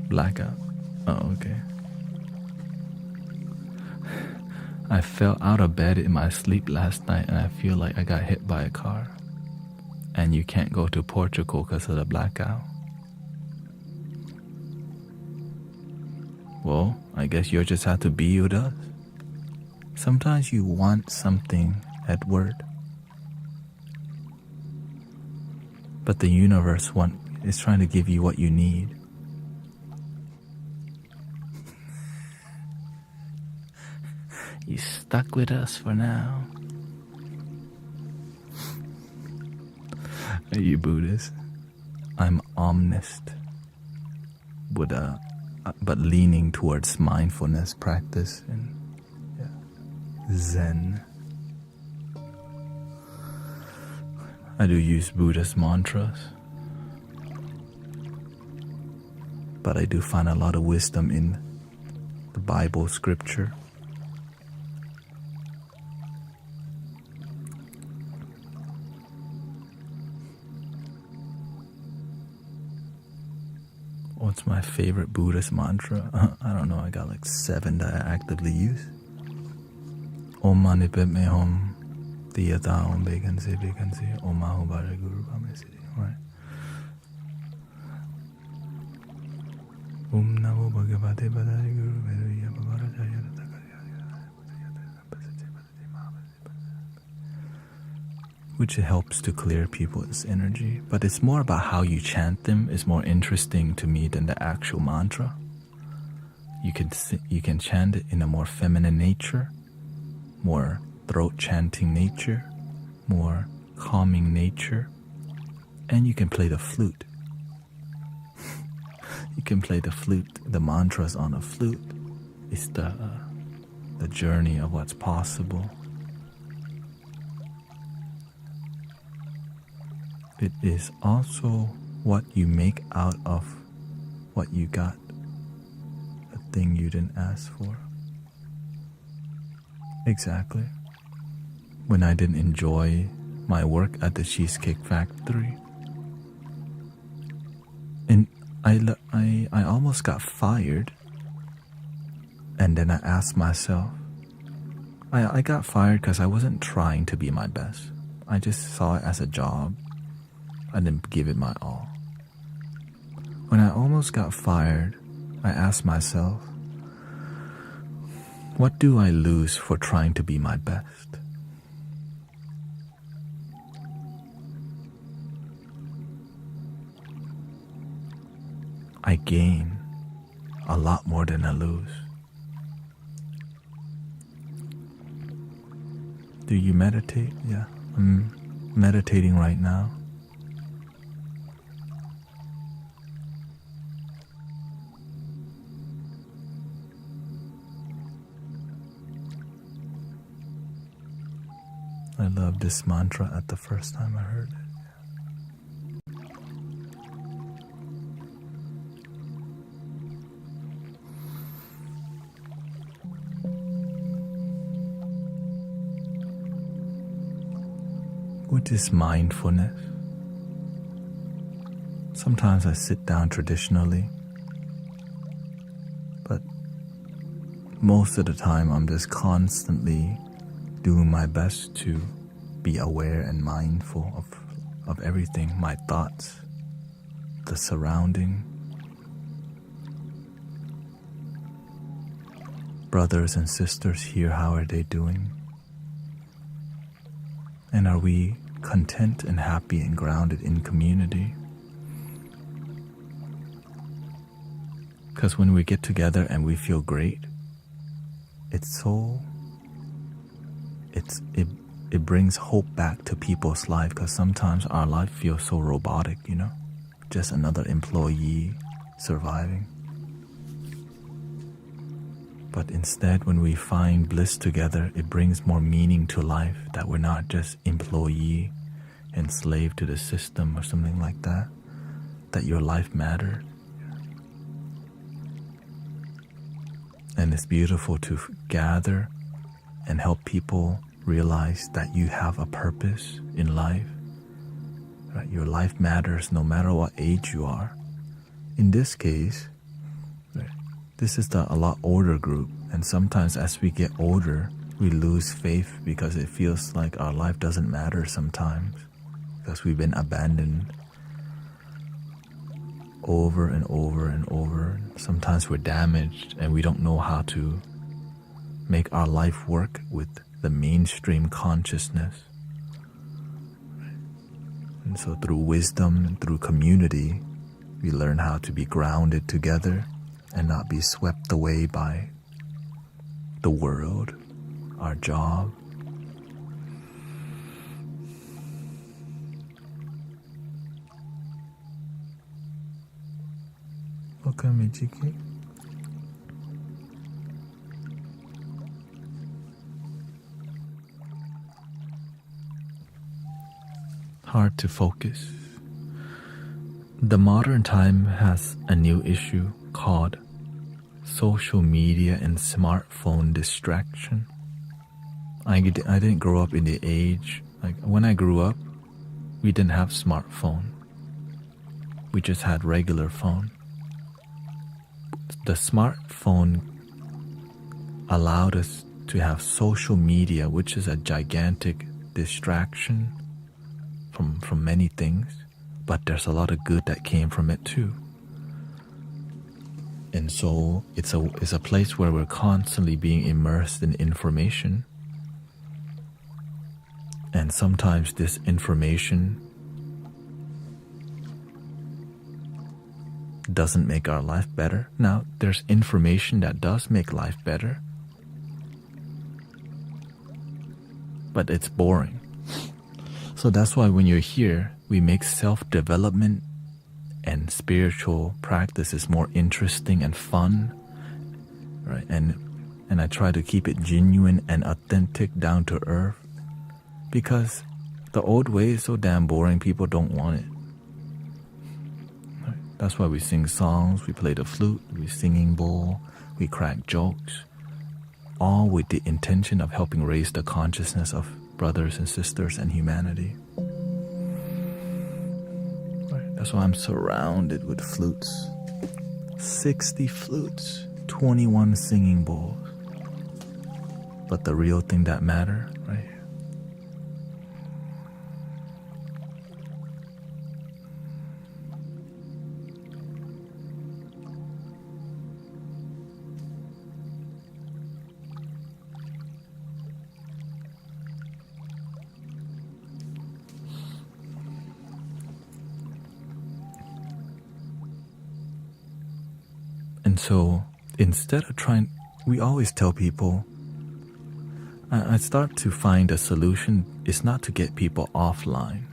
Blackout. Oh, okay. I fell out of bed in my sleep last night and I feel like I got hit by a car. And you can't go to Portugal because of the blackout. Well, I guess you'll just have to be with us. Sometimes you want something, Edward. But the universe is trying to give you what you need. You stuck with us for now. Are you Buddhist? I'm omnist, Buddha, but leaning towards mindfulness practice and Zen. I do use Buddhist mantras, but I do find a lot of wisdom in the Bible scripture. What's my favorite Buddhist mantra? I don't know, I got like 7 that I actively use. Om Mani Padme Hum, Tiyata Om Bekansi, Om Maho Bhara Guru Pamesiri. Right? Om Namo Bhagavate Padaya Guru Vedaya Bhavarajaya which helps to clear people's energy, but it's more about how you chant them is more interesting to me than the actual mantra. You can chant it in a more feminine nature, more throat chanting nature, more calming nature, and you can play the flute. You can play the flute, the mantras on a flute. It's the journey of what's possible. it is also what you make out of what you got, a thing you didn't ask for. Exactly. When I didn't enjoy my work at the Cheesecake Factory, and I almost got fired, and then I asked myself, I got fired because I wasn't trying to be my best. I just saw it as a job. I didn't give it my all. When I almost got fired, I asked myself, what do I lose for trying to be my best? I gain a lot more than I lose. Do you meditate? Yeah, I'm meditating right now. I love this mantra at the first time I heard it. What is mindfulness? Sometimes I sit down traditionally, but most of the time I'm just constantly doing my best to be aware and mindful of everything, my thoughts, the surrounding, brothers and sisters here, how are they doing? And are we content and happy and grounded in community? Because when we get together and we feel great, it brings hope back to people's life, because sometimes our life feels so robotic, just another employee surviving. But instead, when we find bliss together, it brings more meaning to life, that we're not just employee, enslaved to the system or something like that, that your life matters. And it's beautiful to gather and help people realize that you have a purpose in life. Right? Your life matters no matter what age you are. In this case, right, this is a lot older group, and sometimes as we get older, we lose faith because it feels like our life doesn't matter sometimes, because we've been abandoned over and over and over. Sometimes we're damaged and we don't know how to make our life work with the mainstream consciousness. And so through wisdom and through community, we learn how to be grounded together and not be swept away by the world, our job. Welcome, Michiki. Hard to focus. The modern time has a new issue called social media and smartphone distraction. I didn't grow up in the age, like when I grew up, we didn't have smartphone. We just had regular phone. The smartphone allowed us to have social media, which is a gigantic distraction from many things, but there's a lot of good that came from it too. And so it's a place where we're constantly being immersed in information. And sometimes this information doesn't make our life better. Now, there's information that does make life better, but it's boring. So that's why when you're here, we make self-development and spiritual practices more interesting and fun, right? And I try to keep it genuine and authentic, down to earth, because The old way is so damn boring, people don't want it. Right? That's why we sing songs, we play the flute, we singing bowl, we crack jokes, all with the intention of helping raise the consciousness of brothers and sisters and humanity. Right? That's why I'm surrounded with flutes. 60 flutes, 21 singing bowls. But the real thing that matter, right here. And so instead of trying, we always tell people, I start to find a solution is not to get people offline,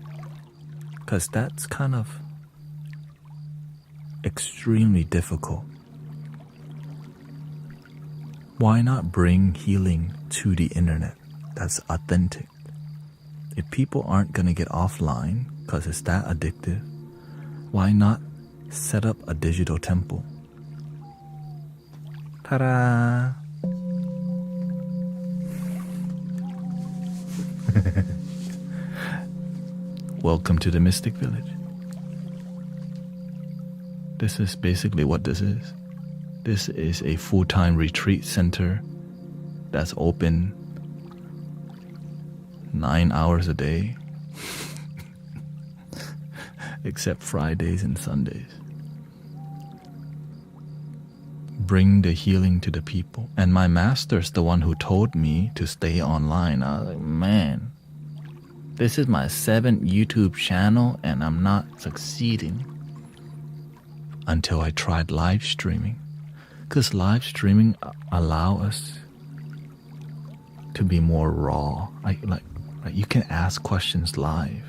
because that's kind of extremely difficult. Why not bring healing to the internet that's authentic? If people aren't going to get offline because it's that addictive, why not set up a digital temple? Ta-da! Welcome to the Mystic Village. This is basically what this is. This is a full-time retreat center that's open 9 hours a day, except Fridays and Sundays. Bring the healing to the people. And my master's the one who told me to stay online. I was like, man, this is my 7th YouTube channel and I'm not succeeding. Until I tried live streaming. Because live streaming allow us to be more raw. You can ask questions live.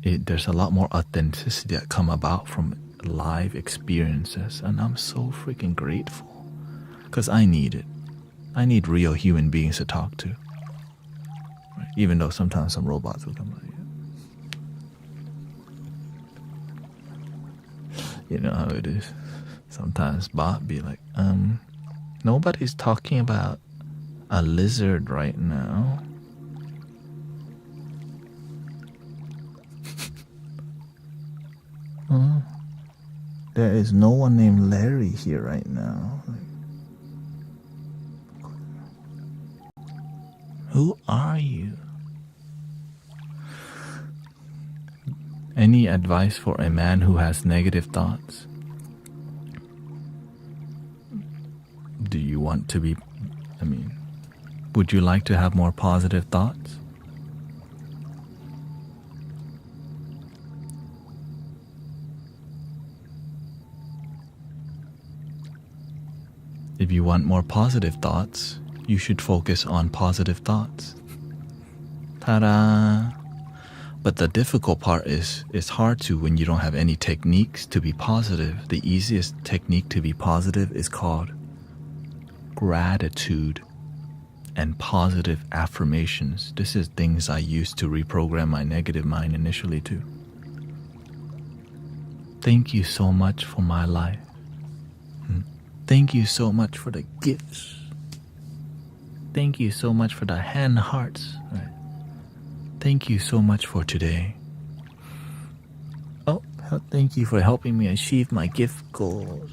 There's a lot more authenticity that come about from live experiences, and I'm so freaking grateful because I need it. I need real human beings to talk to, right? Even though sometimes some robots will come like, you know how it is. Sometimes bot be like, nobody's talking about a lizard right now. There is no one named Larry here right now. Who are you? Any advice for a man who has negative thoughts? Do you want to be, would you like to have more positive thoughts? If you want more positive thoughts, you should focus on positive thoughts. Ta-da! But the difficult part is, it's hard to when you don't have any techniques to be positive. The easiest technique to be positive is called gratitude and positive affirmations. This is things I used to reprogram my negative mind initially too. Thank you so much for my life. Thank you so much for the gifts. Thank you so much for the hand hearts. Right. Thank you so much for today. Oh, thank you for helping me achieve my gift goals.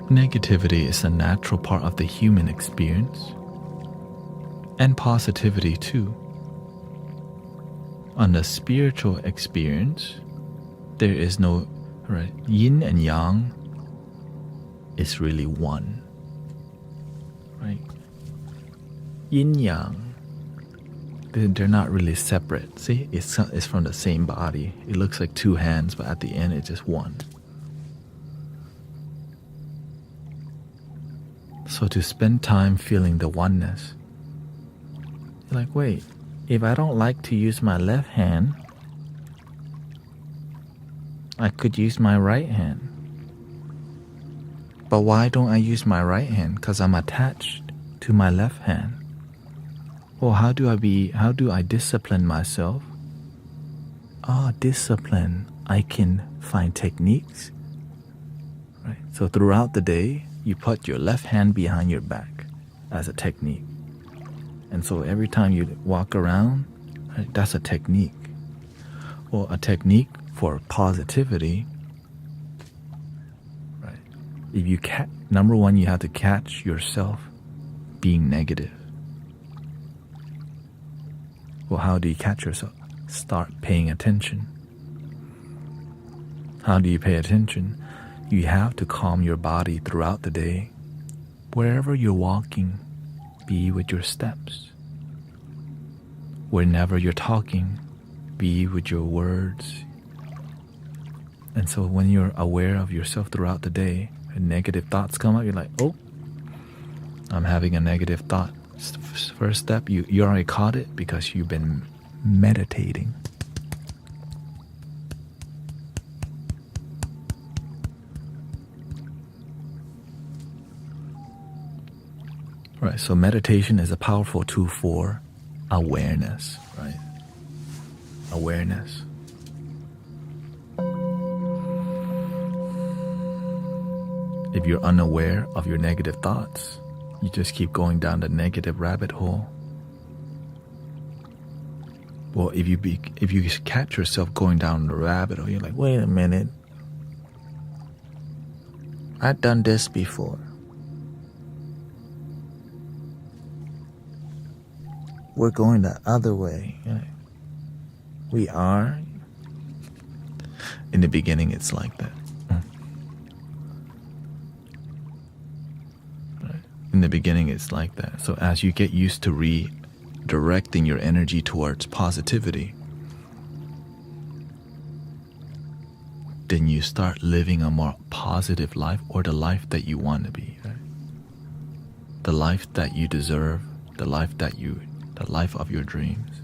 Negativity is a natural part of the human experience, and positivity too. On the spiritual experience, there is no yin and yang is really one, right? Yin yang, they're not really separate. See, it's from the same body. It looks like two hands, but at the end it's just one. So to spend time feeling the oneness, you're like, wait, if I don't like to use my left hand, I could use my right hand. But why don't I use my right hand? Because I'm attached to my left hand. Well, how do I discipline myself? Discipline. I can find techniques. Right? So throughout the day, you put your left hand behind your back as a technique. And so every time you walk around, right, that's a technique. Or a technique for positivity. Right? If you number one, you have to catch yourself being negative. Well, how do you catch yourself? Start paying attention. How do you pay attention? You have to calm your body throughout the day. Wherever you're walking, be with your steps. Whenever you're talking, be with your words. And so when you're aware of yourself throughout the day, and negative thoughts come up, you're like, oh, I'm having a negative thought. First step, you already caught it because you've been meditating. Right, so meditation is a powerful tool for awareness, right? Awareness. If you're unaware of your negative thoughts, you just keep going down the negative rabbit hole. Well, if you catch yourself going down the rabbit hole, you're like, wait a minute. I've done this before. We're going the other way. We are. In the beginning, it's like that. In the beginning, it's like that. So as you get used to redirecting your energy towards positivity, then you start living a more positive life, or the life that you want to be, right? The life that you deserve, the life of your dreams,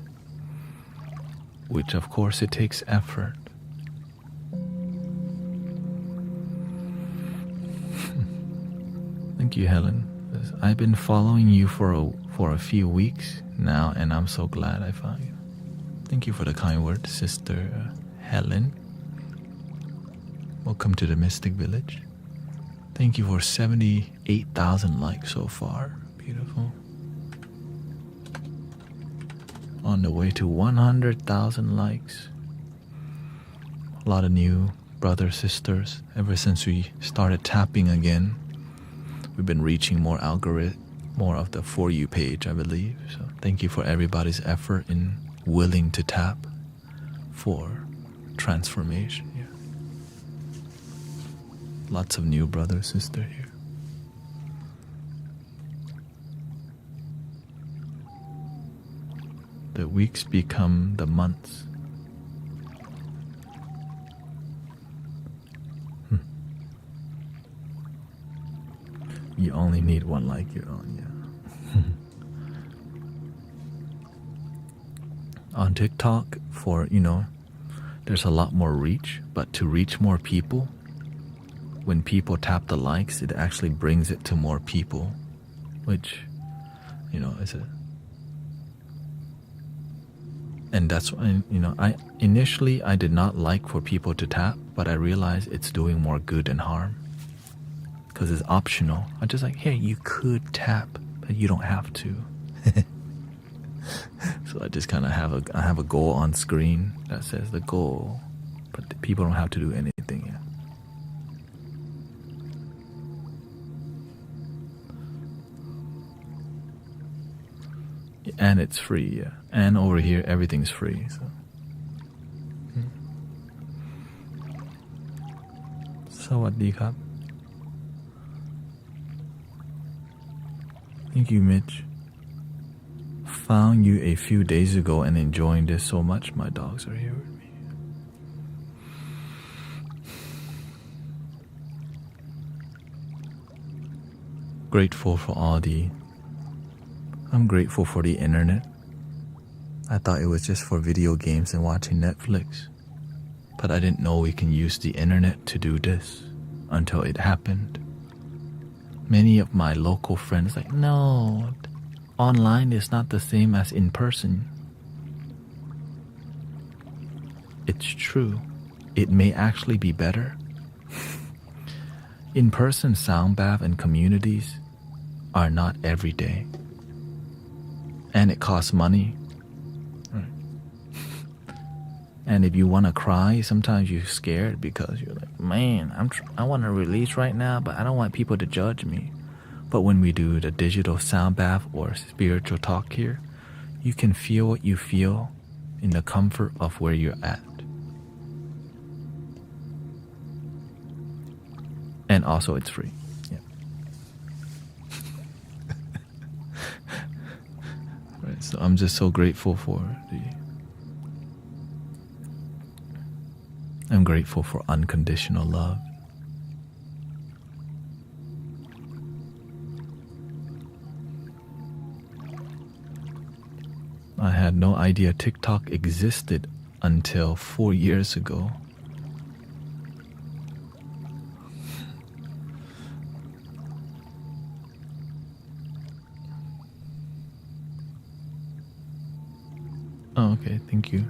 which of course it takes effort. Thank you, Helen. I've been following you for a few weeks now, and I'm so glad I found you. Thank you for the kind word, Sister Helen. Welcome to the Mystic Village. Thank you for 78,000 likes so far. Beautiful. On the way to 100,000 likes. A lot of new brothers, sisters. Ever since we started tapping again, we've been reaching more of the For You page, I believe. So thank you for everybody's effort in willing to tap for transformation. Yeah. Lots of new brother, sister here. The weeks become the months. You only need one like your own, yeah. On TikTok, there's a lot more reach, but to reach more people, when people tap the likes, it actually brings it to more people, which, is a... And that's why, initially I did not like for people to tap, but I realized it's doing more good than harm. Because it's optional. I'm just like, hey, you could tap, but you don't have to. So I just kind of have a goal on screen that says the goal, but the people don't have to do anything yet. And it's free, yeah. And over here, everything's free. So, Sawadee krab. Thank you, Mitch. Found you a few days ago and enjoying this so much. My dogs are here with me. Grateful for all the... I'm grateful for the internet. I thought it was just for video games and watching Netflix. But I didn't know we can use the internet to do this until it happened. Many of my local friends like, no, online is not the same as in person. It's true. It may actually be better. In-person sound bath and communities are not every day. And it costs money. And if you want to cry, sometimes you're scared because you're like, man, I want to release right now, but I don't want people to judge me. But when we do the digital sound bath or spiritual talk here, you can feel what you feel in the comfort of where you're at. And also it's free. Yeah. Right, so I'm just so grateful for I'm grateful for unconditional love. I had no idea TikTok existed until 4 years ago. Oh, okay, thank you.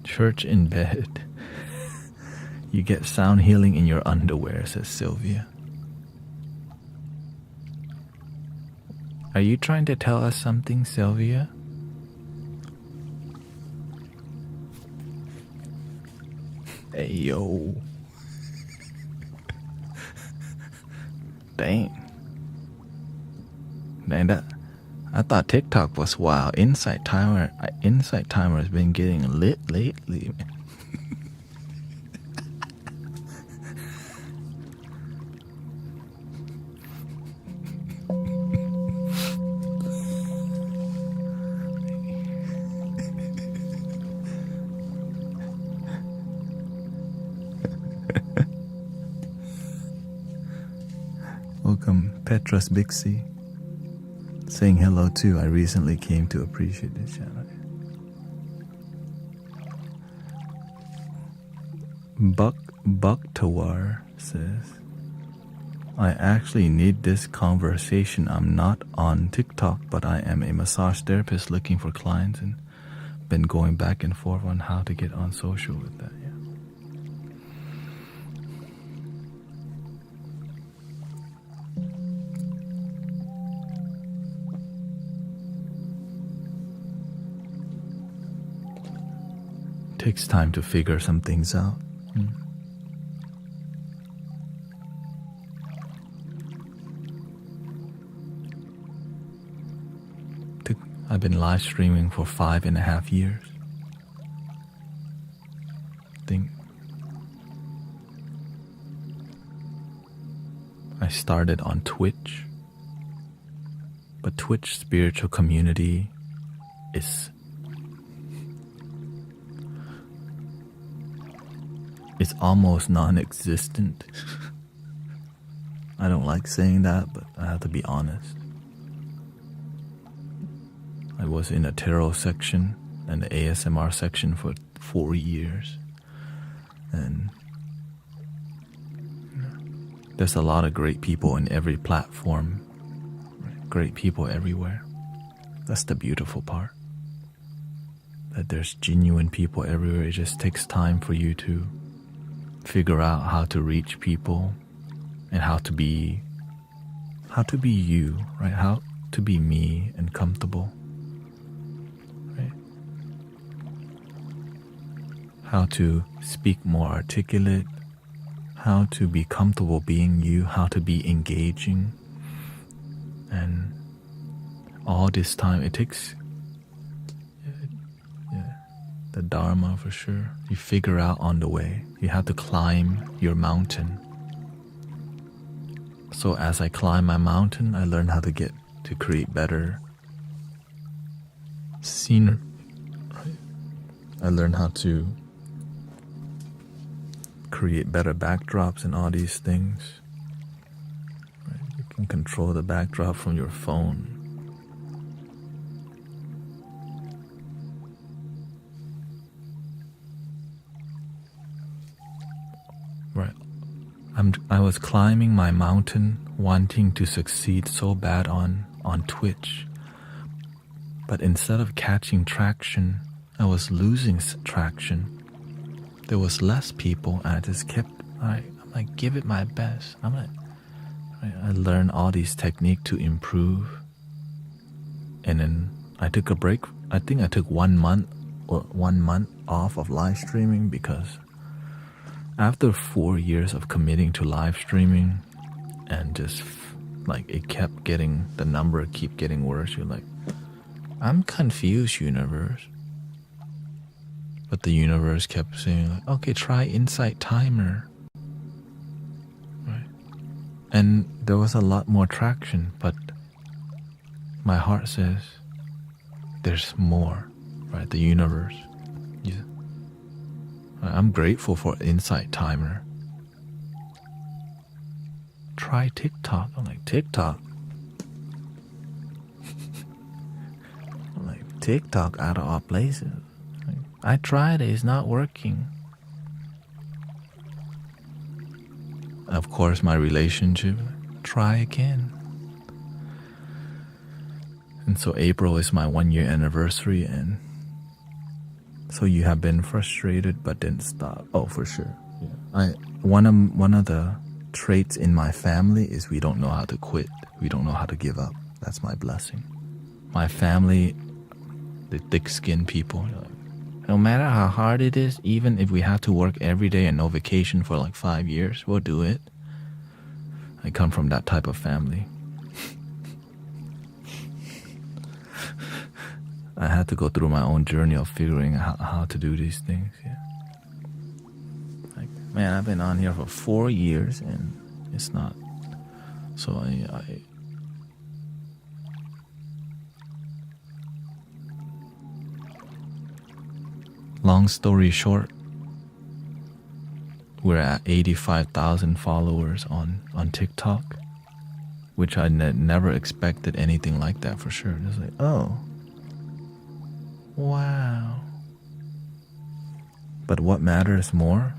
Church in bed. You get sound healing in your underwear, says Sylvia. Are you trying to tell us something, Sylvia? Hey, yo. Dang, that I thought TikTok was wild. Insight Timer has been getting lit lately. Welcome, Petros Bixie. Saying hello too. I recently came to appreciate this channel. Bucktawar says, I actually need this conversation. I'm not on TikTok, but I am a massage therapist looking for clients and been going back and forth on how to get on social with that. Yeah. Takes time to figure some things out. I've been live streaming for 5.5 years. I started on Twitch, but Twitch spiritual community is almost non-existent. I don't like saying that, but I have to be honest. I was in a tarot section and the ASMR section for 4 years. And there's a lot of great people in every platform. Great people everywhere. That's the beautiful part. That there's genuine people everywhere. It just takes time for you to figure out how to reach people and how to be you, right? How to be me and comfortable, right? How to speak more articulate, how to be comfortable being you, how to be engaging. And all this time it takes the Dharma for sure. You figure out on the way. You have to climb your mountain. So as I climb my mountain, I learn how to create better scenery. Right? I learned how to create better backdrops and all these things. Right? You can control the backdrop from your phone. Right. I was climbing my mountain, wanting to succeed so bad on Twitch. But instead of catching traction, I was losing traction. There was less people, and I just kept, I'm like, give it my best. I'm like, I learned all these techniques to improve. And then I took a break. I think I took 1 month off of live streaming, because after 4 years of committing to live streaming and just like it kept getting, the number keep getting worse, you're like, I'm confused, universe. But the universe kept saying, like, okay, try Insight Timer. Right. And there was a lot more traction, but my heart says there's more, right? The universe. Yeah. I'm grateful for Insight Timer. Try TikTok. I'm like, TikTok? I'm like, TikTok out of all places. Like, I tried it, it's not working. Of course, my relationship, try again. And so April is my 1 year anniversary, and so you have been frustrated but didn't stop. Oh, for sure. Yeah. One of the traits in my family is we don't know how to quit. We don't know how to give up. That's my blessing. My family, the thick-skinned people, like, no matter how hard it is, even if we have to work every day and no vacation for like 5 years, we'll do it. I come from that type of family. I had to go through my own journey of figuring out how to do these things. Yeah. Like, man, I've been on here for 4 years and it's not. So I long story short, we're at 85,000 followers on TikTok, which I never expected anything like that, for sure. It's like, oh, wow. But what matters more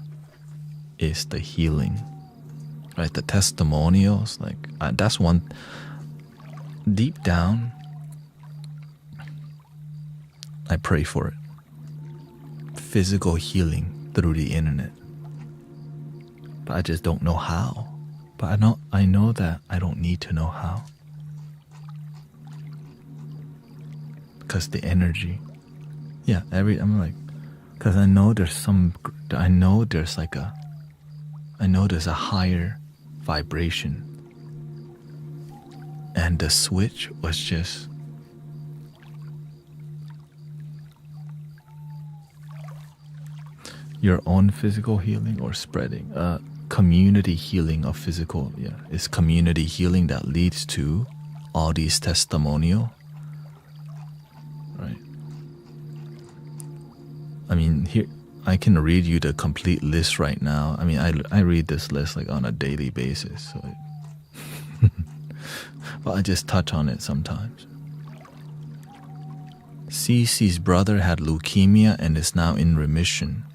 is the healing, right? The testimonials, like that's one. Deep down, I pray for it. Physical healing through the internet. But I just don't know how. But I know that I don't need to know how. Because the energy. Yeah, I'm like, because I know there's a higher vibration. And the switch was just your own physical healing or spreading. Community healing of physical, yeah. It's community healing that leads to all these testimonial. Right. I mean, here I can read you the complete list right now. I mean, I read this list like on a daily basis. So but I just touch on it sometimes. Cece's brother had leukemia and is now in remission.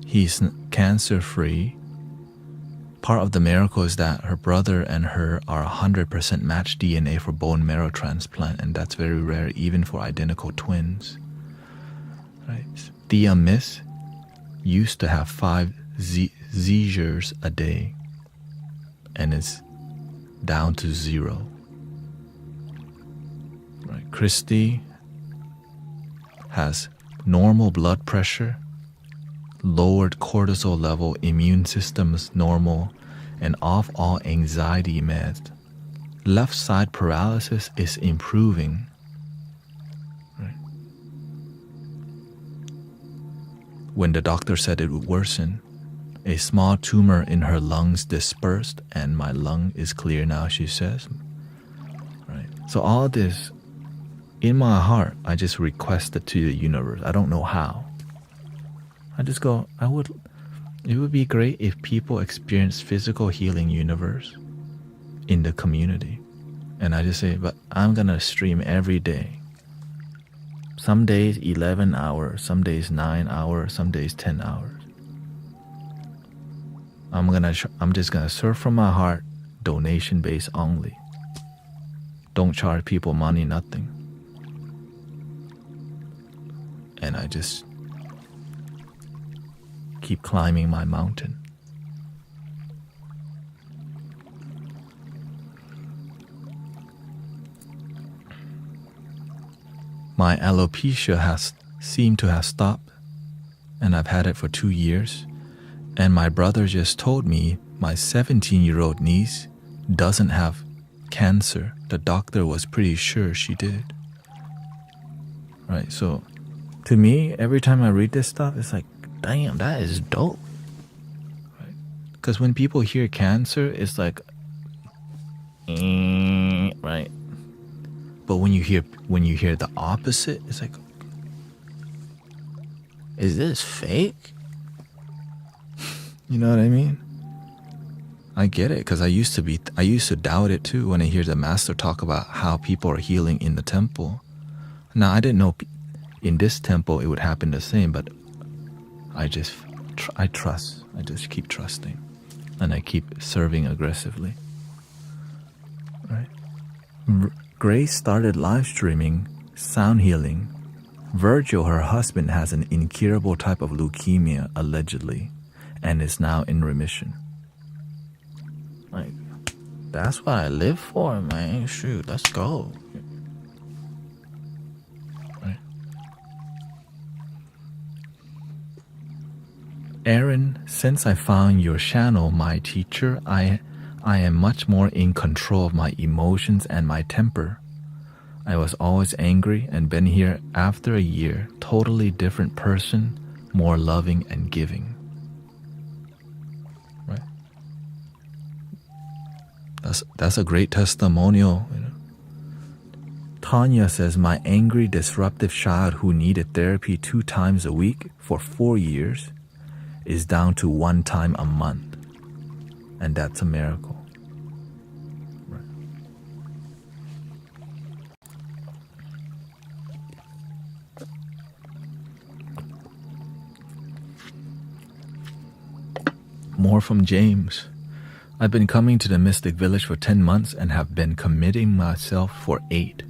He's cancer-free. Part of the miracle is that her brother and her are 100% matched DNA for bone marrow transplant, and that's very rare even for identical twins. Right? Thea Miss used to have 5 seizures a day, and it's down to 0. Right? Christy has normal blood pressure, lowered cortisol level, immune system's normal, and off all anxiety meds. Left side paralysis is improving. Right. When the doctor said it would worsen, a small tumor in her lungs dispersed, and my lung is clear now, she says. Right. So all this in my heart, I just request it to the universe. I don't know how. I just go, it would be great if people experience physical healing universe in the community. And I just say, but I'm going to stream every day. Some days 11 hours, some days 9 hours, some days 10 hours. I'm just going to serve from my heart, donation based only. Don't charge people money, nothing. And I just keep climbing my mountain. My alopecia has seemed to have stopped, and I've had it for 2 years. And my brother just told me my 17-year-old niece doesn't have cancer. The doctor was pretty sure she did. Right, so to me, every time I read this stuff, it's like, damn, that is dope. Right? Because when people hear cancer, it's like, right? But when you hear the opposite, it's like, is this fake? You know what I mean? I get it, because I used to doubt it too when I hear the master talk about how people are healing in the temple. Now, I didn't know in this temple it would happen the same, but I trust. I just keep trusting, and I keep serving aggressively. Right? Grace started live streaming sound healing. Virgil, her husband, has an incurable type of leukemia, allegedly, and is now in remission. Like, that's what I live for, man. Shoot, let's go. Right. Aaron, since I found your channel, my teacher, I am much more in control of my emotions and my temper. I was always angry and been here after a year, totally different person, more loving and giving. Right? That's a great testimonial. You know? Tanya says, my angry, disruptive child who needed therapy 2 times a week for 4 years is down to 1 time a month. And that's a miracle. More from James. I've been coming to the Mystic Village for 10 months and have been committing myself for 8.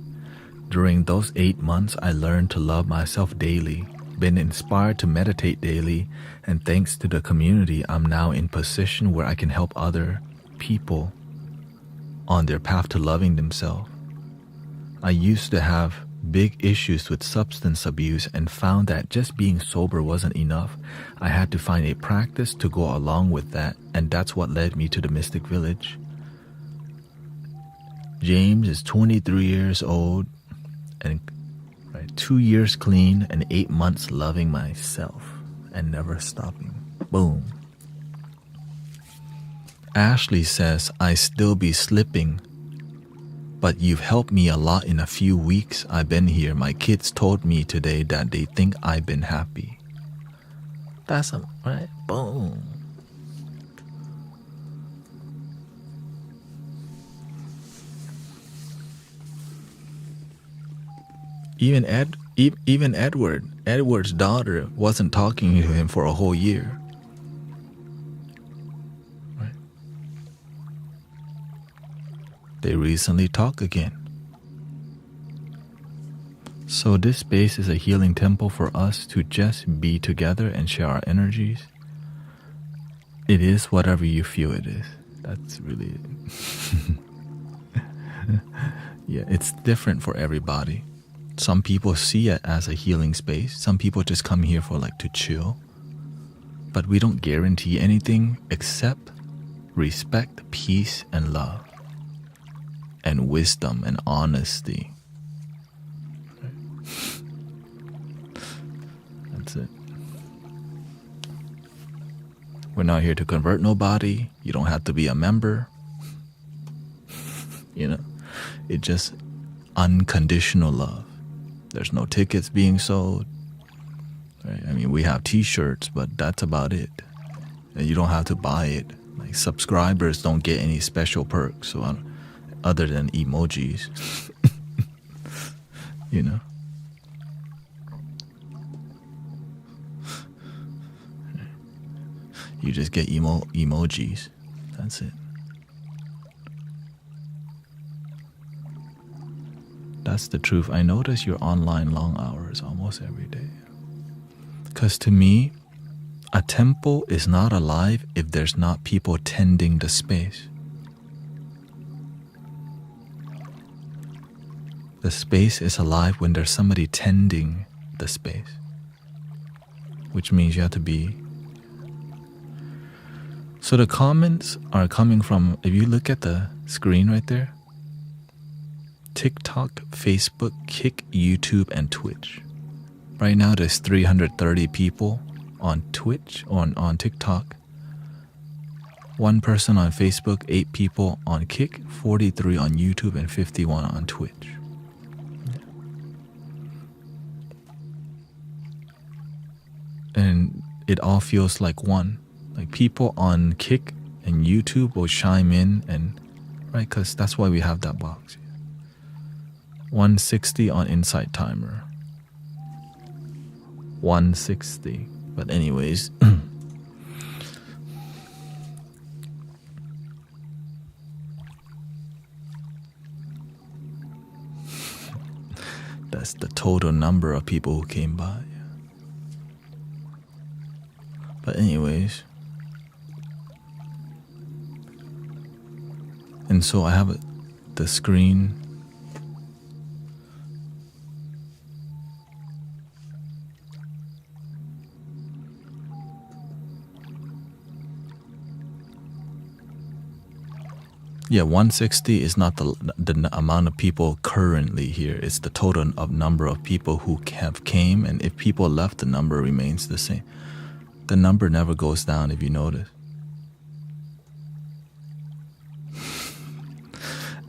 During those 8 months, I learned to love myself daily, been inspired to meditate daily, and thanks to the community, I'm now in position where I can help other people on their path to loving themselves. I used to have big issues with substance abuse and found that just being sober wasn't enough. I had to find a practice to go along with that, and that's what led me to the Mystic Village. James is 23 years old and 2 years clean and 8 months loving myself and never stopping. Boom. Ashley says, I still be slipping, but you've helped me a lot in a few weeks I've been here. My kids told me today that they think I've been happy. That's right? Boom. Even Edward's daughter wasn't talking to him for a whole year. Right? They recently talked again. So this space is a healing temple for us to just be together and share our energies. It is whatever you feel it is. That's really yeah, it's different for everybody. Some people see it as a healing space. Some people just come here for to chill. But we don't guarantee anything except respect, peace, and love. And wisdom and honesty. That's it. We're not here to convert nobody. You don't have to be a member. It's just unconditional love. There's no tickets being sold. Right? I mean, we have T-shirts, but that's about it. And you don't have to buy it. Like subscribers don't get any special perks, so other than emojis, you know. You just get emojis. That's it. That's the truth. I notice your online long hours almost every day. Because to me, a temple is not alive if there's not people tending the space. The space is alive when there's somebody tending the space. Which means you have to be. So the comments are coming from, if you look at the screen right there, TikTok, Facebook, Kick, YouTube, and Twitch. Right now there's 330 people on Twitch, on TikTok, 1 person on Facebook, 8 people on Kick, 43 on YouTube, and 51 on Twitch. And it all feels like one. Like people on Kick and YouTube will chime in, and right, because that's why we have that box. 160 on Insight Timer. 160. But anyways, that's the total number of people who came by. But anyways, and so I have the screen. Yeah, 160 is not the amount of people currently here. It's the total of number of people who have came, and if people left, the number remains the same. The number never goes down, if you notice.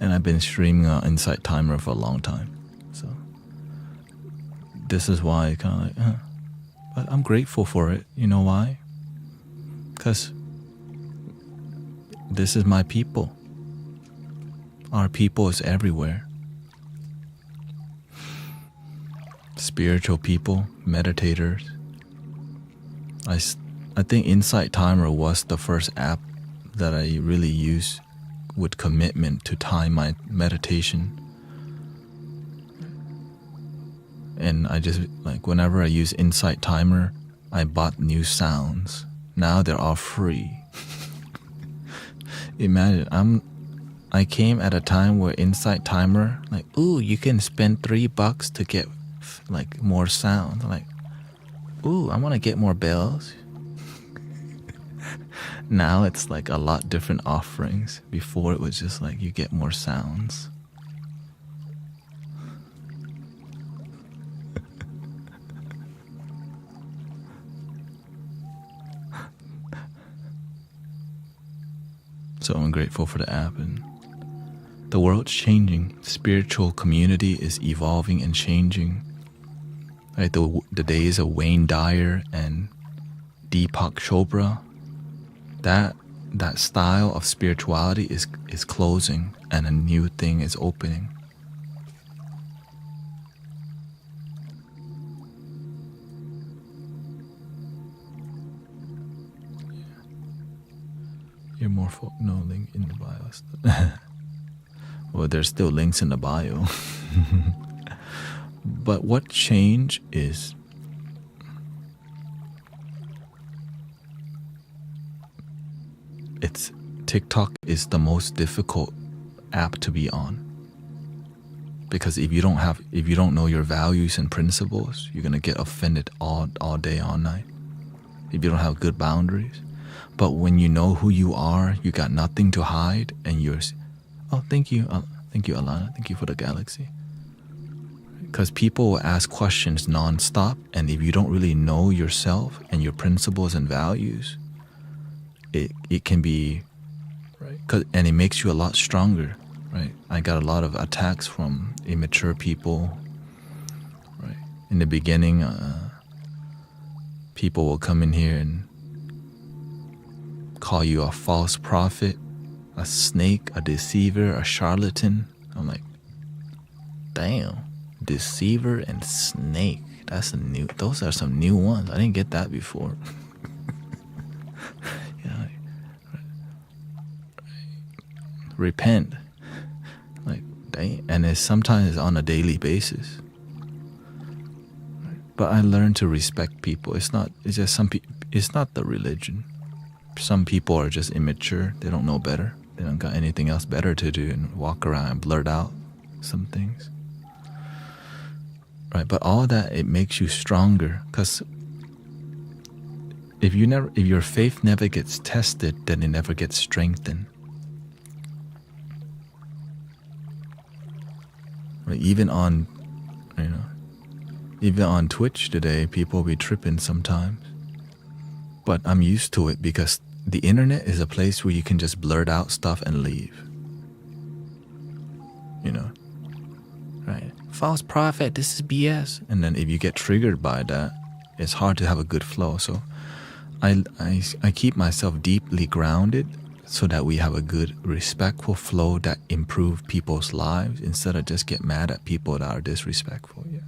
And I've been streaming on Insight Timer for a long time, so this is why I kind of like, but I'm grateful for it. You know why? Because this is my people. Our people is everywhere. Spiritual people, meditators. I think Insight Timer was the first app that I really used with commitment to time my meditation. And I just, like, whenever I use Insight Timer, I bought new sounds. Now they're all free. Imagine, I came at a time where Insight Timer, like, ooh, you can spend $3 to get like more sound. Like, ooh, I want to get more bells. Now it's like a lot different offerings. Before it was just like you get more sounds. So I'm grateful for the app, and the world's changing. Spiritual community is evolving and changing. Right, the days of Wayne Dyer and Deepak Chopra, that style of spirituality is closing, and a new thing is opening. You're more no link in the bio. Well, there's still links in the bio. But what change is, TikTok is the most difficult app to be on, because if you don't know your values and principles, you're gonna get offended all day, all night. If you don't have good boundaries. But when you know who you are, you got nothing to hide, and thank you Alana, thank you for the galaxy. Because people will ask questions non-stop, and if you don't really know yourself and your principles and values, it can be, right? And it makes you a lot stronger, right? I got a lot of attacks from immature people, In the beginning, people will come in here and call you a false prophet, a snake, a deceiver, a charlatan. I'm like, damn, deceiver and snake. Those are some new ones. I didn't get that before. Yeah, repent. Like, dang. And sometimes on a daily basis. But I learned to respect people. It's just some people. It's not the religion. Some people are just immature. They don't know better. They don't got anything else better to do and walk around and blurt out some things. Right? But all that, it makes you stronger. Because if your faith never gets tested, then it never gets strengthened. Right? Even on Twitch today, people be tripping sometimes. But I'm used to it because the internet is a place where you can just blurt out stuff and leave. Right? False prophet, this is BS. And then if you get triggered by that, it's hard to have a good flow. So I keep myself deeply grounded so that we have a good, respectful flow that improve people's lives instead of just get mad at people that are disrespectful. Yeah.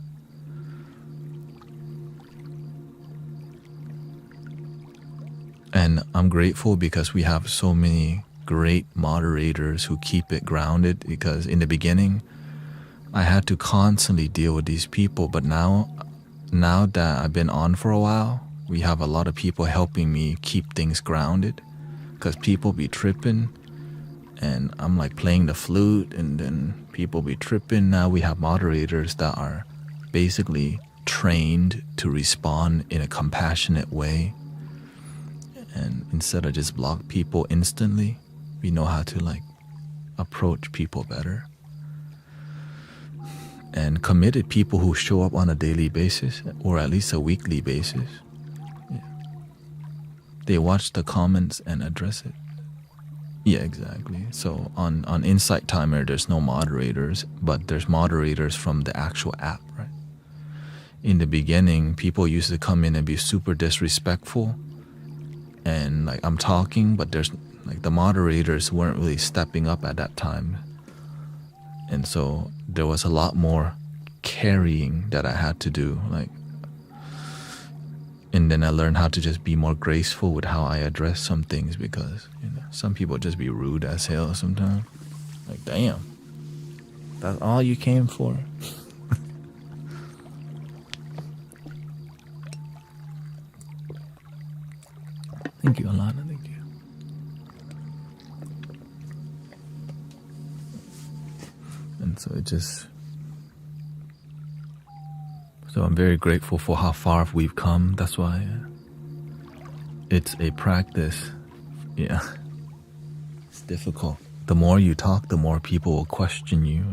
And I'm grateful because we have so many great moderators who keep it grounded, because in the beginning, I had to constantly deal with these people. But now that I've been on for a while, we have a lot of people helping me keep things grounded, because people be tripping and I'm like playing the flute and then people be tripping. Now we have moderators that are basically trained to respond in a compassionate way. And instead of just block people instantly, we know how to approach people better. And committed people who show up on a daily basis or at least a weekly basis. Yeah. They watch the comments and address it. Yeah, exactly. So on Insight Timer, there's no moderators, but there's moderators from the actual app, right? In the beginning, people used to come in and be super disrespectful. And I'm talking, but there's the moderators weren't really stepping up at that time. And so there was a lot more carrying that I had to do. And then I learned how to just be more graceful with how I address some things, because some people just be rude as hell sometimes. Damn, that's all you came for? Thank you, Alana. Thank you. And so so I'm very grateful for how far we've come. That's why it's a practice. Yeah, it's difficult. The more you talk, the more people will question you,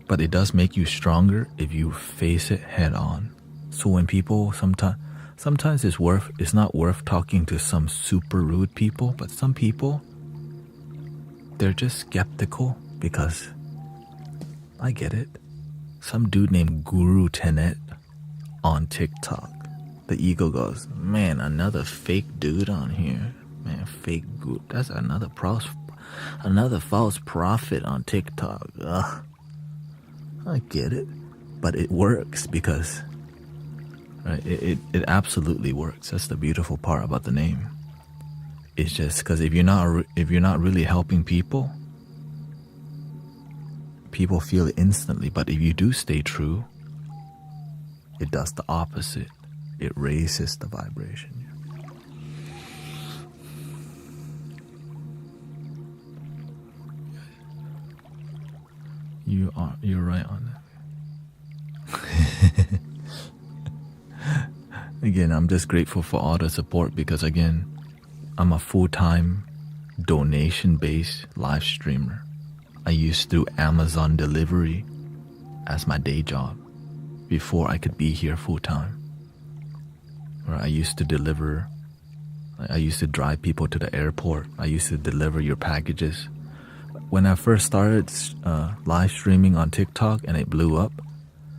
but it does make you stronger if you face it head on. So when people sometimes it's not worth talking to some super rude people, but some people, they're just skeptical because I get it. Some dude named Guru Tenet on TikTok, the ego goes, man, another fake dude on here. Man, fake guru. That's another false prophet on TikTok. Ugh. I get it, but it works because right, it absolutely works. That's the beautiful part about the name. It's just because if you're not really helping people feel it instantly. But if you do stay true, it does the opposite. It raises the vibration. You're right on that. Again, I'm just grateful for all the support because, again, I'm a full-time donation-based live streamer. I used to do Amazon delivery as my day job before I could be here full-time. Or I used to drive people to the airport. I used to deliver your packages. When I first started live streaming on TikTok and it blew up,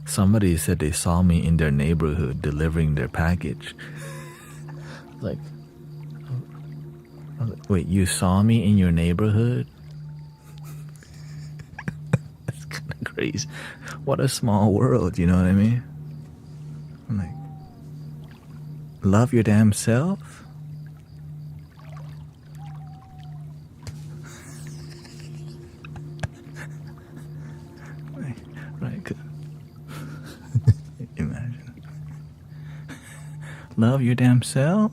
Somebody said they saw me in their neighborhood delivering their package. like, wait, you saw me in your neighborhood? That's kind of crazy. What a small world, you know what I mean? I'm like, love your damn self? Right. Imagine. Love your damn self?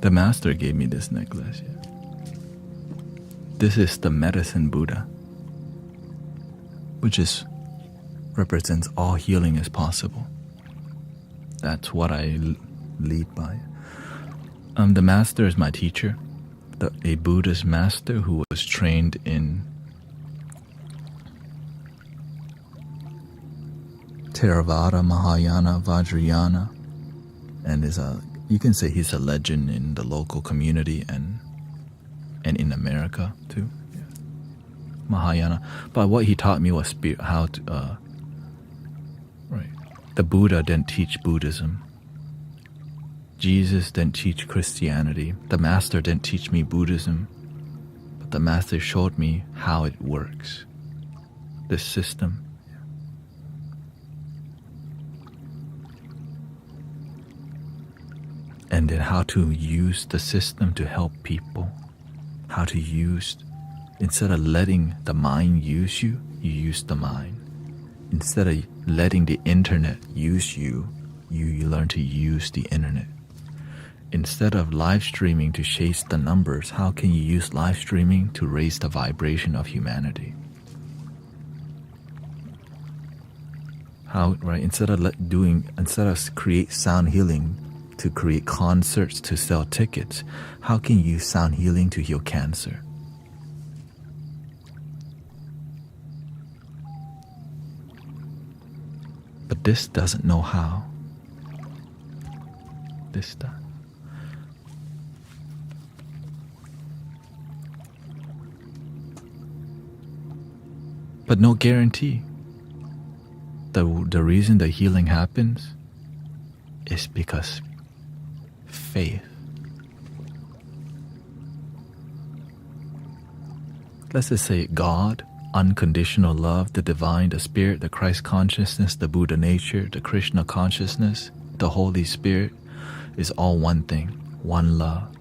The master gave me this necklace. Yeah. This is the medicine Buddha, which represents all healing is possible. That's what I lead by. The master is my teacher, a Buddhist master who was trained in Theravada, Mahayana, Vajrayana, and you can say he's a legend in the local community and in America too. Yeah. Mahayana. But what he taught me was how to right. The Buddha didn't teach Buddhism. Jesus didn't teach Christianity. The master didn't teach me Buddhism. But the master showed me how it works. This system. And then how to use the system to help people. How to use, instead of letting the mind use you, you use the mind. Instead of letting the internet use you, you learn to use the internet. Instead of live streaming to chase the numbers, how can you use live streaming to raise the vibration of humanity? How, right? Instead of create sound healing to create concerts to sell tickets, how can you use sound healing to heal cancer? But this doesn't know how. This does. But no guarantee. The reason the healing happens is because faith. Let's just say God, unconditional love, the divine, the spirit, the Christ consciousness, the Buddha nature, the Krishna consciousness, the Holy Spirit is all one thing, one love.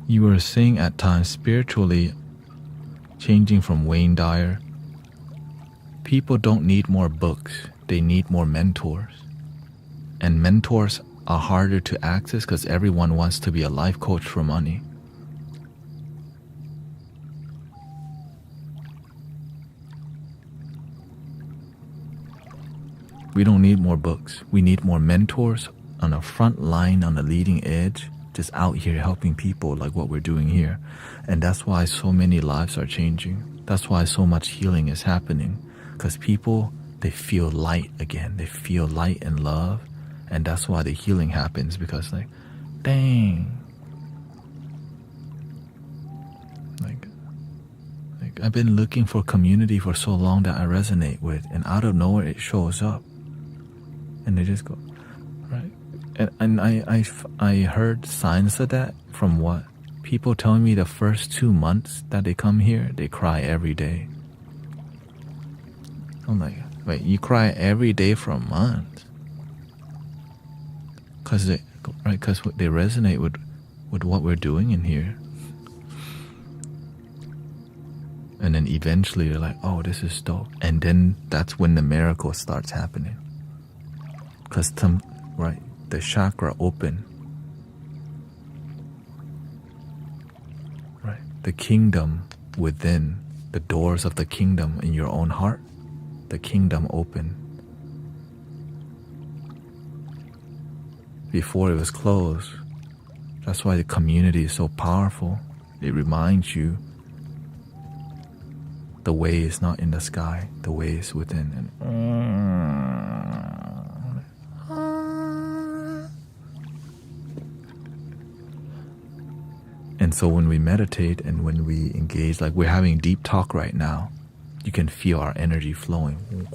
You were saying at times spiritually changing from Wayne Dyer. People don't need more books, they need more mentors. And mentors are harder to access because everyone wants to be a life coach for money. We don't need more books. We need more mentors on the front line, on the leading edge, just out here helping people like what we're doing here. And that's why so many lives are changing. That's why so much healing is happening. Because people, they feel light again. They feel light and love. And that's why the healing happens. Because like, dang. Like I've been looking for community for so long that I resonate with. And out of nowhere it shows up. And they just go, right? And I heard signs of that from what? People telling me the first 2 months that they come here, they cry every day. I'm like, wait, you cry every day for a month? Because they resonate with what we're doing in here. And then eventually they're like, oh, this is dope. And then that's when the miracle starts happening. Because the chakra open. Right. The kingdom within, the doors of the kingdom in your own heart, the kingdom open. Before it was closed. That's why the community is so powerful. It reminds you the way is not in the sky, the way is within. And so when we meditate and when we engage, like we're having deep talk right now, you can feel our energy flowing.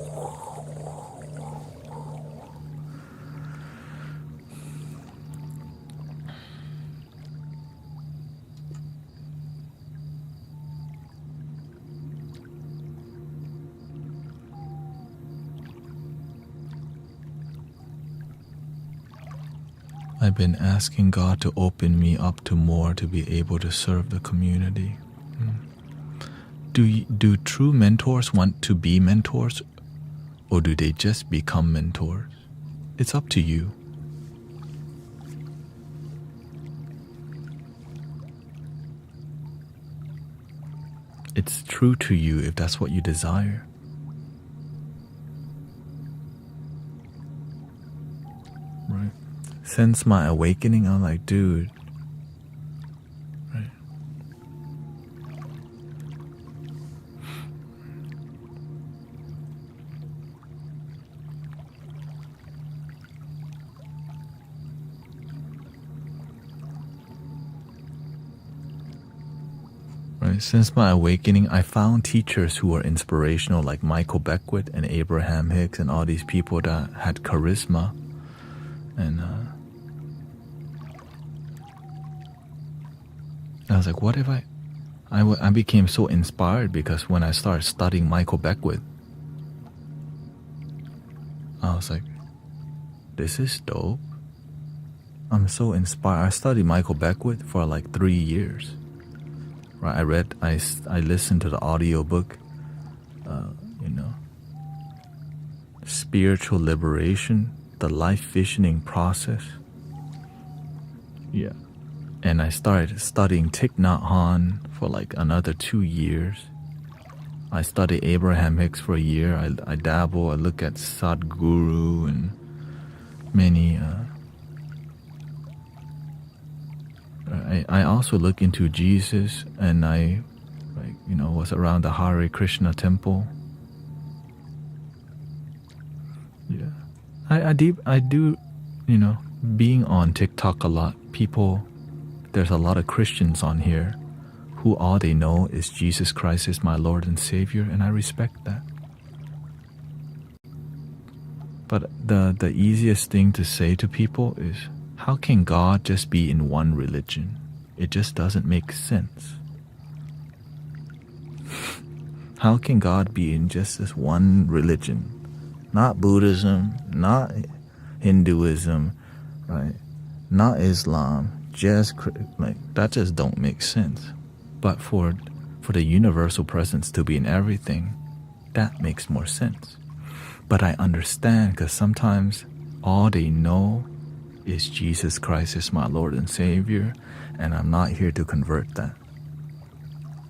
I've been asking God to open me up to more to be able to serve the community. Do true mentors want to be mentors, or do they just become mentors? It's up to you. It's true to you if that's what you desire. Right? Since my awakening, I'm like, dude, right? Right? Since my awakening, I found teachers who were inspirational, like Michael Beckwith and Abraham Hicks and all these people that had charisma. And I was like, what if I became so inspired because when I started studying Michael Beckwith, I was like, this is dope. I'm so inspired. I studied Michael Beckwith for like 3 years. Right? I listened to the audiobook, Spiritual Liberation, the Life Visioning Process. Yeah. And I started studying Thich Nhat Hanh for like another 2 years. I studied Abraham Hicks for a year. I dabble. I look at Sadhguru and many. I also look into Jesus, and I, was around the Hare Krishna temple. Yeah, I do, being on TikTok a lot. There's a lot of Christians on here who all they know is Jesus Christ is my Lord and Savior, and I respect that. But the easiest thing to say to people is, how can God just be in one religion? It just doesn't make sense. How can God be in just this one religion? Not Buddhism, not Hinduism, right? Not Islam. Just that just don't make sense. But for the universal presence to be in everything, that makes more sense. But I understand, because sometimes all they know is Jesus Christ is my Lord and Savior, and I'm not here to convert that.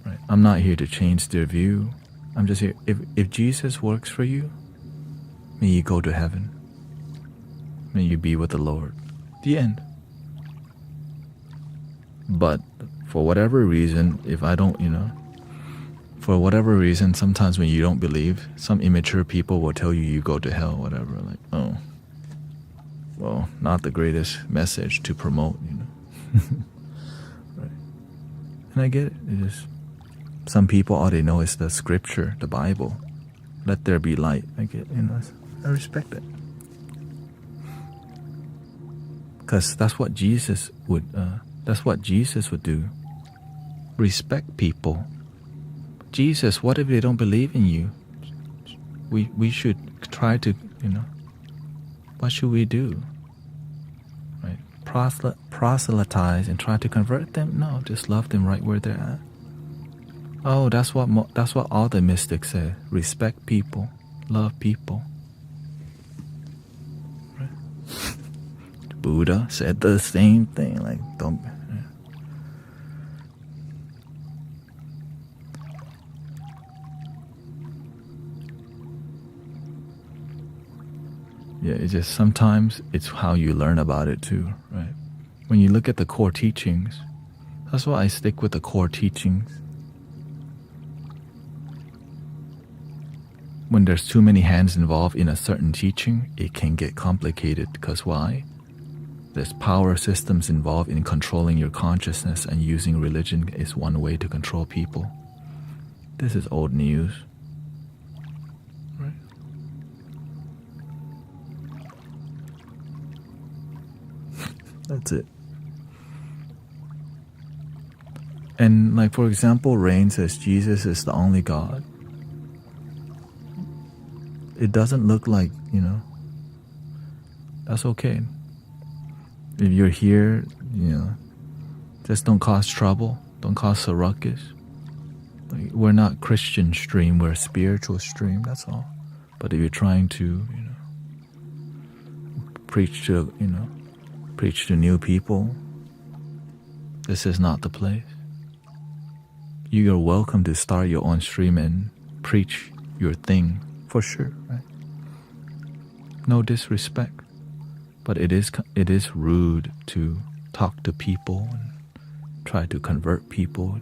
Right? I'm not here to change their view. I'm just here. If Jesus works for you, may you go to heaven. May you be with the Lord. The end. But for whatever reason, if I don't, for whatever reason, sometimes when you don't believe, some immature people will tell you go to hell, whatever. Like, oh, well, not the greatest message to promote, Right. And I get it. It is, some people, all they know is the scripture, the Bible. Let there be light. I get, I respect it. Because that's what Jesus would do. Respect people. Jesus, what if they don't believe in you? We should try to, what should we do? Right? Proselytize and try to convert them? No, just love them right where they're at. Oh, that's what all the mystics say. Respect people, love people. Right? Buddha said the same thing. Like, don't. Yeah, it's just sometimes it's how you learn about it too, right? When you look at the core teachings, that's why I stick with the core teachings. When there's too many hands involved in a certain teaching, it can get complicated, because why? There's power systems involved in controlling your consciousness, and using religion is one way to control people. This is old news. Right? That's it. And like, for example, Rain says Jesus is the only God. It doesn't look like, that's okay. If you're here, just don't cause trouble. Don't cause a ruckus. Like, we're not Christian stream, we're a spiritual stream, that's all. But if you're trying to, preach to new people, this is not the place. You are welcome to start your own stream and preach your thing, for sure, right? No disrespect, but it is rude to talk to people and try to convert people,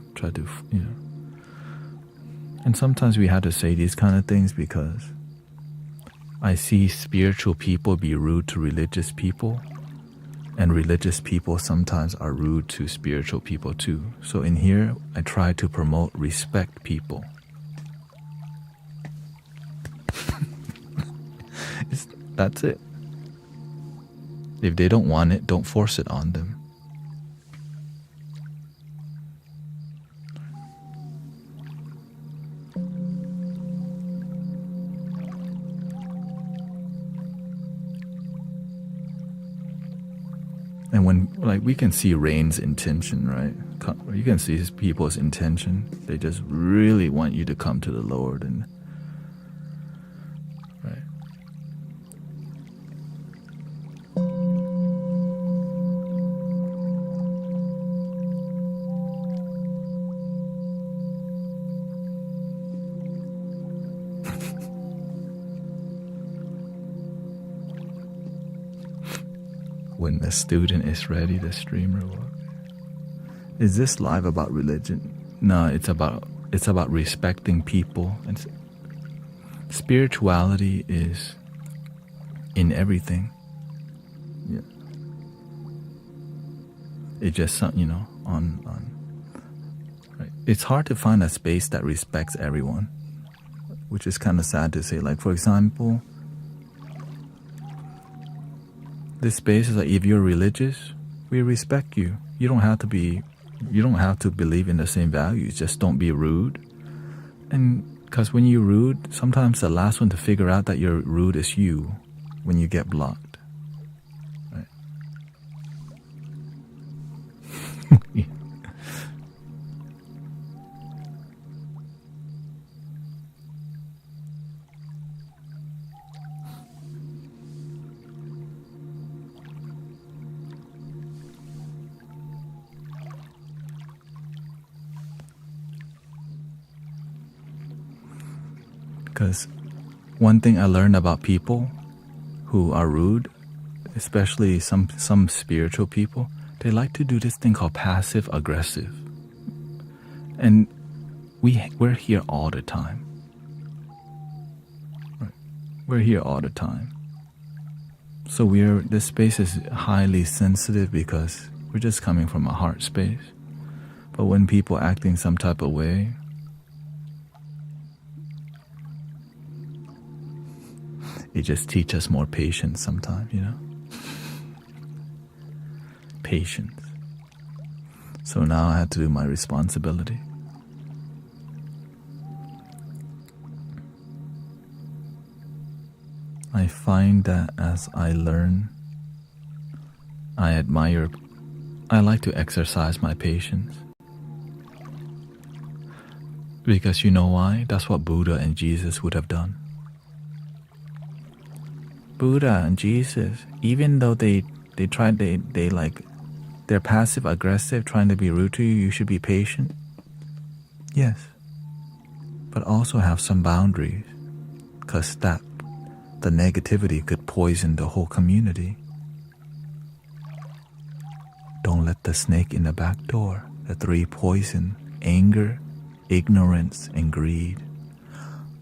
and sometimes we have to say these kind of things because I see spiritual people be rude to religious people, and religious people sometimes are rude to spiritual people too. So in here, I try to promote respect people. That's it. If they don't want it, don't force it on them. And when, we can see Rain's intention, right? You can see people's intention. They just really want you to come to the Lord, and right. When the student is ready, the streamer will. Is this live about religion? No, it's about respecting people. And spirituality is in everything. Yeah. It just on right. It's hard to find a space that respects everyone, which is kind of sad to say. Like, for example, this space is like, if you're religious, we respect you. You don't have to believe in the same values. Just don't be rude. And because when you're rude, sometimes the last one to figure out that you're rude is you when you get blocked. Right? Because one thing I learned about people who are rude, especially some spiritual people, they like to do this thing called passive aggressive. And we're here all the time. Right. We're here all the time. So this space is highly sensitive because we're just coming from a heart space. But when people acting some type of way, it just teaches us more patience sometimes, Patience. So now I have to do my responsibility. I find that as I learn, I like to exercise my patience. Because you know why? That's what Buddha and Jesus would have done. Buddha and Jesus, even though they're passive aggressive, trying to be rude to you, you should be patient. Yes. But also have some boundaries, because the negativity could poison the whole community. Don't let the snake in the back door. The three poison: anger, ignorance, and greed.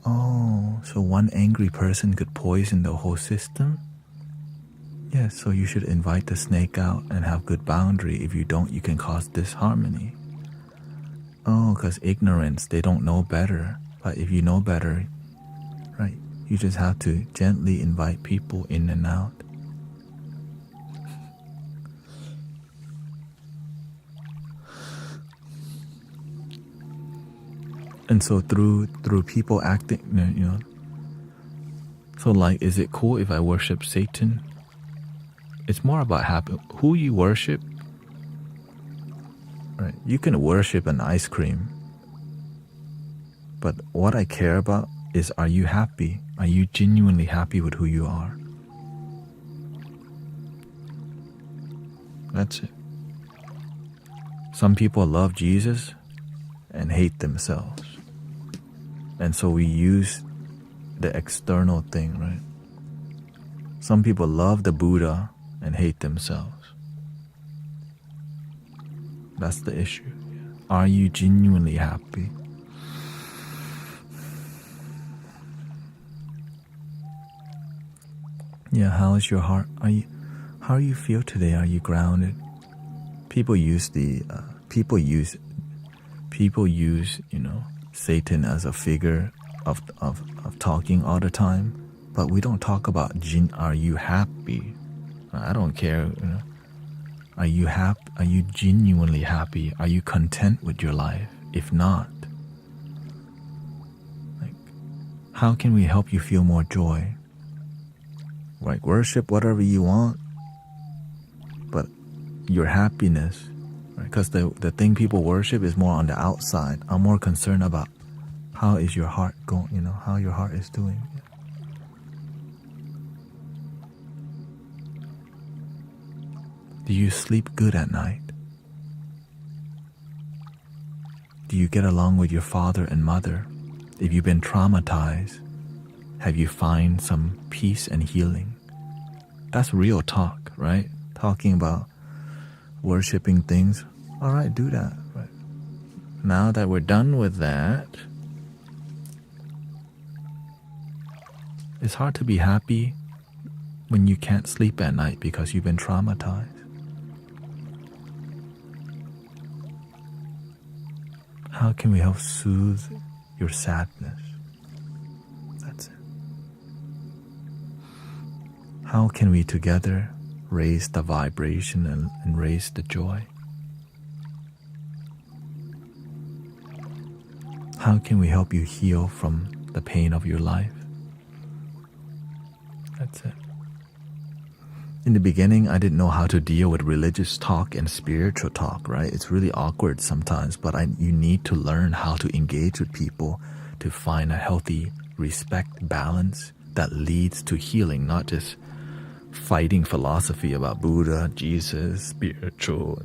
Oh, so one angry person could poison the whole system? Yes, so you should invite the snake out and have good boundary. If you don't, you can cause disharmony. Oh, because ignorance, they don't know better. But if you know better, right, you just have to gently invite people in and out. And so through people acting, so like, is it cool if I worship Satan? It's more about who you worship. Right, you can worship an ice cream, but what I care about is, are you happy? Are you genuinely happy with who you are? That's it. Some people love Jesus and hate themselves. And so we use the external thing, right? Some people love the Buddha and hate themselves. That's the issue. Are you genuinely happy? Yeah, how is your heart? How do you feel today? Are you grounded? People use Satan as a figure of talking all the time, but we don't talk about are you happy? I don't care. Are you happy? Are you genuinely happy? Are you content with your life? If not, like, how can we help you feel more joy? Like, worship whatever you want, but your happiness, right? Because the thing people worship is more on the outside. I'm more concerned about how is your heart going, how your heart is doing. Do you sleep good at night? Do you get along with your father and mother? If you've been traumatized, have you find some peace and healing? That's real talk, right? Talking about worshiping things. All right, do that. Right. Now that we're done with that, it's hard to be happy when you can't sleep at night because you've been traumatized. How can we help soothe your sadness? That's it. How can we together raise the vibration and raise the joy? How can we help you heal from the pain of your life? That's it. In the beginning, I didn't know how to deal with religious talk and spiritual talk, right? It's really awkward sometimes, but you need to learn how to engage with people to find a healthy respect balance that leads to healing, not just fighting philosophy about Buddha, Jesus, spiritual,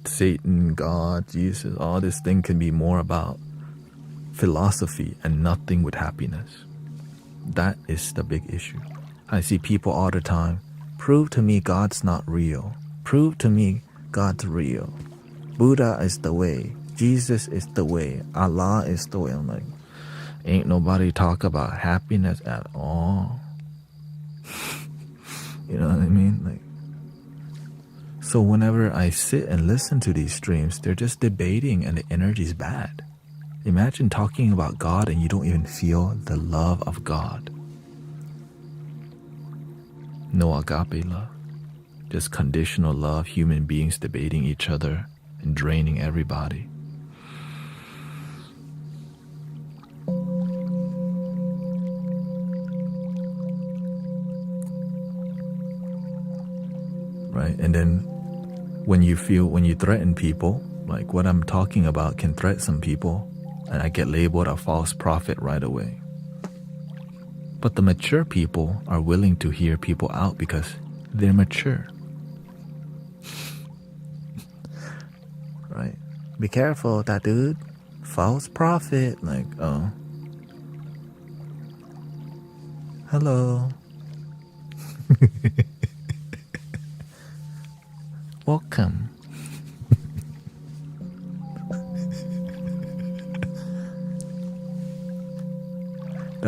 Satan, God, Jesus. All this thing can be more about philosophy and nothing with happiness. That is the big issue. I see people all the time, prove to me God's not real. Prove to me God's real. Buddha is the way. Jesus is the way. Allah is the way. I'm like, ain't nobody talk about happiness at all. You know what I mean? Like, so whenever I sit and listen to these streams, they're just debating and the energy's bad. Imagine talking about God and you don't even feel the love of God. No agape love. Just conditional love, human beings debating each other and draining everybody. Right? And then when you threaten people, like what I'm talking about can threaten some people, and I get labeled a false prophet right away. But the mature people are willing to hear people out because they're mature. Right? Be careful, that dude. False prophet. Like, oh. Hello. Welcome.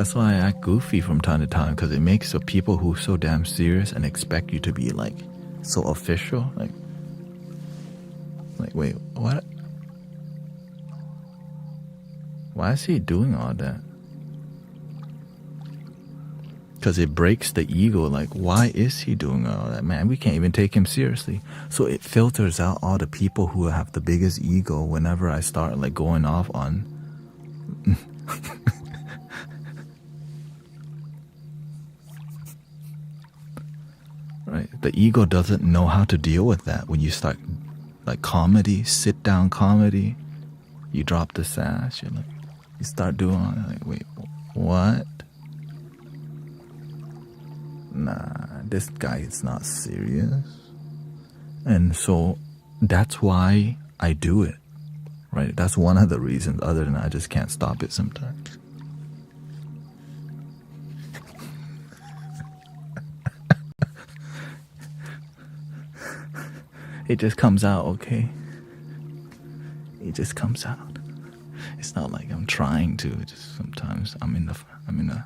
That's why I act goofy from time to time, because it makes the people who are so damn serious and expect you to be like so official. Like wait, what? Why is he doing all that? Because it breaks the ego. Like, why is he doing all that? Man, we can't even take him seriously. So it filters out all the people who have the biggest ego whenever I start like going off on. Right? The ego doesn't know how to deal with that. When you start like comedy, sit down comedy, you drop the sash, you start doing all that. Like, wait, what? Nah, this guy is not serious. And so that's why I do it, right? That's one of the reasons, other than I just can't stop it sometimes. It just comes out, okay? It just comes out. It's not like I'm trying to. It's just sometimes I'm in the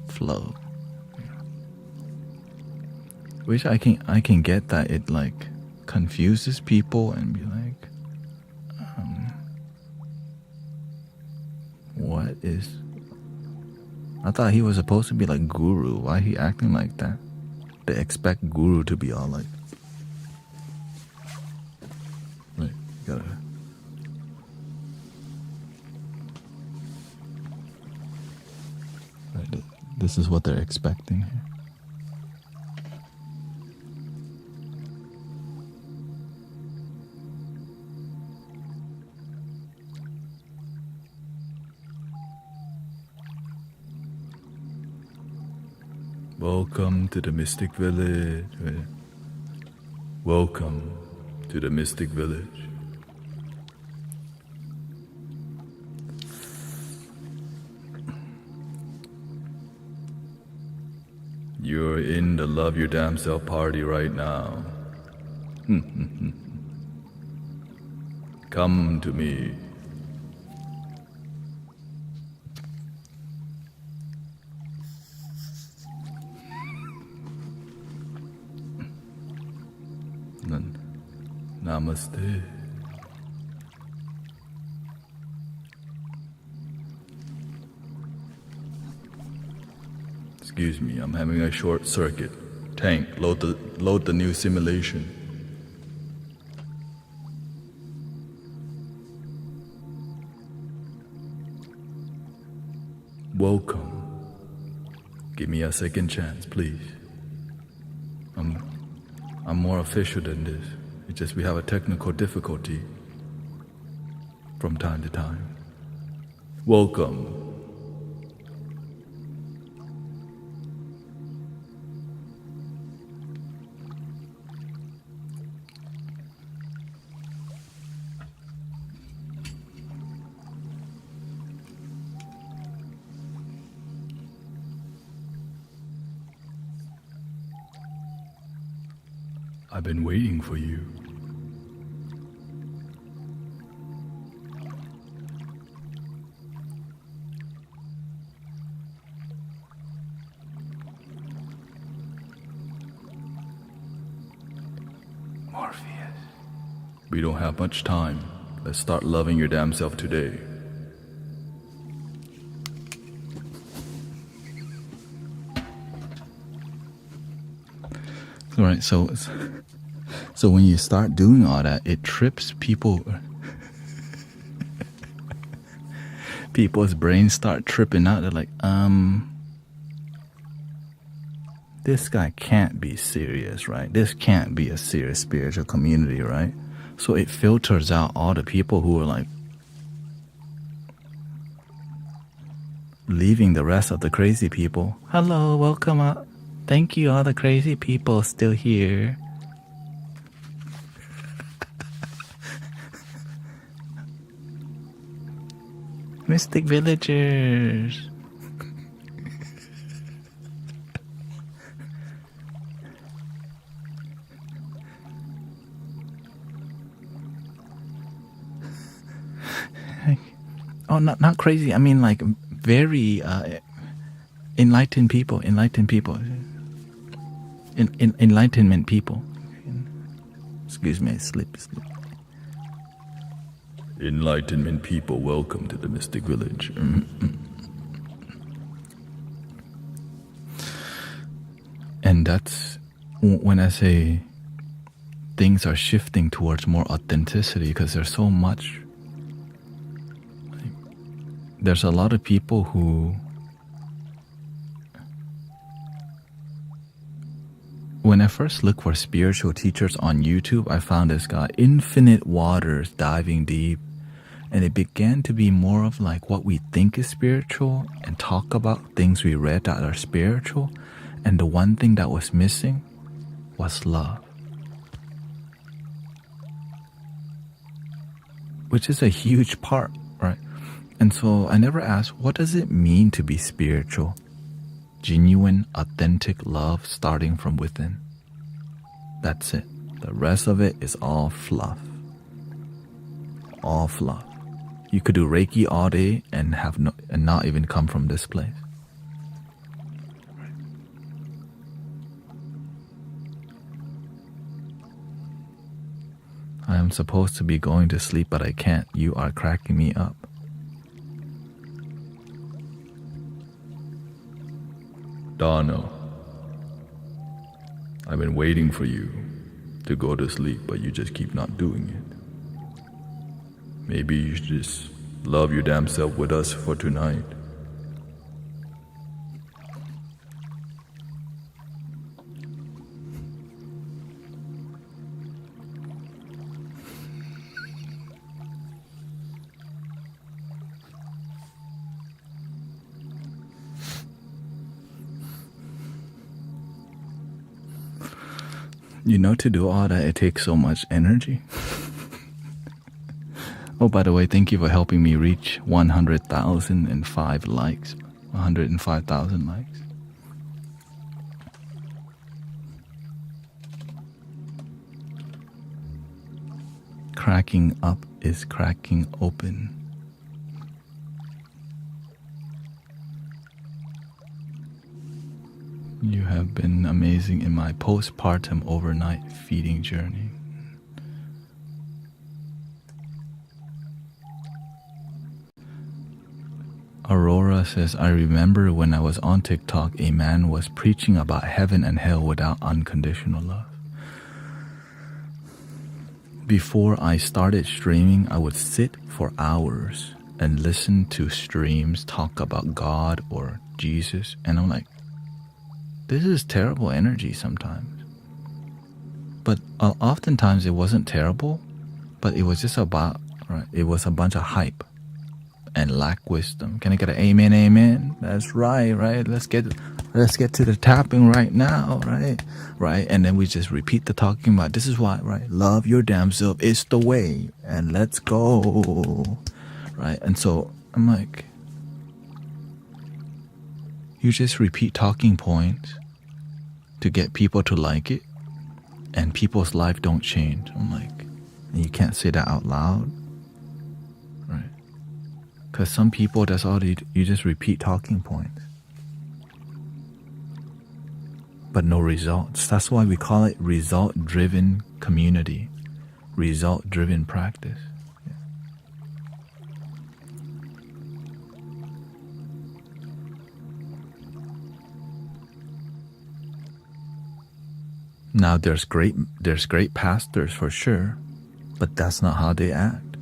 flow. Which I can get that it like confuses people and be like, what is? I thought he was supposed to be like guru. Why he acting like that? They expect guru to be all like, wait, you gotta. Right, this is what they're expecting here. Welcome to the Mystic Village. Welcome to the Mystic Village. You're in the Love Your Damn Self party right now. Come to me. Namaste. Excuse me, I'm having a short circuit. Tank, load the new simulation. Welcome. Give me a second chance, please. I'm more official than this. It's just we have a technical difficulty from time to time. Welcome. I've been waiting for you. Morpheus. We don't have much time. Let's start loving your damn self today. All right, so when you start doing all that, it trips people. People's brains start tripping out. They're like, this guy can't be serious, right? This can't be a serious spiritual community, right? So it filters out all the people who are like leaving the rest of the crazy people. Hello, welcome up. Thank you, all the crazy people still here. Mystic villagers. Oh, not crazy. I mean, like very Enlightened people. Enlightenment people. Excuse me, sleep. Enlightenment people, welcome to the Mystic Village. And that's when I say things are shifting towards more authenticity, because there's so much. There's a lot of people who, when I first looked for spiritual teachers on YouTube, I found this guy, Infinite Waters, diving deep. And it began to be more of like what we think is spiritual and talk about things we read that are spiritual. And the one thing that was missing was love. Which is a huge part, right? And so I never asked, what does it mean to be spiritual? Genuine, authentic love starting from within. That's it. The rest of it is all fluff. All fluff. You could do Reiki all day and not even come from this place. I am supposed to be going to sleep, but I can't. You are cracking me up. Donna, I've been waiting for you to go to sleep, but you just keep not doing it. Maybe you should just love your damn self with us for tonight. You know, to do all that, it takes so much energy. Oh, by the way, thank you for helping me reach 100,005 likes. 105,000 likes. Cracking up is cracking open. You have been amazing in my postpartum overnight feeding journey. Aurora says, I remember when I was on TikTok, a man was preaching about heaven and hell without unconditional love. Before I started streaming, I would sit for hours and listen to streams talk about God or Jesus, and I'm like, this is terrible energy sometimes. But oftentimes it wasn't terrible, but it was just about, right? It was a bunch of hype and lack wisdom. Can I get an amen, amen? That's right? Let's get to the tapping right now, right? And then we just repeat the talking about, this is why, right? Love your damn self, it's the way, and let's go, right? And so I'm like, you just repeat talking points to get people to like it, and people's life don't change. I'm like, and you can't say that out loud, right? Because some people, that's all you just repeat talking points, but no results. That's why we call it result-driven community, result-driven practice. Now there's great pastors for sure, but that's not how they act,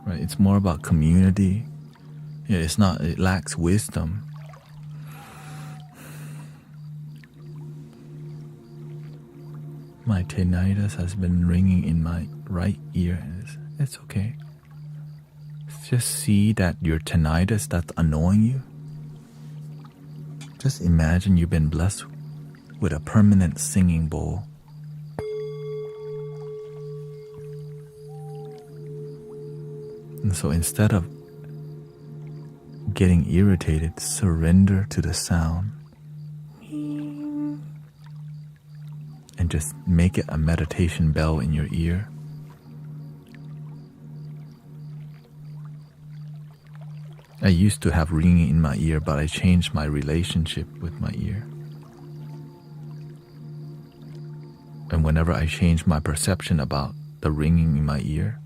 right? It's more about community. It lacks wisdom. My tinnitus has been ringing in my right ear. It's okay. Just see that your tinnitus that's annoying you. Just imagine you've been blessed with a permanent singing bowl. And so instead of getting irritated, surrender to the sound and just make it a meditation bell in your ear. I used to have ringing in my ear, but I changed my relationship with my ear. And whenever I changed my perception about the ringing in my ear,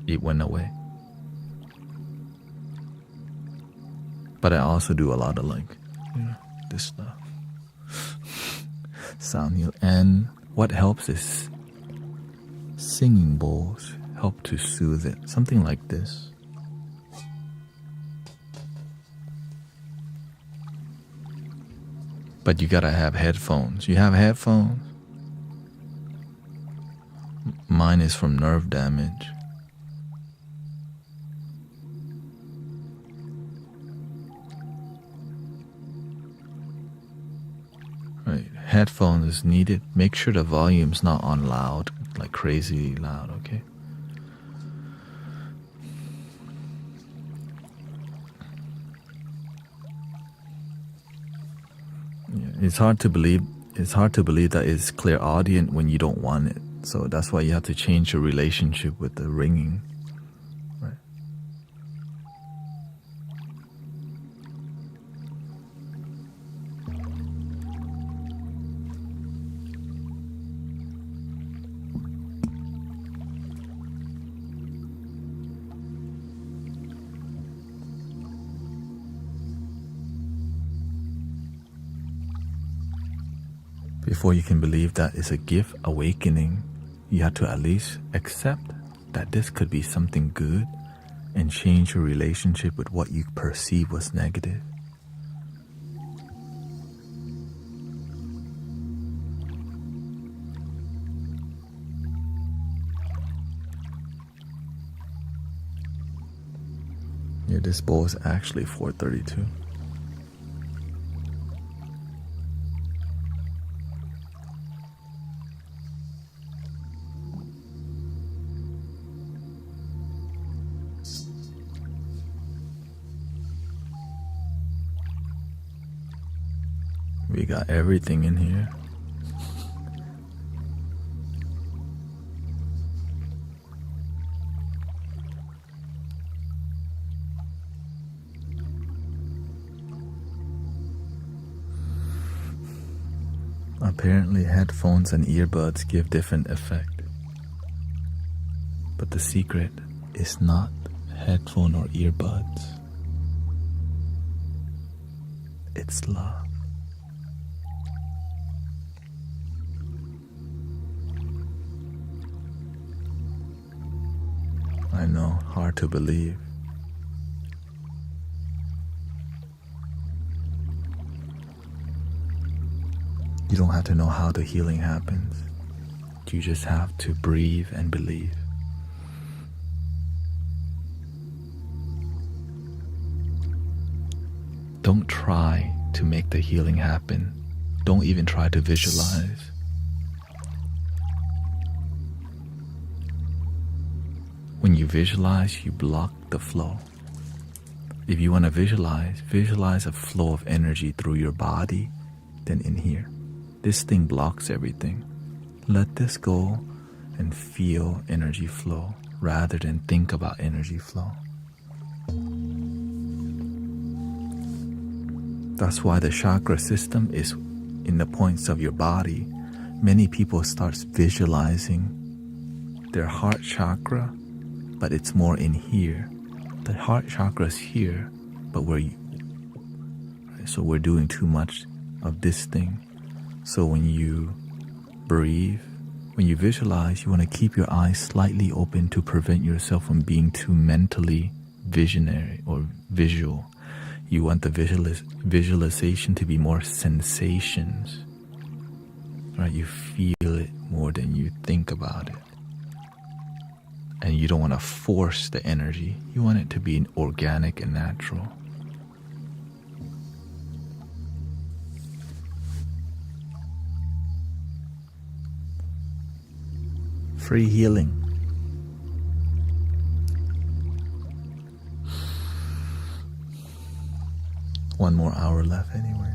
it went away. But I also do a lot of this stuff. Sound heal. And what helps is singing bowls help to soothe it. Something like this. But you gotta have headphones. You have headphones? Mine is from nerve damage. Right, headphones is needed. Make sure the volume's not on loud, like crazy loud, okay? It's hard to believe that it's clairaudient when you don't want it. So that's why you have to change your relationship with the ringing. Right. Before you can believe that it's a gift awakening, you have to at least accept that this could be something good and change your relationship with what you perceive was negative. Yeah, this bowl is actually 432. We got everything in here. Apparently, headphones and earbuds give different effect. But the secret is not headphone or earbuds. It's love. I know, hard to believe. You don't have to know how the healing happens. You just have to breathe and believe. Don't try to make the healing happen. Don't even try to visualize. When you visualize, you block the flow. If you want to visualize a flow of energy through your body, then in here. This thing blocks everything. Let this go and feel energy flow rather than think about energy flow. That's why the chakra system is in the points of your body. Many people start visualizing their heart chakra, but it's more in here. The heart chakra is here, but so we're doing too much of this thing. So when you breathe, when you visualize, you want to keep your eyes slightly open to prevent yourself from being too mentally visionary or visual. You want the visualization to be more sensations, right? You feel it more than you think about it. And you don't want to force the energy. You want it to be organic and natural. Free healing. One more hour left anyway.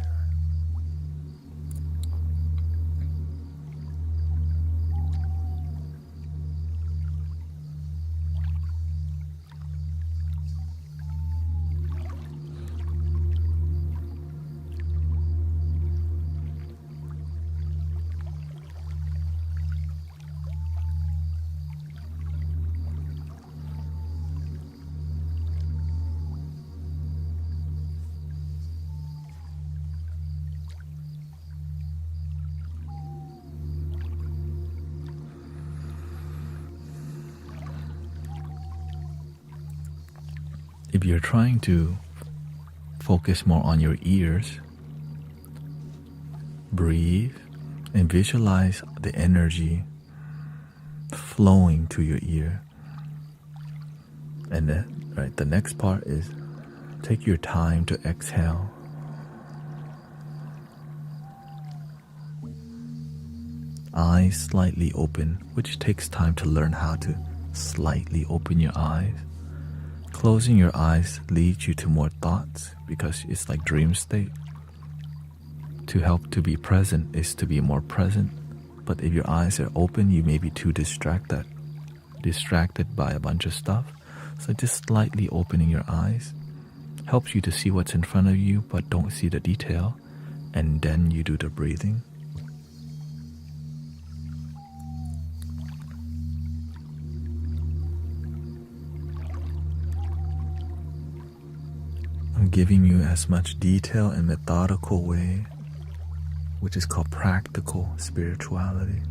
If you're trying to focus more on your ears, breathe and visualize the energy flowing to your ear. And then, right, the next part is take your time to exhale. Eyes slightly open, which takes time to learn how to slightly open your eyes. Closing your eyes leads you to more thoughts because it's like dream state. To help to be present is to be more present, but if your eyes are open, you may be too distracted by a bunch of stuff. So just slightly opening your eyes helps you to see what's in front of you, but don't see the detail, and then you do the breathing. I'm giving you as much detail and methodical way, which is called practical spirituality.